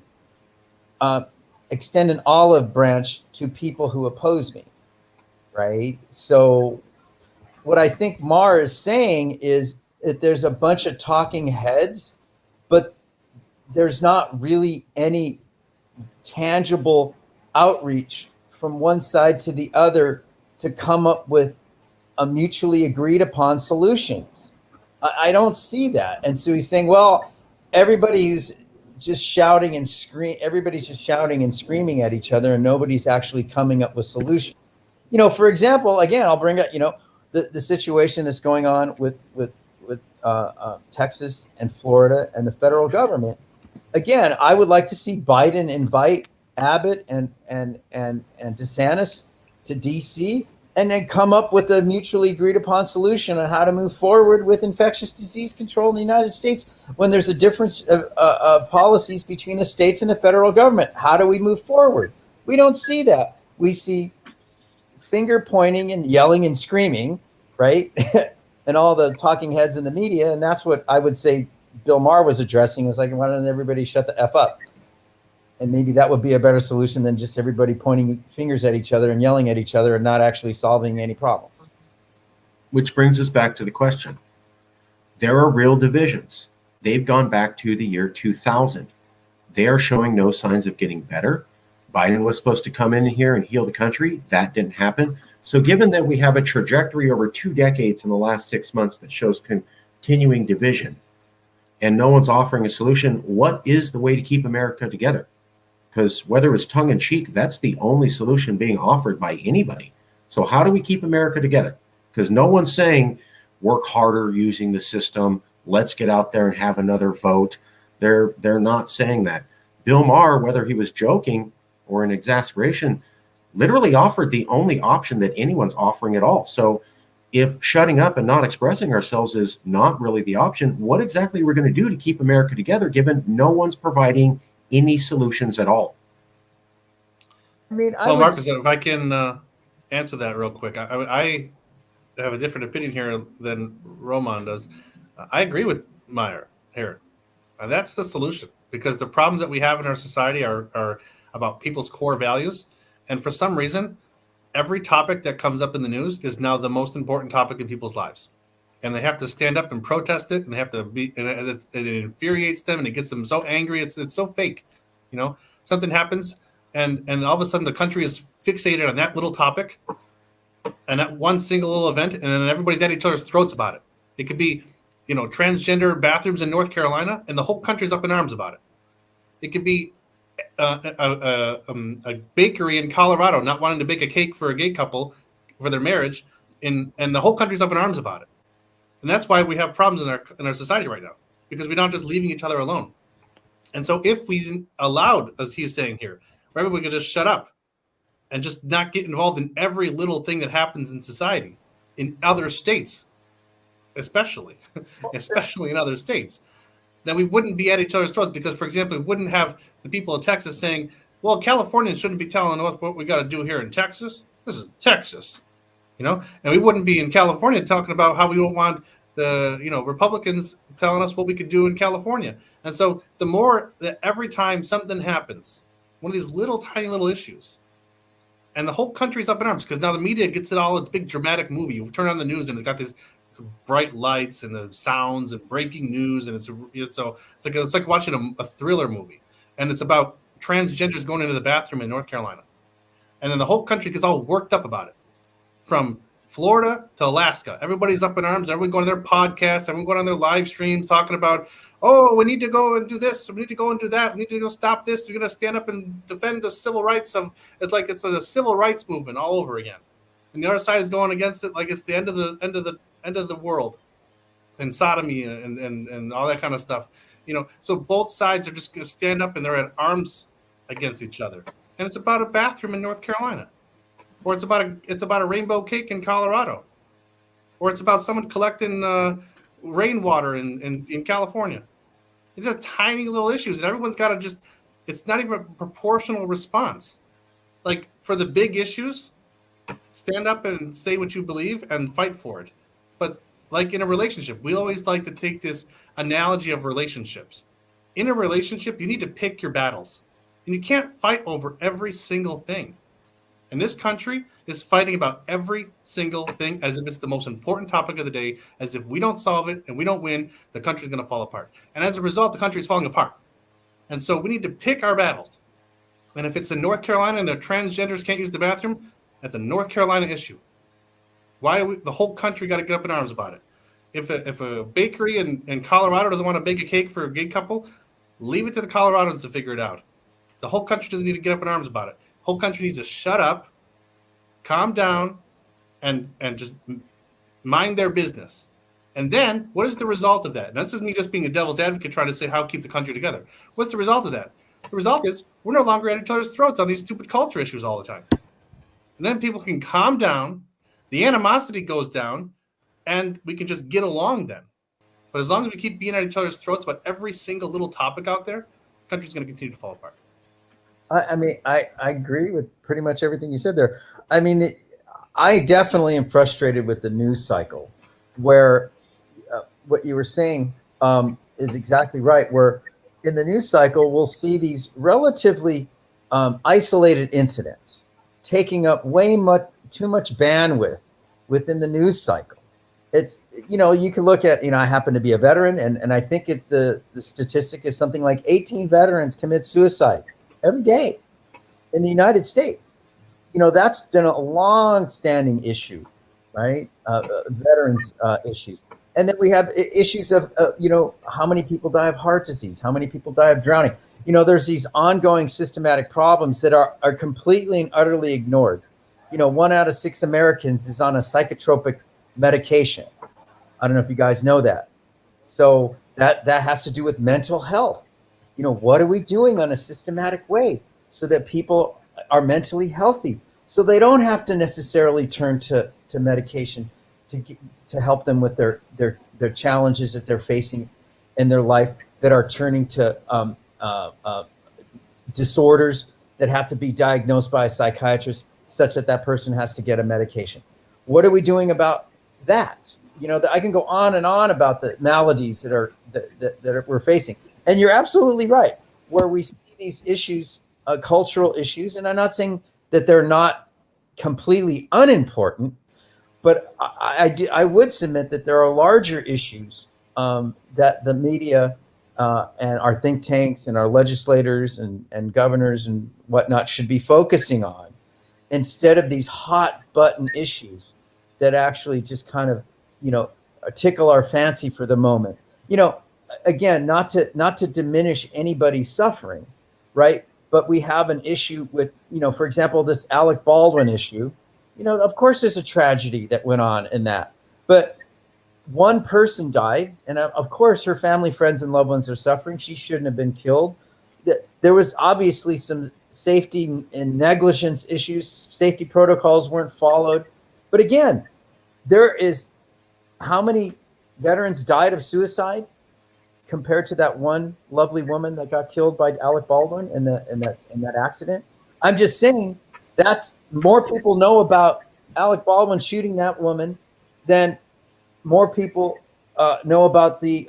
extend an olive branch to people who oppose me, right? So what I think Mar is saying is that there's a bunch of talking heads, but there's not really any tangible outreach from one side to the other to come up with a mutually agreed upon solutions. I don't see that. And so he's saying, well, everybody's just shouting and everybody's just shouting and screaming at each other, and nobody's actually coming up with solutions. For example, again, I'll bring up, the situation that's going on with Texas and Florida and the federal government. Again, I would like to see Biden invite Abbott and DeSantis to DC and then come up with a mutually agreed upon solution on how to move forward with infectious disease control in the United States when there's a difference of policies between the states and the federal government. How do we move forward? We don't see that. We see finger pointing and yelling and screaming, right? And all the talking heads in the media. And that's what I would say Bill Maher was addressing, is like, why doesn't everybody shut the F up? And maybe that would be a better solution than just everybody pointing fingers at each other and yelling at each other and not actually solving any problems. Which brings us back to the question. There are real divisions. They've gone back to the year 2000. They are showing no signs of getting better. Biden was supposed to come in here and heal the country. That didn't happen. So given that we have a trajectory over 2 decades in the last 6 months that shows continuing division, and no one's offering a solution, what is the way to keep America together? Because whether it's tongue in cheek, that's the only solution being offered by anybody. So how do we keep America together? Because no one's saying work harder using the system. Let's get out there and have another vote. They're not saying that. Bill Maher, whether he was joking or in exasperation, literally offered the only option that anyone's offering at all. So if shutting up and not expressing ourselves is not really the option, what exactly are we going to do to keep America together, given no one's providing any solutions at all? I mean, well, Marcus, if I can answer that real quick, I have a different opinion here than Roman does. I agree with Meyer here. That's the solution, because the problems that we have in our society are about people's core values. And for some reason, every topic that comes up in the news is now the most important topic in people's lives. And they have to stand up and protest it, and they have to be, and it infuriates them, and it gets them so angry. It's so fake. Something happens, and all of a sudden the country is fixated on that little topic and that one single little event, and then everybody's at each other's throats about it. It could be, transgender bathrooms in North Carolina, and the whole country's up in arms about it. It could be a bakery in Colorado not wanting to bake a cake for a gay couple for their marriage, and the whole country's up in arms about it. And that's why we have problems in our society right now, because we're not just leaving each other alone. And so if we allowed, as he's saying here, where everybody could just shut up and just not get involved in every little thing that happens in society, in other states, especially in other states, then we wouldn't be at each other's throats. Because, for example, we wouldn't have the people of Texas saying, well, Californians shouldn't be telling us what we got to do here in Texas. This is Texas. And we wouldn't be in California talking about how we don't want the, Republicans telling us what we could do in California. And so the more that every time something happens, one of these tiny little issues, and the whole country's up in arms, because now the media gets it all. It's a big dramatic movie. You turn on the news and it's got these bright lights and the sounds and breaking news. And it's like watching a thriller movie. And it's about transgenders going into the bathroom in North Carolina. And then the whole country gets all worked up about it. From Florida to Alaska, everybody's up in arms. Everyone going to their podcast, everyone going on their live streams talking about, oh, we need to go and do this. We need to go and do that. We need to go stop this. We're going to stand up and defend the civil rights of. It's like it's a civil rights movement all over again, and the other side is going against it like it's the end of the world, and sodomy and all that kind of stuff. So both sides are just going to stand up and they're at arms against each other, and it's about a bathroom in North Carolina. Or it's about a rainbow cake in Colorado, or it's about someone collecting rainwater in California. These are tiny little issues, and everyone's got to it's not even a proportional response. Like for the big issues, stand up and say what you believe and fight for it. But like in a relationship, we always like to take this analogy of relationships. In a relationship, you need to pick your battles. And you can't fight over every single thing. And this country is fighting about every single thing as if it's the most important topic of the day, as if we don't solve it and we don't win, the country's going to fall apart. And as a result, the country's falling apart. And so we need to pick our battles. And if it's in North Carolina and their transgenders can't use the bathroom, that's a North Carolina issue. Why are the whole country got to get up in arms about it? If a bakery in Colorado doesn't want to bake a cake for a gay couple, leave it to the Coloradans to figure it out. The whole country doesn't need to get up in arms about it. The whole country needs to shut up, calm down, and just mind their business. And then, what is the result of that? And this is me just being a devil's advocate trying to say how to keep the country together. What's the result of that? The result is we're no longer at each other's throats on these stupid culture issues all the time. And then people can calm down, the animosity goes down, and we can just get along then. But as long as we keep being at each other's throats about every single little topic out there, the country's going to continue to fall apart. I mean, I agree with pretty much everything you said there. I mean, I definitely am frustrated with the news cycle where what you were saying is exactly right, where in the news cycle, we'll see these relatively isolated incidents taking up too much bandwidth within the news cycle. It's, you can look at, I happen to be a veteran, and I think the statistic is something like 18 veterans commit suicide every day in the United States. That's been a long-standing issue, right? Veterans issues. And then we have issues of, how many people die of heart disease? How many people die of drowning? There's these ongoing systematic problems that are completely and utterly ignored. 1 out of 6 Americans is on a psychotropic medication. I don't know if you guys know that. So that has to do with mental health. What are we doing on a systematic way so that people are mentally healthy, so they don't have to necessarily turn to medication to help them with their challenges that they're facing in their life that are turning to disorders that have to be diagnosed by a psychiatrist such that person has to get a medication. What are we doing about that? I can go on and on about the maladies that we're facing. And you're absolutely right. Where we see these issues, cultural issues, and I'm not saying that they're not completely unimportant, but I would submit that there are larger issues that the media and our think tanks and our legislators and governors and whatnot should be focusing on, instead of these hot button issues that actually just kind of, tickle our fancy for the moment. Again, not to diminish anybody's suffering, right? But we have an issue with, for example, this Alec Baldwin issue. Of course there's a tragedy that went on in that, but one person died, and of course her family, friends, and loved ones are suffering. She shouldn't have been killed. There was obviously some safety and negligence issues. Safety protocols weren't followed. But again, there is how many veterans died of suicide compared to that one lovely woman that got killed by Alec Baldwin in that accident. I'm just saying that more people know about Alec Baldwin shooting that woman than more people know about the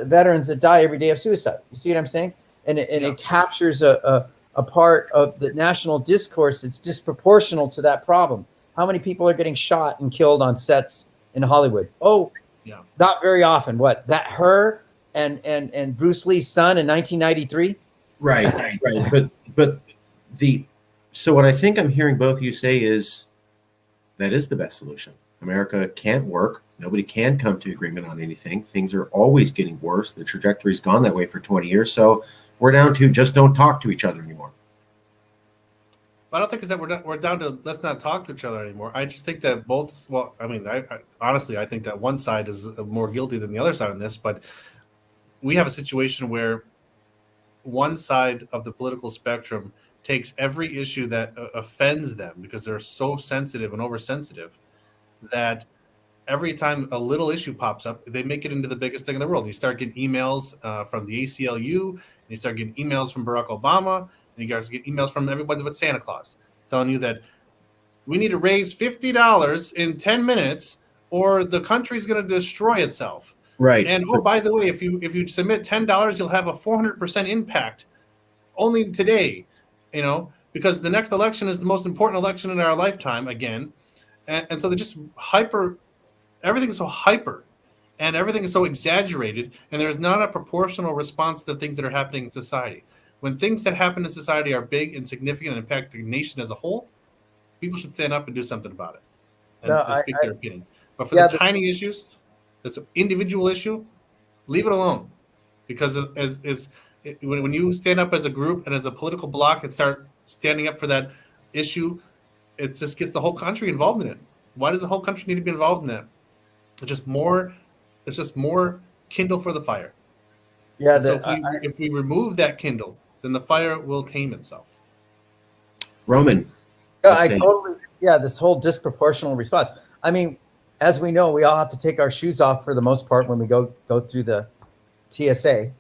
veterans that die every day of suicide. You see what I'm saying? And it captures a part of the national discourse that's disproportional to that problem. How many people are getting shot and killed on sets in Hollywood? Oh, yeah, not very often. What, that her and Bruce Lee's son in 1993? Right. But so what I think I'm hearing both of you say is that is the best solution. America can't work. Nobody can come to agreement on anything. Things are always getting worse. The trajectory's gone that way for 20 years. So we're down to just don't talk to each other anymore. I don't think it's that we're down to let's not talk to each other anymore. I just think that both. Well, I mean, I honestly, I think that one side is more guilty than the other side in this. But we have a situation where one side of the political spectrum takes every issue that offends them because they're so sensitive and oversensitive that every time a little issue pops up, they make it into the biggest thing in the world. You start getting emails from the ACLU, and you start getting emails from Barack Obama, And you guys get emails from everybody but Santa Claus telling you that we need to raise $50 in 10 minutes or the country's going to destroy itself. Right. And oh, by the way, if you submit $10, you'll have a 400% impact only today, because the next election is the most important election in our lifetime again. And so they're just everything's so hyper and everything is so exaggerated, and there's not a proportional response to the things that are happening in society. When things that happen in society are big and significant and impact the nation as a whole, people should stand up and do something about it and speak their opinion. But for the tiny issues, that's an individual issue, leave it alone. Because when you stand up as a group and as a political bloc and start standing up for that issue, it just gets the whole country involved in it. Why does the whole country need to be involved in that? It's just more kindle for the fire. Yeah. So if we remove that kindle, then the fire will tame itself. Roman. This whole disproportional response. I mean, as we know, we all have to take our shoes off for the most part when we go through the TSA.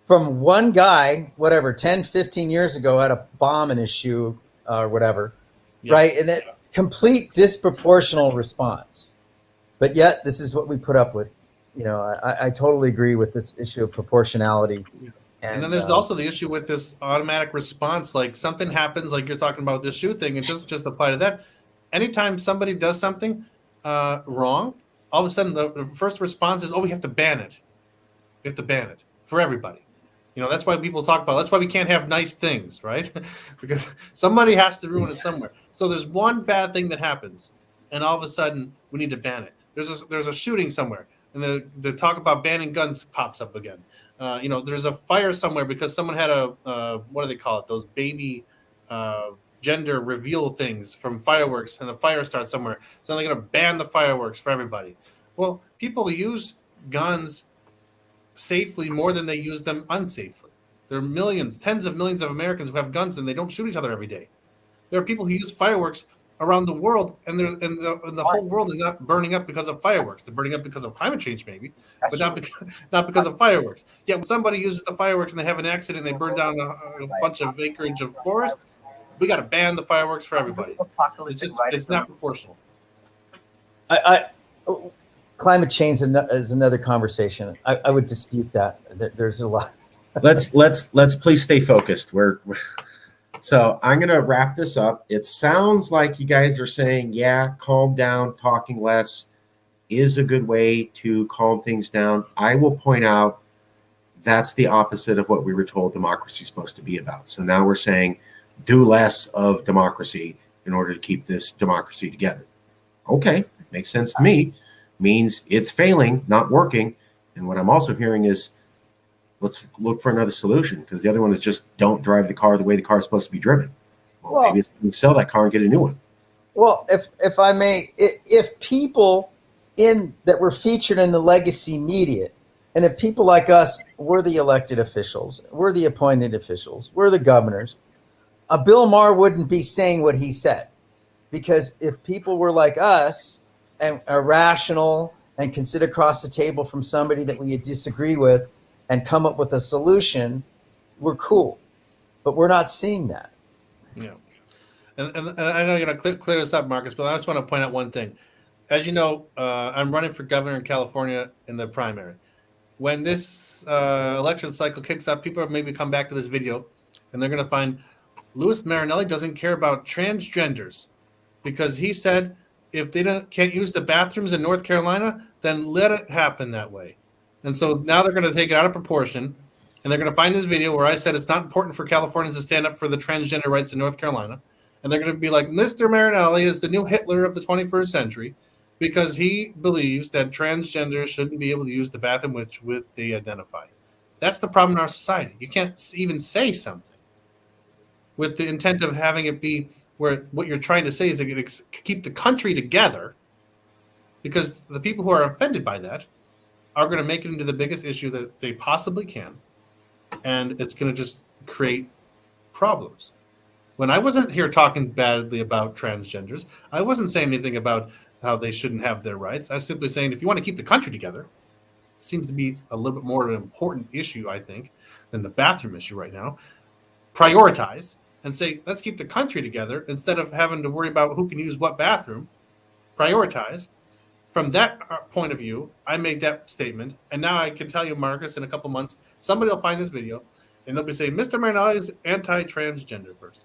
From one guy, 10, 15 years ago, had a bomb in his shoe or whatever, right? And it's complete disproportional response. But yet, this is what we put up with. I totally agree with this issue of proportionality. And then there's also the issue with this automatic response. Like something happens, like you're talking about this shoe thing. It doesn't just apply to that. Anytime somebody does something wrong, all of a sudden the first response is, we have to ban it. We have to ban it for everybody. That's why people talk about, that's why we can't have nice things, right? Because somebody has to ruin it somewhere. So there's one bad thing that happens, and all of a sudden we need to ban it. There's a shooting somewhere, and the talk about banning guns pops up again. There's a fire somewhere because someone had what do they call it? Those baby gender reveal things from fireworks, and the fire starts somewhere. So they're going to ban the fireworks for everybody. Well, people use guns safely more than they use them unsafely. There are millions, tens of millions of Americans who have guns and they don't shoot each other every day. There are people who use fireworks around the world, and the whole world is not burning up because of fireworks. They're burning up because of climate change, maybe, but not because of fireworks. Yet when somebody uses the fireworks and they have an accident, and they burn down a bunch of acreage of forest, we got to ban the fireworks for everybody. It's not proportional. Climate change is another conversation. I would dispute that. There's a lot. Let's please stay focused. So I'm going to wrap this up. It sounds like you guys are saying, calm down, talking less is a good way to calm things down. I will point out that's the opposite of what we were told democracy is supposed to be about. So now we're saying do less of democracy in order to keep this democracy together. Okay, makes sense to me. Means it's failing, not working. And what I'm also hearing is let's look for another solution, because the other one is just don't drive the car the way the car is supposed to be driven. Well, maybe it's going to sell that car and get a new one. Well, if I may, if people that were featured in the legacy media, and if people like us were the elected officials, we're the appointed officials, we're the governors, Bill Maher wouldn't be saying what he said. Because if people were like us and are rational and can sit across the table from somebody that we disagree with and come up with a solution, we're cool. But we're not seeing that. Yeah. And I know you're going to clear this up, Marcus, but I just want to point out one thing. As you know, I'm running for governor in California in the primary. When this election cycle kicks up, people maybe come back to this video, and they're going to find Louis Marinelli doesn't care about transgenders because he said if they can't use the bathrooms in North Carolina, then let it happen that way. And so now they're going to take it out of proportion, and they're going to find this video where I said it's not important for Californians to stand up for the transgender rights in North Carolina. And they're going to be like, Mr. Marinelli is the new Hitler of the 21st century because he believes that transgenders shouldn't be able to use the bathroom which they identify. That's the problem in our society. You can't even say something with the intent of having it be where what you're trying to say is to keep the country together, because the people who are offended by that are going to make it into the biggest issue that they possibly can. And it's going to just create problems. When I wasn't here talking badly about transgenders, I wasn't saying anything about how they shouldn't have their rights. I was simply saying, if you want to keep the country together, it seems to be a little bit more of an important issue, I think, than the bathroom issue right now. prioritize and say, let's keep the country together instead of having to worry about who can use what bathroom. Prioritize. From that point of view, I made that statement. And now I can tell you, Marcus, in a couple months, somebody will find this video and they'll be saying, Mr. Marinelli is anti-transgender person.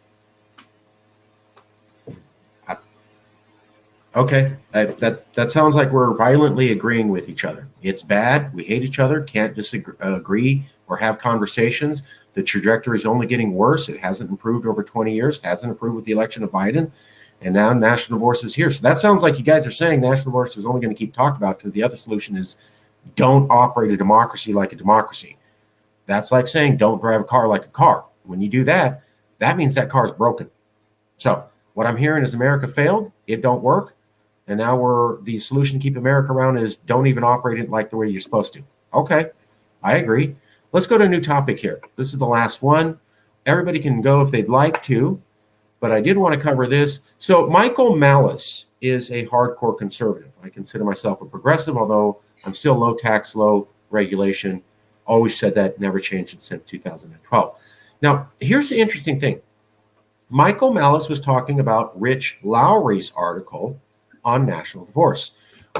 Okay, that sounds like we're violently agreeing with each other. It's bad. We hate each other. Can't disagree or have conversations. The trajectory is only getting worse. It hasn't improved over 20 years. Hasn't improved with the election of Biden, and now national divorce is here. So that sounds like you guys are saying national divorce is only going to keep talked about because the other solution is don't operate a democracy like a democracy. That's like saying don't drive a car like a car. When you do that, that means that car is broken. So what I'm hearing is America failed. It don't work. And now the solution to keep America around is don't even operate it like the way you're supposed to. Okay, I agree. Let's go to a new topic here. This is the last one. Everybody can go if they'd like to, but I did want to cover this. So Michael Malice is a hardcore conservative. I consider myself a progressive, although I'm still low tax, low regulation. Always said that, never changed it since 2012. Now, here's the interesting thing. Michael Malice was talking about Rich Lowry's article on national divorce.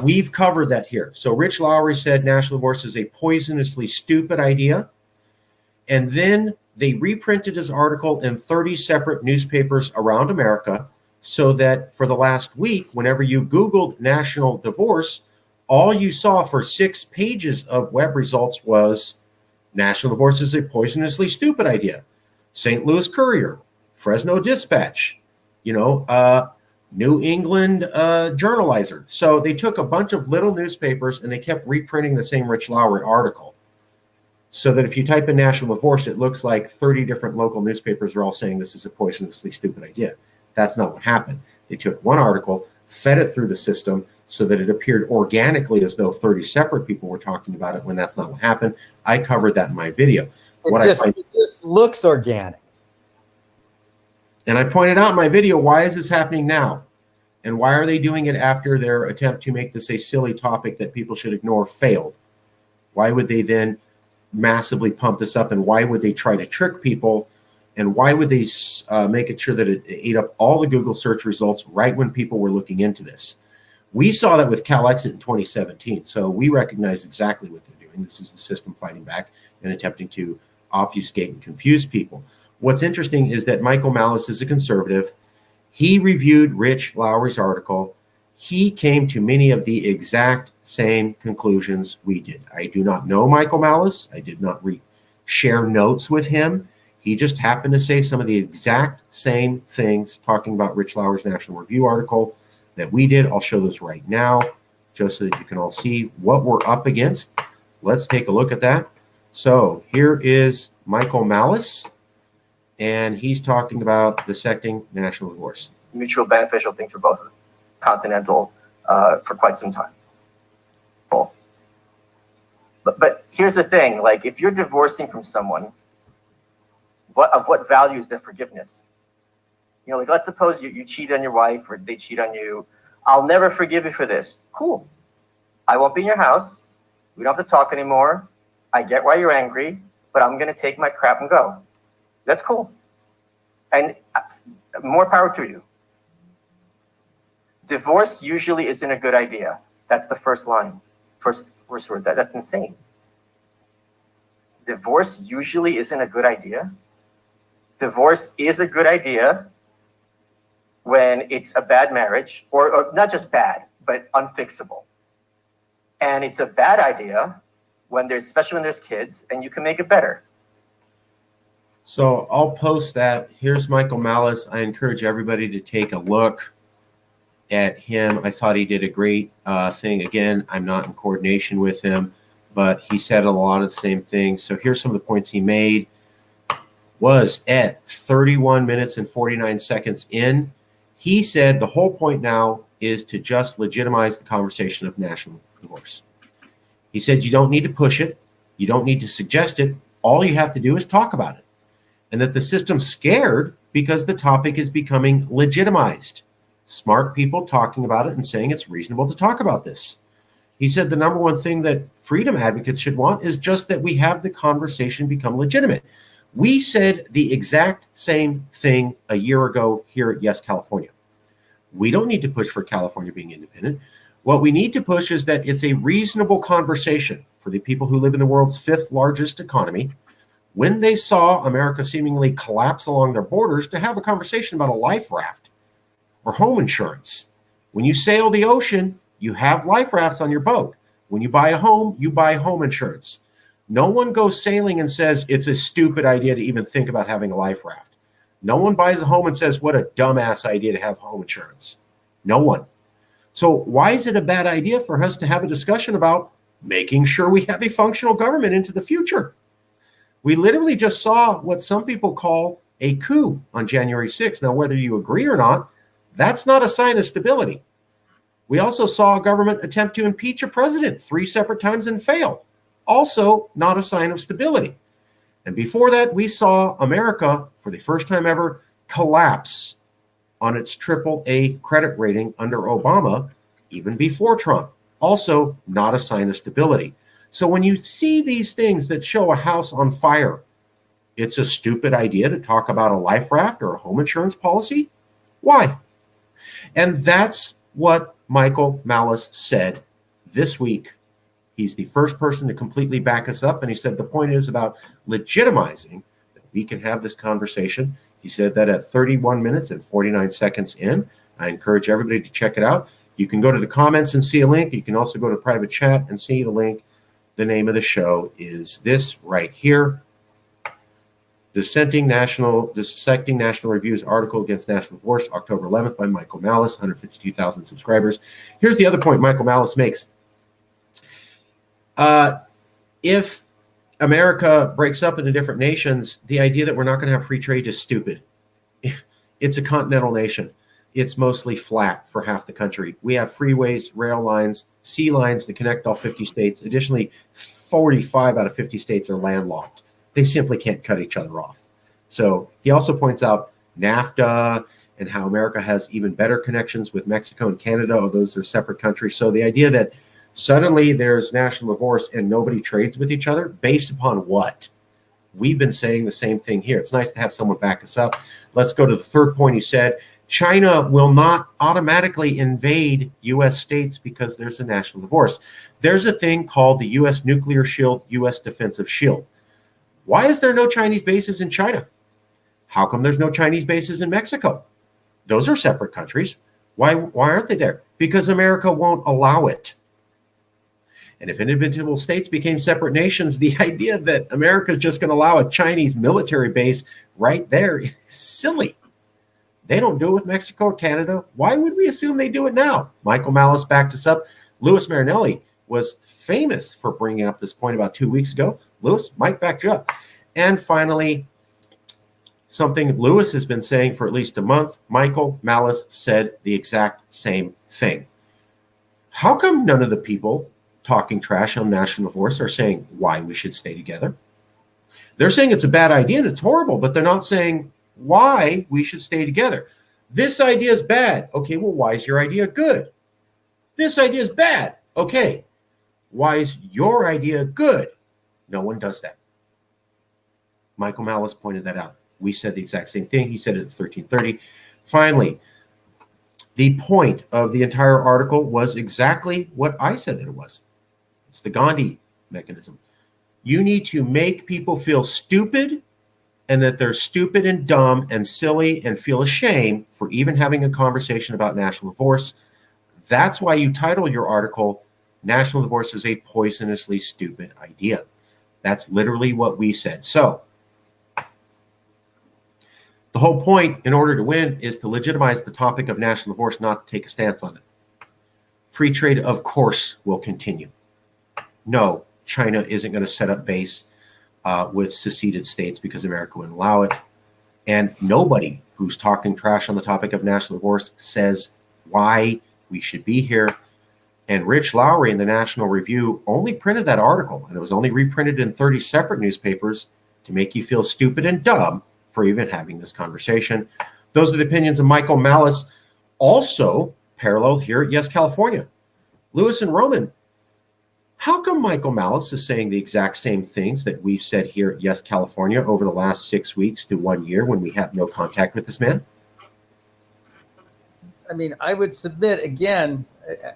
We've covered that here. So Rich Lowry said national divorce is a poisonously stupid idea. And then they reprinted his article in 30 separate newspapers around America so that for the last week, whenever you Googled national divorce, all you saw for 6 pages of web results was national divorce is a poisonously stupid idea. St. Louis Courier, Fresno Dispatch, New England Journalizer. So they took a bunch of little newspapers and they kept reprinting the same Rich Lowry article. So that if you type in national divorce, it looks like 30 different local newspapers are all saying this is a poisonously stupid idea. That's not what happened. They took one article, fed it through the system so that it appeared organically as though 30 separate people were talking about it when that's not what happened. I covered that in my video. It just looks organic. And I pointed out in my video, why is this happening now? And why are they doing it after their attempt to make this a silly topic that people should ignore failed? Why would they then massively pump this up? And why would they try to trick people? And why would they make it sure that it ate up all the Google search results right when people were looking into this? We saw that with CalExit in 2017. So we recognize exactly what they're doing. This is the system fighting back and attempting to obfuscate and confuse people. What's interesting is that Michael Malice is a conservative. He reviewed Rich Lowry's article. He came to many of the exact same conclusions we did. I do not know Michael Malice. I did not share notes with him. He just happened to say some of the exact same things talking about Rich Lowry's National Review article that we did. I'll show those right now just so that you can all see what we're up against. Let's take a look at that. So here is Michael Malice. And he's talking about dissecting national divorce. Mutual beneficial thing for both continental for quite some time. Cool. But here's the thing, like if you're divorcing from someone, what value is their forgiveness? Like let's suppose you cheat on your wife or they cheat on you. I'll never forgive you for this. Cool. I won't be in your house. We don't have to talk anymore. I get why you're angry, but I'm going to take my crap and go. That's cool. And more power to you. Divorce usually isn't a good idea. That's the first line. First word. That's insane. Divorce usually isn't a good idea. Divorce is a good idea when it's a bad marriage, or not just bad, but unfixable. And it's a bad idea especially when there's kids, and you can make it better. So I'll post that. Here's Michael Malice. I encourage everybody to take a look at him. I thought he did a great thing. Again, I'm not in coordination with him, but he said a lot of the same things. So here's some of the points he made. Was at 31 minutes and 49 seconds in. He said the whole point now is to just legitimize the conversation of national divorce. He said you don't need to push it. You don't need to suggest it. All you have to do is talk about it. And that the system's scared because the topic is becoming legitimized. Smart people talking about it and saying it's reasonable to talk about this. He said the number one thing that freedom advocates should want is just that we have the conversation become legitimate. We said the exact same thing a year ago here at Yes California. We don't need to push for California being independent. What we need to push is that it's a reasonable conversation for the people who live in the world's 5th largest economy, when they saw America seemingly collapse along their borders, to have a conversation about a life raft or home insurance. When you sail the ocean, you have life rafts on your boat. When you buy a home, you buy home insurance. No one goes sailing and says it's a stupid idea to even think about having a life raft. No one buys a home and says, what a dumbass idea to have home insurance. No one. So why is it a bad idea for us to have a discussion about making sure we have a functional government into the future? We literally just saw what some people call a coup on January 6th. Now, whether you agree or not, that's not a sign of stability. We also saw a government attempt to impeach a president 3 separate times and fail. Also not a sign of stability. And before that, we saw America, for the first time ever, collapse on its AAA credit rating under Obama, even before Trump. Also not a sign of stability. So when you see these things that show a house on fire, it's a stupid idea to talk about a life raft or a home insurance policy? Why? And that's what Michael Malice said this week. He's the first person to completely back us up. And he said the point is about legitimizing that we can have this conversation. He said that at 31 minutes and 49 seconds in. I encourage everybody to check it out. You can go to the comments and see a link. You can also go to private chat and see the link. The name of the show is this right here. Dissecting National Review's article against national divorce, October 11th, by Michael Malice, 152,000 subscribers. Here's the other point Michael Malice makes. If America breaks up into different nations, the idea that we're not going to have free trade is stupid. It's a continental nation. It's mostly flat for half the country. We have freeways, rail lines, sea lines that connect all 50 states. Additionally, 45 out of 50 states are landlocked. They simply can't cut each other off. So he also points out NAFTA and how America has even better connections with Mexico and Canada, although those are separate countries. So the idea that suddenly there's national divorce and nobody trades with each other, based upon what? We've been saying the same thing here. It's nice to have someone back us up. Let's go to the third point. He said, China will not automatically invade U.S. states because there's a national divorce. There's a thing called the U.S. Nuclear Shield, U.S. Defensive Shield. Why is there no Chinese bases in China? How come there's no Chinese bases in Mexico? Those are separate countries. Why aren't they there? Because America won't allow it. And if individual states became separate nations, the idea that America is just going to allow a Chinese military base right there is silly. They don't do it with Mexico or Canada. Why would we assume they do it now? Michael Malice backed us up. Louis Marinelli was famous for bringing up this point about 2 weeks ago. Louis, Mike backed you up. And finally, something Louis has been saying for at least a month, Michael Malice said the exact same thing. How come none of the people talking trash on national divorce are saying why we should stay together? They're saying it's a bad idea and it's horrible, but they're not saying why we should stay together. This idea is bad. Okay, well, why is your idea good? This idea is bad. Okay, why is your idea good? No one does that. Michael Malice pointed that out. We said the exact same thing. He said it at 1330. Finally, the point of the entire article was exactly what I said that it was. It's the Ghandi mechanism. You need to make people feel stupid and that they're stupid and dumb and silly and feel ashamed for even having a conversation about national divorce. That's why you title your article, National Divorce is a Poisonously Stupid Idea. That's literally what we said. So the whole point, in order to win, is to legitimize the topic of national divorce, not to take a stance on it. Free trade, of course, will continue. No, China isn't going to set up base with seceded states because America wouldn't allow it. And nobody who's talking trash on the topic of national divorce says why we should be here. And Rich Lowry in the National Review only printed that article, and it was only reprinted in 30 separate newspapers to make you feel stupid and dumb for even having this conversation. Those are the opinions of Michael Malice, also paralleled here at Yes California. Lewis and Roman, How come Michael Malice is saying the exact same things that we've said here at Yes California over the last 6 weeks to 1 year when we have no contact with this man? I mean, I would submit again,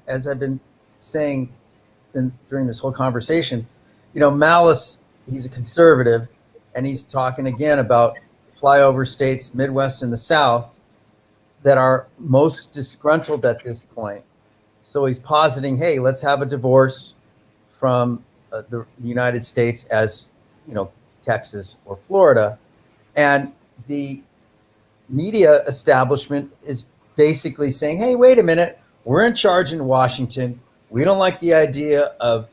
as I've been saying during this whole conversation, Malice, he's a conservative, and he's talking again about flyover states, Midwest and the South, that are most disgruntled at this point. So he's positing, hey, let's have a divorce from the United States as, Texas or Florida. And the media establishment is basically saying, hey, wait a minute, we're in charge in Washington. We don't like the idea of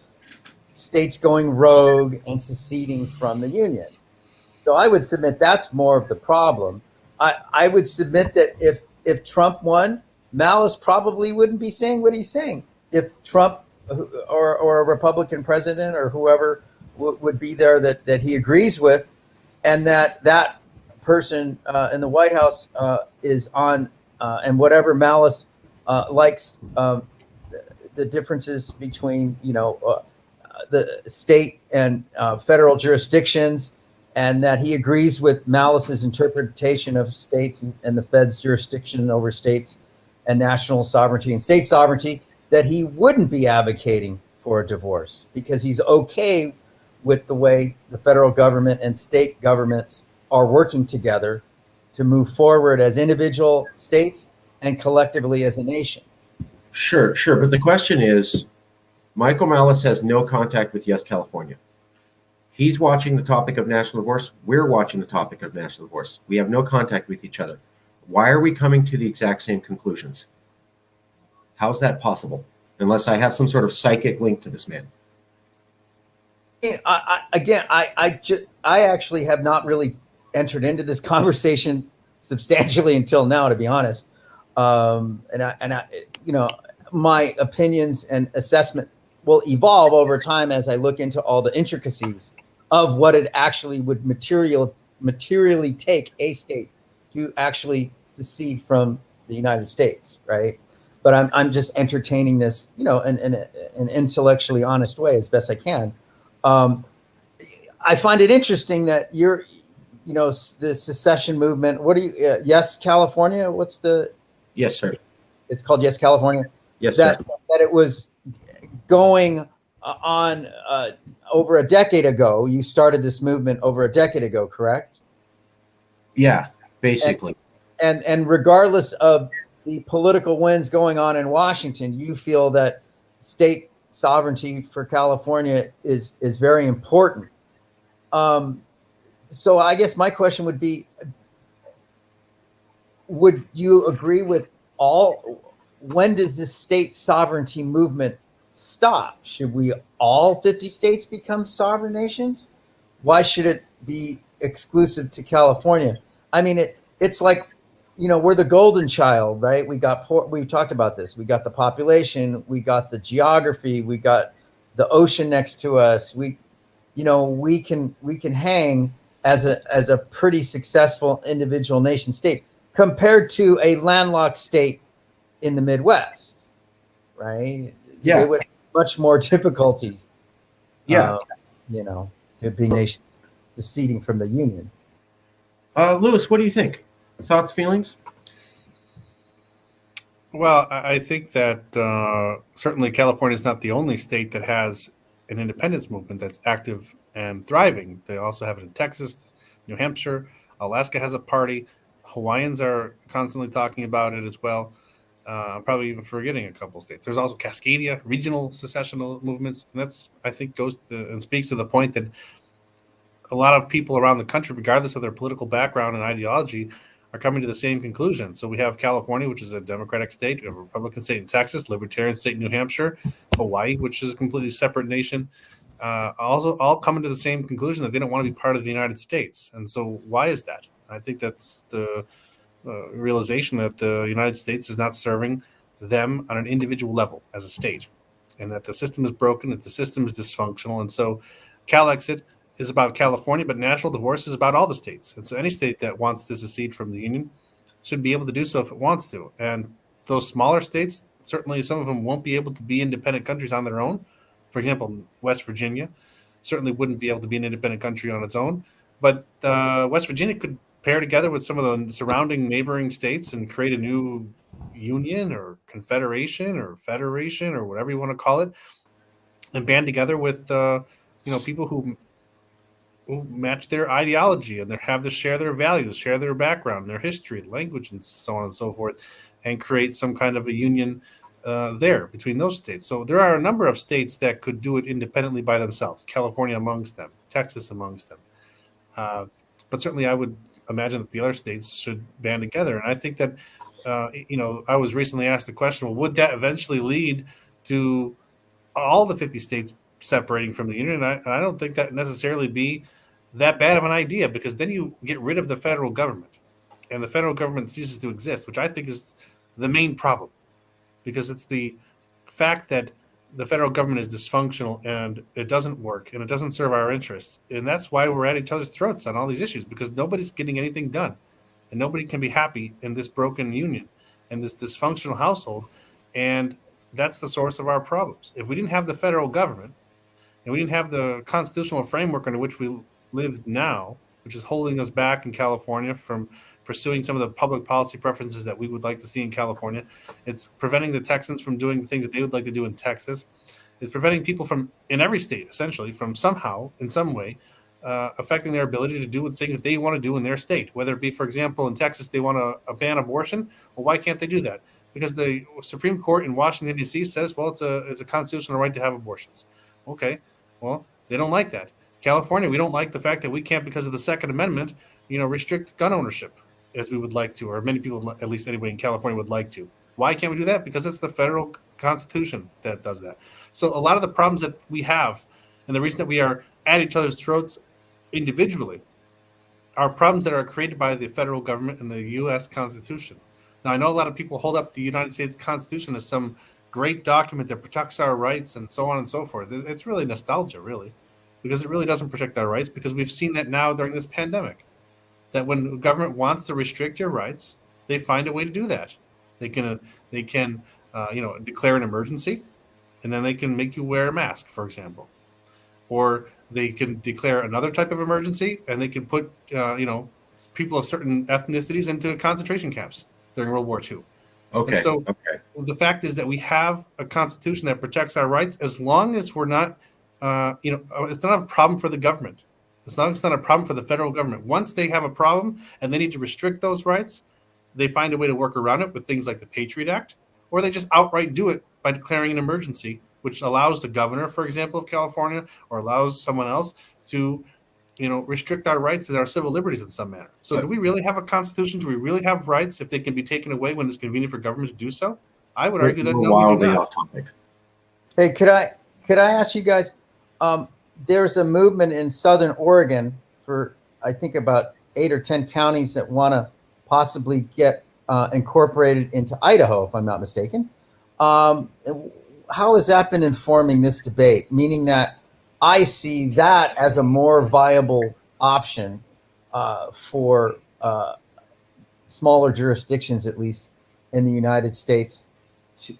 states going rogue and seceding from the Union. So I would submit that's more of the problem. I would submit that if Trump won, Malice probably wouldn't be saying what he's saying. If Trump or a Republican president or whoever would be there that he agrees with, and that person in the White House is on, and whatever Malice likes, the differences between the state and federal jurisdictions, and that he agrees with Malice's interpretation of states and the Fed's jurisdiction over states and national sovereignty and state sovereignty, that he wouldn't be advocating for a divorce because he's okay with the way the federal government and state governments are working together to move forward as individual states and collectively as a nation. Sure. But the question is, Michael Malice has no contact with Yes California. He's watching the topic of national divorce. We're watching the topic of national divorce. We have no contact with each other. Why are we coming to the exact same conclusions? How's that possible? Unless I have some sort of psychic link to this man. I actually have not really entered into this conversation substantially until now, to be honest. My opinions and assessment will evolve over time as I look into all the intricacies of what it actually would materially take a state to actually secede from the United States, right? But I'm just entertaining this, in an intellectually honest way as best I can. I find it interesting that you're, the secession movement. What do you? Yes, California. What's the? Yes, sir. It's called Yes, California. Yes, sir. That it was going on over a decade ago. You started this movement over a decade ago, correct? Yeah, basically. And regardless of the political winds going on in Washington, you feel that state sovereignty for California is very important. So I guess my question would be, would you agree with when does this state sovereignty movement stop? Should we all 50 states become sovereign nations? Why should it be exclusive to California? I mean, it's like, we're the golden child, right? We talked about this. We got the population, we got the geography, we got the ocean next to us. We can hang as a pretty successful individual nation state compared to a landlocked state in the Midwest, right? Yeah. They would have much more difficulty, Yeah. to be nations seceding from the Union. Lewis, what do you think? Thoughts, feelings? Well, I think that certainly California is not the only state that has an independence movement that's active and thriving. They also have it in Texas, New Hampshire, Alaska has a party. Hawaiians are constantly talking about it as well. I'm probably even forgetting a couple states. There's also Cascadia, regional secessional movements, and that's, I think, goes to and speaks to the point that a lot of people around the country, regardless of their political background and ideology, are coming to the same conclusion. So we have California, which is a Democratic state, we have a Republican state in Texas, Libertarian state in New Hampshire, Hawaii, which is a completely separate nation, also all coming to the same conclusion that they don't want to be part of the United States. And so why is that? I think that's the realization that the United States is not serving them on an individual level as a state, and that the system is broken, that the system is dysfunctional. And so Calexit is about California, but national divorce is about all the states. And so any state that wants to secede from the Union should be able to do so if it wants to. And those smaller states, certainly some of them won't be able to be independent countries on their own, but they should be able to For example, West Virginia certainly wouldn't be able to be an independent country on its own, but West Virginia could pair together with some of the surrounding neighboring states and create a new union or confederation or federation or whatever you want to call it, and band together with people who match their ideology and have to share their values, share their background, their history, language, and so on and so forth, and create some kind of a union there between those states. So there are a number of states that could do it independently by themselves, California amongst them, Texas amongst them. But certainly I would imagine that the other states should band together. And I think that, I was recently asked the question, well, would that eventually lead to all the 50 states separating from the union? And I don't think that necessarily be that bad of an idea, because then you get rid of the federal government and the federal government ceases to exist, which I think is the main problem, because it's the fact that the federal government is dysfunctional and it doesn't work and it doesn't serve our interests. And that's why we're at each other's throats on all these issues, because nobody's getting anything done and nobody can be happy in this broken union and this dysfunctional household. And that's the source of our problems. If we didn't have the federal government and we didn't have the constitutional framework under which we live now, which is holding us back in California from pursuing some of the public policy preferences that we would like to see in California, it's preventing the Texans from doing the things that they would like to do in Texas. It's preventing people from, in every state, essentially, from somehow, in some way, affecting their ability to do the things that they want to do in their state. Whether it be, for example, in Texas, they want to ban abortion. Well, why can't they do that? Because the Supreme Court in Washington, D.C. says, well, it's a constitutional right to have abortions. Okay, well, they don't like that. California, we don't like the fact that we can't, because of the Second Amendment, restrict gun ownership as we would like to, or many people, at least anybody in California, would like to. Why can't we do that? Because it's the federal Constitution that does that. So a lot of the problems that we have, and the reason that we are at each other's throats individually, are problems that are created by the federal government and the U.S. Constitution. Now, I know a lot of people hold up the United States Constitution as some great document that protects our rights and so on and so forth. It's really nostalgia, really, because it really doesn't protect our rights, because we've seen that now during this pandemic, that when the government wants to restrict your rights, they find a way to do that. They can declare an emergency, and then they can make you wear a mask, for example. Or they can declare another type of emergency, and they can put people of certain ethnicities into concentration camps during World War II. Okay. And so the fact is that we have a constitution that protects our rights, as long as we're not, it's not a problem for the government. As long as it's not a problem for the federal government. Once they have a problem and they need to restrict those rights, they find a way to work around it with things like the Patriot Act, or they just outright do it by declaring an emergency, which allows the governor, for example, of California, or allows someone else to, restrict our rights and our civil liberties in some manner. So do we really have a constitution? Do we really have rights if they can be taken away when it's convenient for government to do so? I would argue that no, we do not. Off topic. Hey, could I ask you guys, there's a movement in Southern Oregon for, I think, about 8 or 10 counties that want to possibly get incorporated into Idaho, if I'm not mistaken. How has that been informing this debate? Meaning that I see that as a more viable option for smaller jurisdictions, at least in the United States.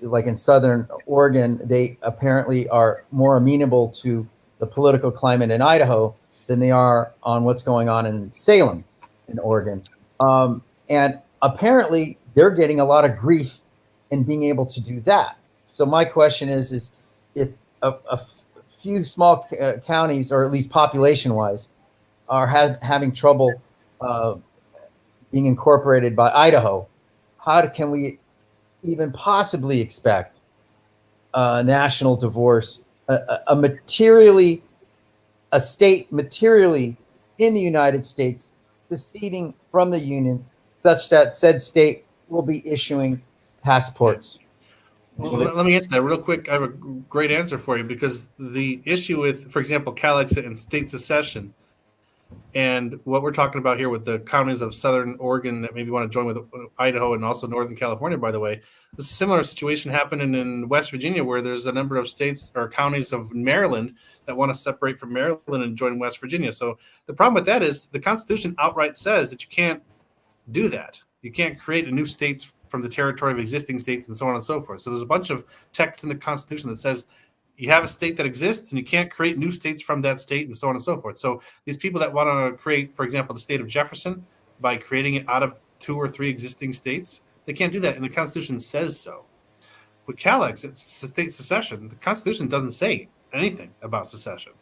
Like in Southern Oregon, they apparently are more amenable to the political climate in Idaho than they are on what's going on in Salem in Oregon. And apparently they're getting a lot of grief in being able to do that. So my question is if a few small counties, or at least population-wise, are having trouble being incorporated by Idaho, how can we even possibly expect national divorce, a state materially in the United States seceding from the Union, such that said state will be issuing passports? Well, let me answer that real quick. I have a great answer for you, because the issue with, for example, Calix and state secession, and what we're talking about here with the counties of Southern Oregon that maybe want to join with Idaho and also Northern California, by the way, a similar situation happening in West Virginia, where there's a number of states or counties of Maryland that want to separate from Maryland and join West Virginia. So the problem with that is the Constitution outright says that you can't do that. You can't create a new states from the territory of existing states and so on and so forth. So there's a bunch of text in the Constitution that says you have a state that exists and you can't create new states from that state and so on and so forth. So these people that want to create, for example, the state of Jefferson by creating it out of 2 or 3 existing states, they can't do that. And the Constitution says so. With Calyx, it's state secession. The Constitution doesn't say anything about secession.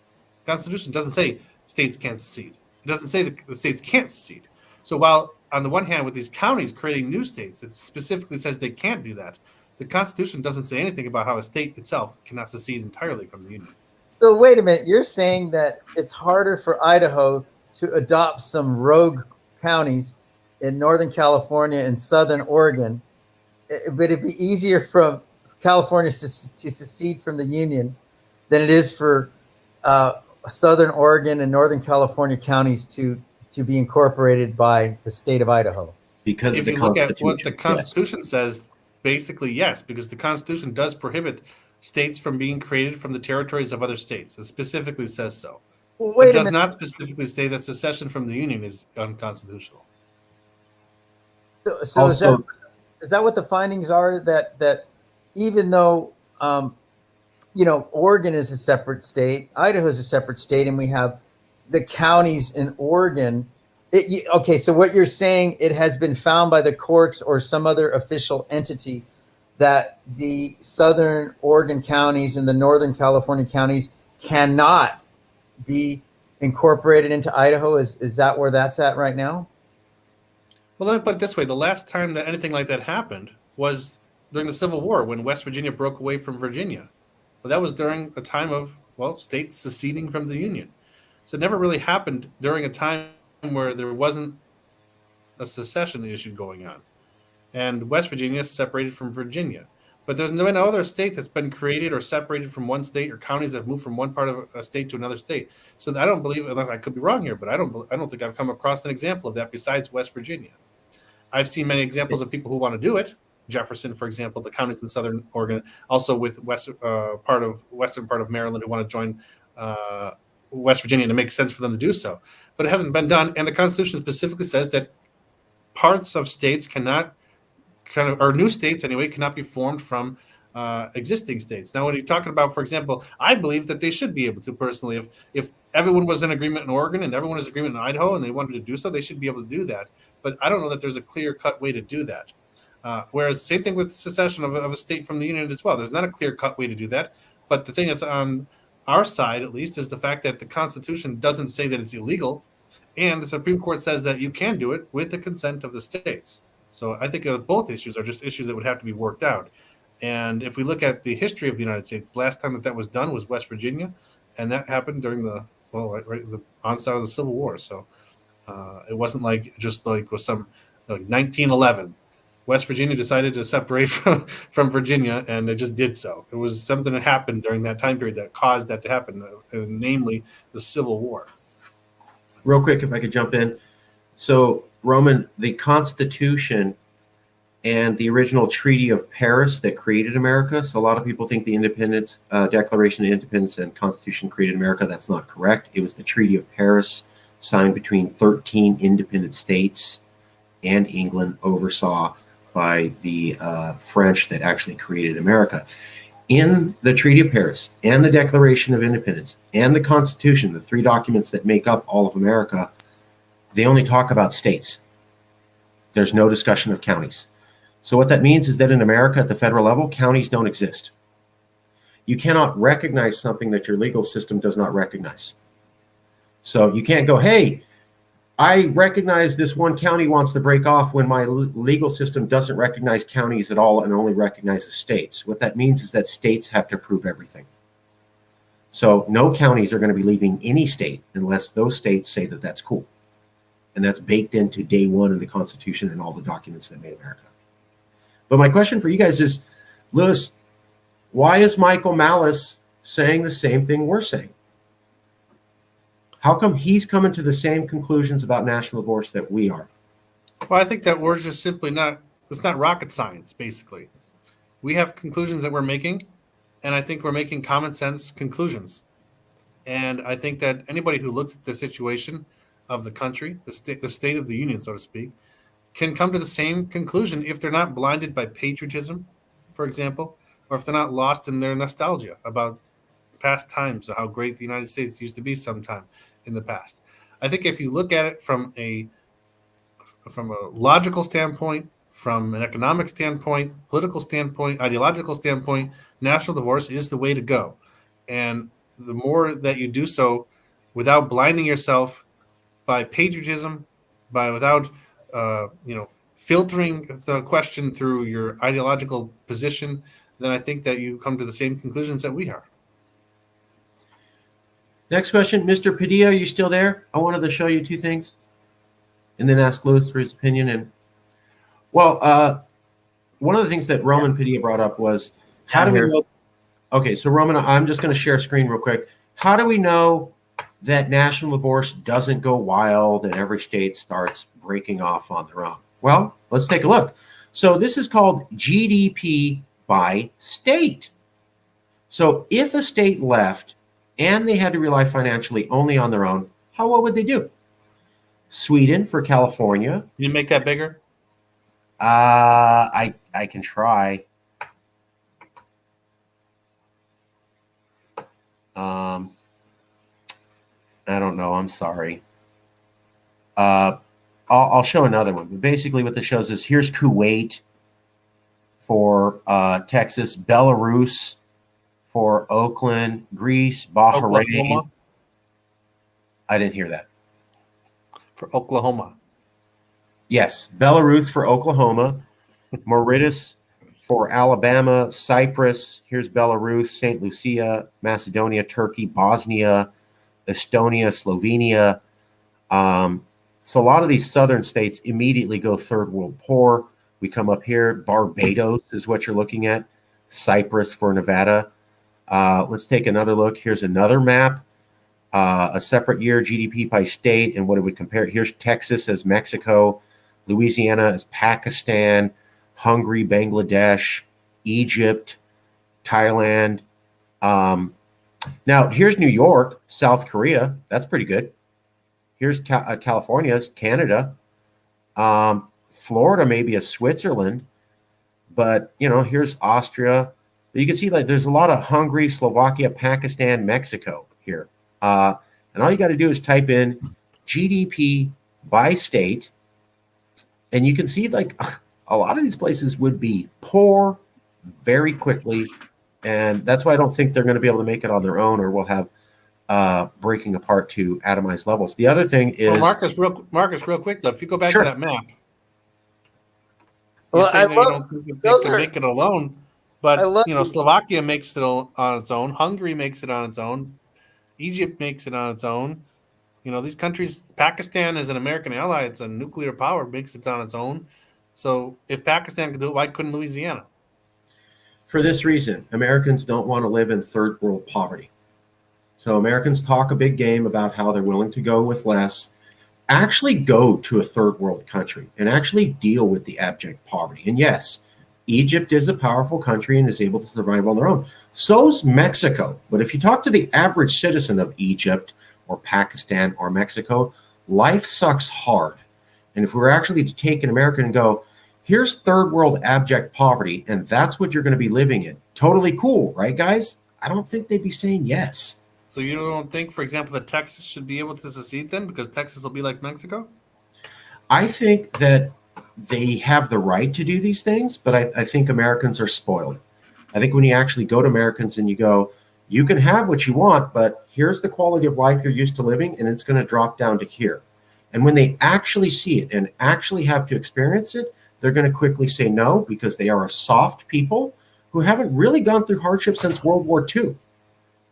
The Constitution doesn't say states can't secede. It doesn't say that the states can't secede. So while on the one hand, with these counties creating new states, it specifically says they can't do that. The Constitution doesn't say anything about how a state itself cannot secede entirely from the Union. So wait a minute, you're saying that it's harder for Idaho to adopt some rogue counties in Northern California and Southern Oregon, but it'd be easier for California to secede from the Union than it is for Southern Oregon and Northern California counties to be incorporated by the state of Idaho? Because if you look at what the Constitution says, basically yes, because the Constitution does prohibit states from being created from the territories of other states. It specifically says so. Well, wait it does a minute. not specifically say that secession from the Union is unconstitutional. So is that what the findings are? That even though Oregon is a separate state, Idaho is a separate state, and we have the counties in Oregon. Okay, so what you're saying, it has been found by the courts or some other official entity that the Southern Oregon counties and the Northern California counties cannot be incorporated into Idaho. Is that where that's at right now? Well, let me put it this way. The last time that anything like that happened was during the Civil War when West Virginia broke away from Virginia. But that was during a time of, states seceding from the Union. So it never really happened during a time where there wasn't a secession issue going on. And West Virginia is separated from Virginia. But there's no other state that's been created or separated from one state, or counties that have moved from one part of a state to another state. So I don't believe, unless I could be wrong here, but I don't think I've come across an example of that besides West Virginia. I've seen many examples of people who want to do it. Jefferson, for example, the counties in Southern Oregon, also with western part of Maryland who want to join West Virginia, and it makes sense for them to do so. But it hasn't been done, and the Constitution specifically says that parts of states cannot or new states anyway, cannot be formed from existing states. Now, when you're talking about, for example, I believe that they should be able to personally, if everyone was in agreement in Oregon and everyone is in agreement in Idaho and they wanted to do so, they should be able to do that. But I don't know that there's a clear-cut way to do that. Whereas same thing with secession of a state from the Union as well. There's not a clear-cut way to do that. But the thing that's on our side, at least, is the fact that the Constitution doesn't say that it's illegal, and the Supreme Court says that you can do it with the consent of the states. So I think both issues are just issues that would have to be worked out. And if we look at the history of the United States, the last time that was done was West Virginia, and that happened during the onset of the Civil War. So it wasn't with some 1911. West Virginia decided to separate from Virginia, and it just did so. It was something that happened during that time period that caused that to happen, namely the Civil War. Real quick, if I could jump in. So, Roman, the Constitution and the original Treaty of Paris that created America. So a lot of people think the Independence Declaration of Independence and Constitution created America. That's not correct. It was the Treaty of Paris signed between 13 independent states and England, oversaw by the French, that actually created America. In the Treaty of Paris and the Declaration of Independence and the Constitution, the 3 documents that make up all of America, they only talk about states. There's no discussion of counties. So what that means is that in America at the federal level, counties don't exist. You cannot recognize something that your legal system does not recognize. So you can't go, hey, I recognize this one county wants to break off when my legal system doesn't recognize counties at all and only recognizes states. What that means is that states have to prove everything. So no counties are going to be leaving any state unless those states say that that's cool. And that's baked into day one of the Constitution and all the documents that made America. But my question for you guys is, Lewis, why is Michael Malice saying the same thing we're saying? How come he's coming to the same conclusions about national divorce that we are? Well, I think that we're just simply it's not rocket science, basically. We have conclusions that we're making, and I think we're making common sense conclusions. And I think that anybody who looks at the situation of the country, the state of the union, so to speak, can come to the same conclusion if they're not blinded by patriotism, for example, or if they're not lost in their nostalgia about past times, how great the United States used to be sometime in the past. I think if you look at it from a logical standpoint, from an economic standpoint, political standpoint, ideological standpoint, national divorce is the way to go. And the more that you do so without blinding yourself by patriotism, without filtering the question through your ideological position, then I think that you come to the same conclusions that we are. Next question, Mr. Padilla, are you still there? I wanted to show you two things, and then ask Louis for his opinion. And well, one of the things that Roman Padilla brought up was how do we know? Okay, so Roman, I'm just going to share screen real quick. How do we know that national divorce doesn't go wild and every state starts breaking off on their own? Well, let's take a look. So this is called GDP by state. So if a state left and they had to rely financially only on their own, what would they do? Sweden for California. Can you make that bigger? I can try. I don't know. I'm sorry. I'll show another one. But basically, what this shows is here's Kuwait for Texas, Belarus for Oakland, Greece, Bahrain. Oklahoma. I didn't hear that. For Oklahoma. Yes, Belarus for Oklahoma, Mauritius for Alabama, Cyprus. Here's Belarus, St. Lucia, Macedonia, Turkey, Bosnia, Estonia, Slovenia. So a lot of these southern states immediately go third world poor. We come up here. Barbados is what you're looking at. Cyprus for Nevada. Let's take another look. Here's another map. A separate year GDP by state and what it would compare. Here's Texas as Mexico, Louisiana as Pakistan, Hungary, Bangladesh, Egypt, Thailand. Now, here's New York, South Korea. That's pretty good. Here's California's Canada. Florida maybe a Switzerland. But, here's Austria. You can see there's a lot of Hungary, Slovakia, Pakistan, Mexico here. And all you got to do is type in GDP by state. And you can see a lot of these places would be poor very quickly. And that's why I don't think they're going to be able to make it on their own, or we'll have breaking apart to atomized levels. The other thing is Marcus, real quick though, if you go back Sure. to that map, Well, I you love don't think that they can make it alone, but Slovakia makes it on its own, Hungary makes it on its own, Egypt makes it on its own. These countries, Pakistan is an American ally, it's a nuclear power, makes it on its own. So if Pakistan could do it, why couldn't Louisiana? for this reason. Americans don't want to live in third world poverty. So Americans talk a big game about how they're willing to go with less. Actually go to a third world country and actually deal with the abject poverty. And yes, Egypt is a powerful country and is able to survive on their own. So's Mexico. But if you talk to the average citizen of Egypt or Pakistan or Mexico, life sucks hard. And if we were actually to take an American and go, here's third world abject poverty, and that's what you're going to be living in. Totally cool, right, guys? I don't think they'd be saying yes. So you don't think, for example, that Texas should be able to secede then because Texas will be like Mexico? I think that they have the right to do these things, but I think Americans are spoiled. I think when you actually go to Americans and you go, you can have what you want, but here's the quality of life you're used to living, and it's going to drop down to here. And when they actually see it and actually have to experience it, they're going to quickly say no, because they are a soft people who haven't really gone through hardship since World War II.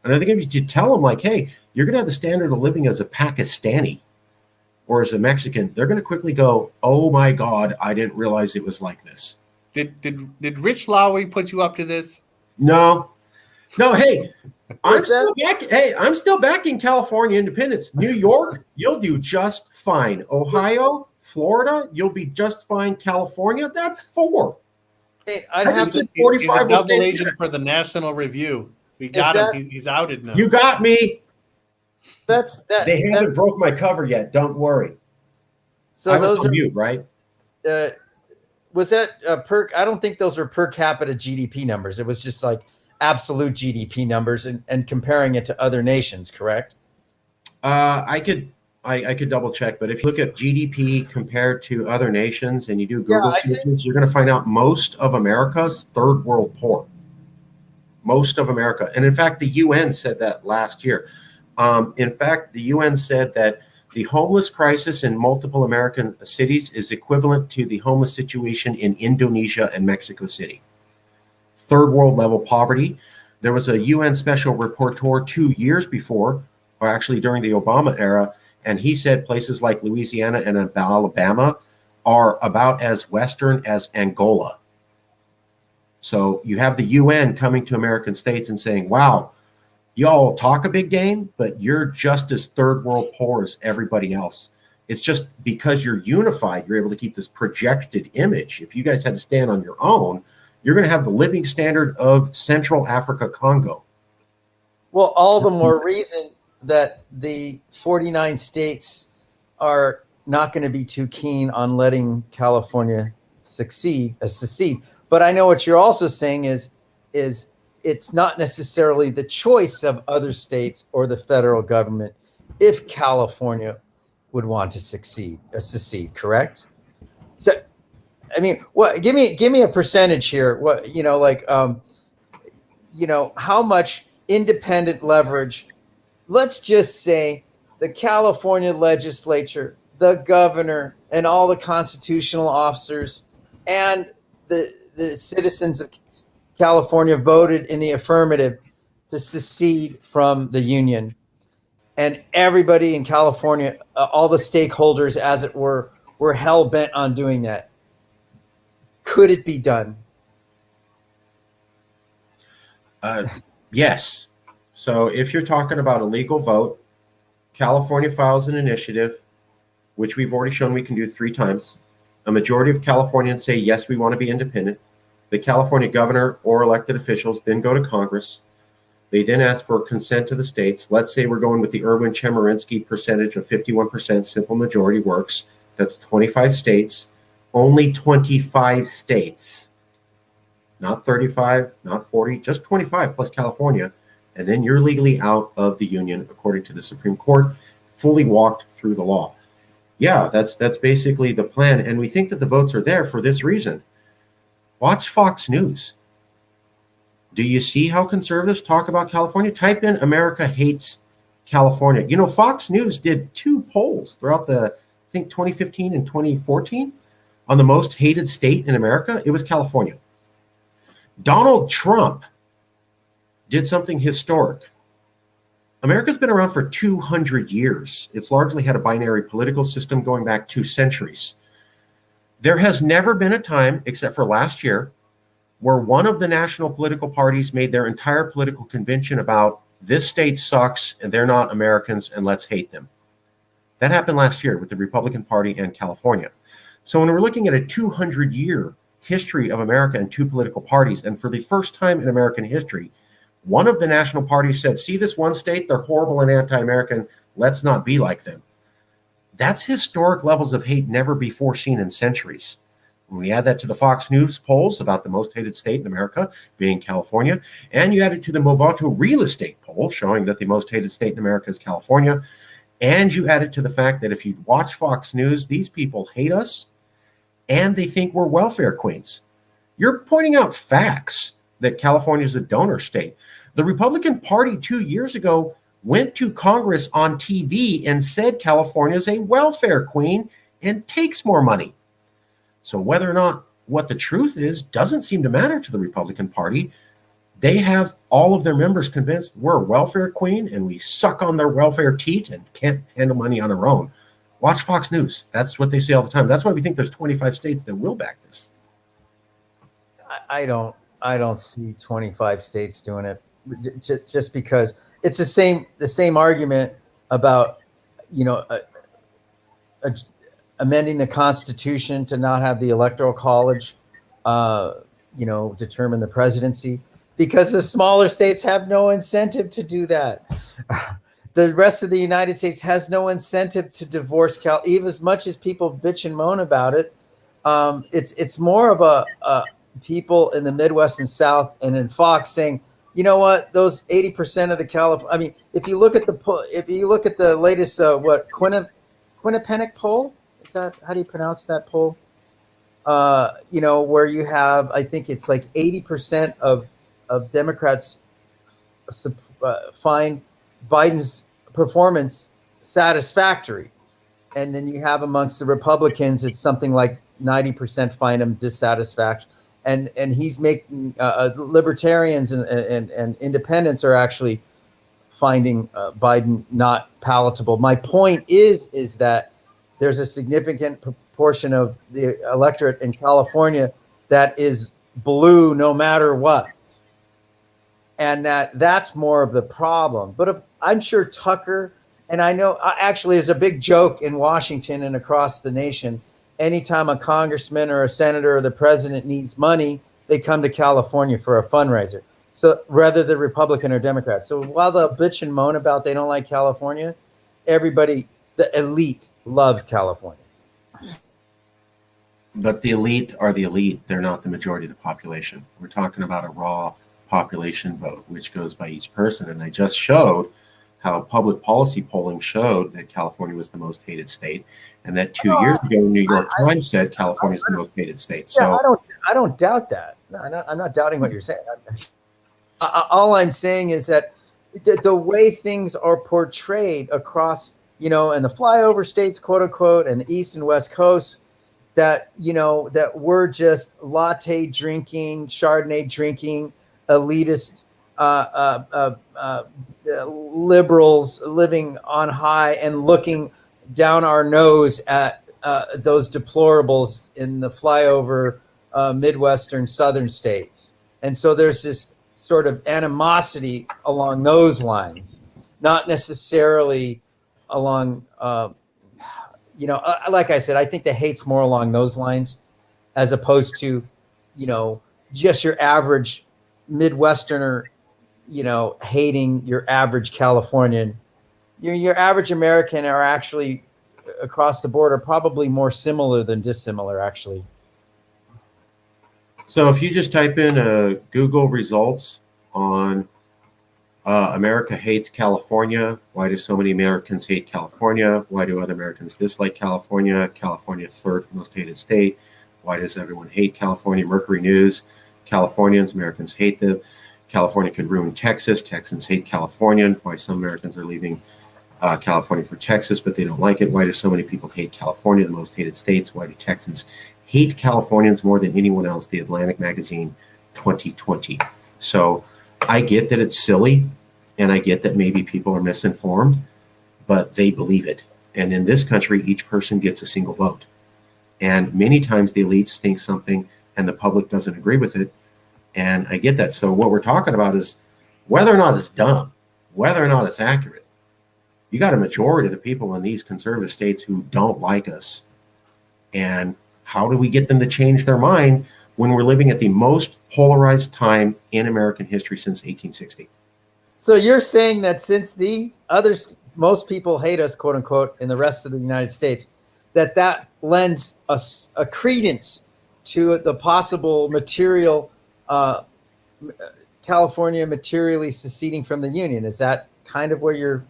And I think if you tell them, like, hey, you're going to have the standard of living as a Pakistani or as a Mexican, they're going to quickly go, oh my God, I didn't realize it was like this. Did Rich Lowry put you up to this? No, hey, I'm still back in California independence. New York, you'll do just fine. Ohio, Florida, you'll be just fine. California, that's 4. Hey, He's a double agent for the National Review. We got him. He's outed now. You got me. They haven't broke my cover yet. Don't worry. So those are mute, right? Was that per? I don't think those are per capita GDP numbers. It was just like absolute GDP numbers and comparing it to other nations, correct? I could double check, but if you look at GDP compared to other nations and you do Google searches, you're going to find out most of America's third world poor. Most of America. And in fact, the UN said that last year. In fact, the UN said that the homeless crisis in multiple American cities is equivalent to the homeless situation in Indonesia and Mexico City. Third world level poverty. There was a UN special rapporteur 2 years before, or actually during the Obama era, and he said places like Louisiana and Alabama are about as Western as Angola. So you have the UN coming to American states and saying, wow, y'all talk a big game, but you're just as third world poor as everybody else. It's just because you're unified, you're able to keep this projected image. If you guys had to stand on your own, you're going to have the living standard of Central Africa, Congo. Well, all the more reason that the 49 states are not going to be too keen on letting California secede. But I know what you're also saying is it's not necessarily the choice of other states or the federal government if California would want to secede, correct? So, I mean, what? Give me a percentage here. What how much independent leverage? Let's just say the California legislature, the governor, and all the constitutional officers, and the citizens of California voted in the affirmative to secede from the Union. And everybody in California, all the stakeholders, as it were hell-bent on doing that. Could it be done? Yes. So if you're talking about a legal vote, California files an initiative, which we've already shown we can do 3 times. A majority of Californians say, yes, we want to be independent. The California governor or elected officials then go to Congress. They then ask for consent to the states. Let's say we're going with the Erwin Chemerinsky percentage of 51%, simple majority works. That's 25 states. Only 25 states. Not 35, not 40, just 25 plus California. And then you're legally out of the union, according to the Supreme Court, fully walked through the law. Yeah, that's basically the plan. And we think that the votes are there for this reason. Watch Fox News. Do you see how conservatives talk about California? Type in America hates California. You know, Fox News did 2 polls throughout I think 2015 and 2014 on the most hated state in America. It was California. Donald Trump did something historic. America's been around for 200 years. It's largely had a binary political system going back 2 centuries. There has never been a time, except for last year, where one of the national political parties made their entire political convention about this state sucks and they're not Americans and let's hate them. That happened last year with the Republican Party and California. So when we're looking at a 200-year history of America and 2 political parties, and for the first time in American history, one of the national parties said, see this one state, they're horrible and anti-American, let's not be like them. That's historic levels of hate never before seen in centuries. When we add that to the Fox News polls about the most hated state in America being California, and you add it to the Movato real estate poll showing that the most hated state in America is California, and you add it to the fact that if you watch Fox News, these people hate us and they think we're welfare queens. You're pointing out facts that California is a donor state. The Republican Party 2 years ago went to Congress on TV and said California is a welfare queen and takes more money. So whether or not what the truth is doesn't seem to matter to the Republican Party. They have all of their members convinced we're a welfare queen and we suck on their welfare teat and can't handle money on our own. Watch Fox News. That's what they say all the time. That's why we think there's 25 states that will back this. I don't see 25 states doing it, just because it's the same argument about amending the Constitution to not have the Electoral College determine the presidency, because the smaller states have no incentive to do that. The rest of the United States has no incentive to divorce even as much as people bitch and moan about it. It's more of a people in the Midwest and South and in Fox saying, you know what? Those 80% of the California. I mean, if you look at the latest Quinnipiac poll, is that how do you pronounce that poll? Where you have, I think it's like 80% of Democrats find Biden's performance satisfactory, and then you have amongst the Republicans, it's something like 90% find him dissatisfaction. And he's making libertarians and independents are actually finding Biden not palatable. My point is that there's a significant proportion of the electorate in California that is blue no matter what, and that's more of the problem. But I'm sure Tucker, and I know actually is a big joke in Washington and across the nation. Anytime a congressman or a senator or the president needs money, they come to California for a fundraiser. So rather the Republican or Democrat. So while they'll bitch and moan about they don't like California, everybody, the elite, love California. But the elite are the elite. They're not the majority of the population. We're talking about a raw population vote, which goes by each person. And I just showed how public policy polling showed that California was the most hated state, and that 2 years ago, New York Times said California is the most hated state. So I don't doubt that. No, I'm not doubting what you're saying. All I'm saying is that the way things are portrayed across, in the flyover states, quote unquote, and the East and West Coast, that we're just latte drinking, Chardonnay drinking, elitist liberals living on high and looking down our nose at those deplorables in the flyover Midwestern Southern states. And so there's this sort of animosity along those lines, not necessarily along, like I said, I think the hate's more along those lines as opposed to, just your average Midwesterner, hating your average Californian. Your average American are actually across the board are probably more similar than dissimilar, actually. So if you just type in Google results on America hates California, why do so many Americans hate California? Why do other Americans dislike California? California, third most hated state. Why does everyone hate California? Mercury News, Californians, Americans hate them. California could ruin Texas. Texans hate California. Why some Americans are leaving California for Texas, but they don't like it. Why do so many people hate California, the most hated states? Why do Texans hate Californians more than anyone else? The Atlantic Magazine 2020. So I get that it's silly, and I get that maybe people are misinformed, but they believe it. And in this country, each person gets a single vote. And many times the elites think something and the public doesn't agree with it. And I get that. So what we're talking about is whether or not it's dumb, whether or not it's accurate. You got a majority of the people in these conservative states who don't like us. And how do we get them to change their mind when we're living at the most polarized time in American history since 1860? So you're saying that since these others, most people hate us, quote unquote, in the rest of the United States, that lends us a credence to the possible material California materially seceding from the Union. Is that kind of where you're?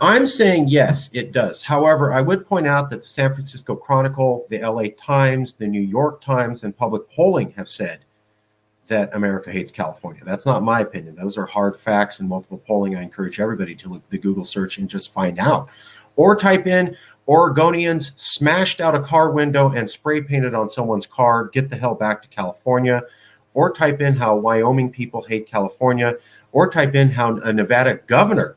I'm saying yes, it does. However, I would point out that the San Francisco Chronicle, the LA Times, the New York Times, and public polling have said that America hates California. That's not my opinion. Those are hard facts and multiple polling. I encourage everybody to look at the Google search and just find out. Or type in Oregonians smashed out a car window and spray painted on someone's car, get the hell back to California. Or type in how Wyoming people hate California. Or type in how a Nevada governor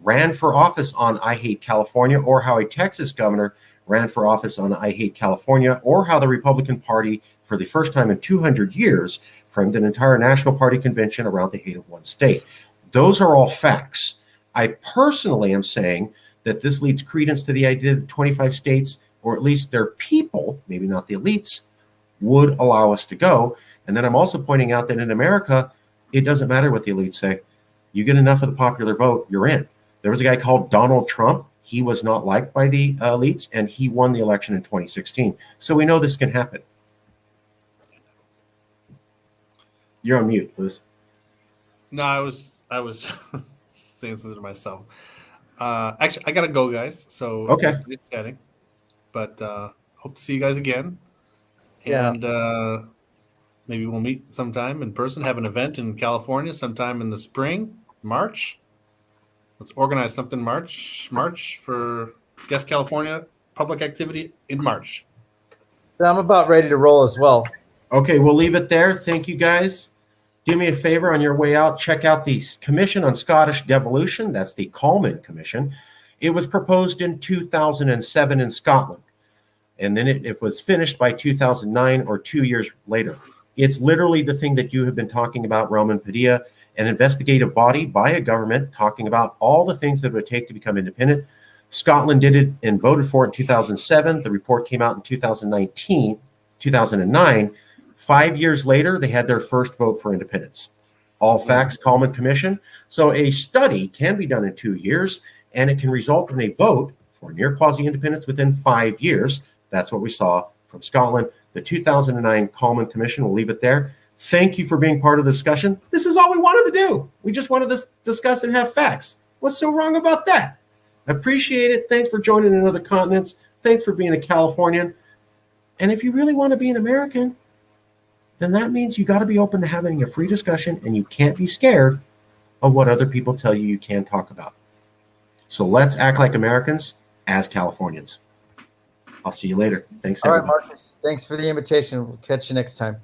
ran for office on I hate California, or how a Texas governor ran for office on I hate California, or how the Republican Party, for the first time in 200 years, framed an entire national party convention around the hate of one state. Those are all facts. I personally am saying that this leads credence to the idea that 25 states, or at least their people, maybe not the elites, would allow us to go. And then I'm also pointing out that in America, it doesn't matter what the elites say. You get enough of the popular vote, you're in. There was a guy called Donald Trump. He was not liked by the elites, and he won the election in 2016. So we know this can happen. You're on mute, Liz. No, I was saying something to myself. Actually, I gotta go, guys. So Okay. nice to be chatting, but hope to see you guys again. Yeah. And maybe we'll meet sometime in person. Have an event in California sometime in the spring, March. Let's organize something March for Guest California public activity in March. So I'm about ready to roll as well. Okay, we'll leave it there. Thank you, guys. Do me a favor on your way out. Check out the Commission on Scottish Devolution. That's the Coleman Commission. It was proposed in 2007 in Scotland, and then it was finished by 2009 or 2 years later. It's literally the thing that you have been talking about, Roman Padilla, an investigative body by a government talking about all the things that it would take to become independent. Scotland did it and voted for it in 2007. The report came out in 2009. 5 years later, they had their first vote for independence. All facts, Coleman Commission. So a study can be done in 2 years, and it can result in a vote for near quasi-independence within 5 years. That's what we saw from Scotland. The 2009 Coleman Commission, we'll leave it there. Thank you for being part of the discussion. This is all we wanted to do. We just wanted to discuss and have facts. What's so wrong about that? I appreciate it. Thanks for joining in other continents. Thanks for being a Californian. And if you really want to be an American, then that means you got to be open to having a free discussion, and you can't be scared of what other people tell you can talk about. So let's act like Americans as Californians. I'll see you later. Thanks, All right, everybody. Marcus. Thanks for the invitation. We'll catch you next time.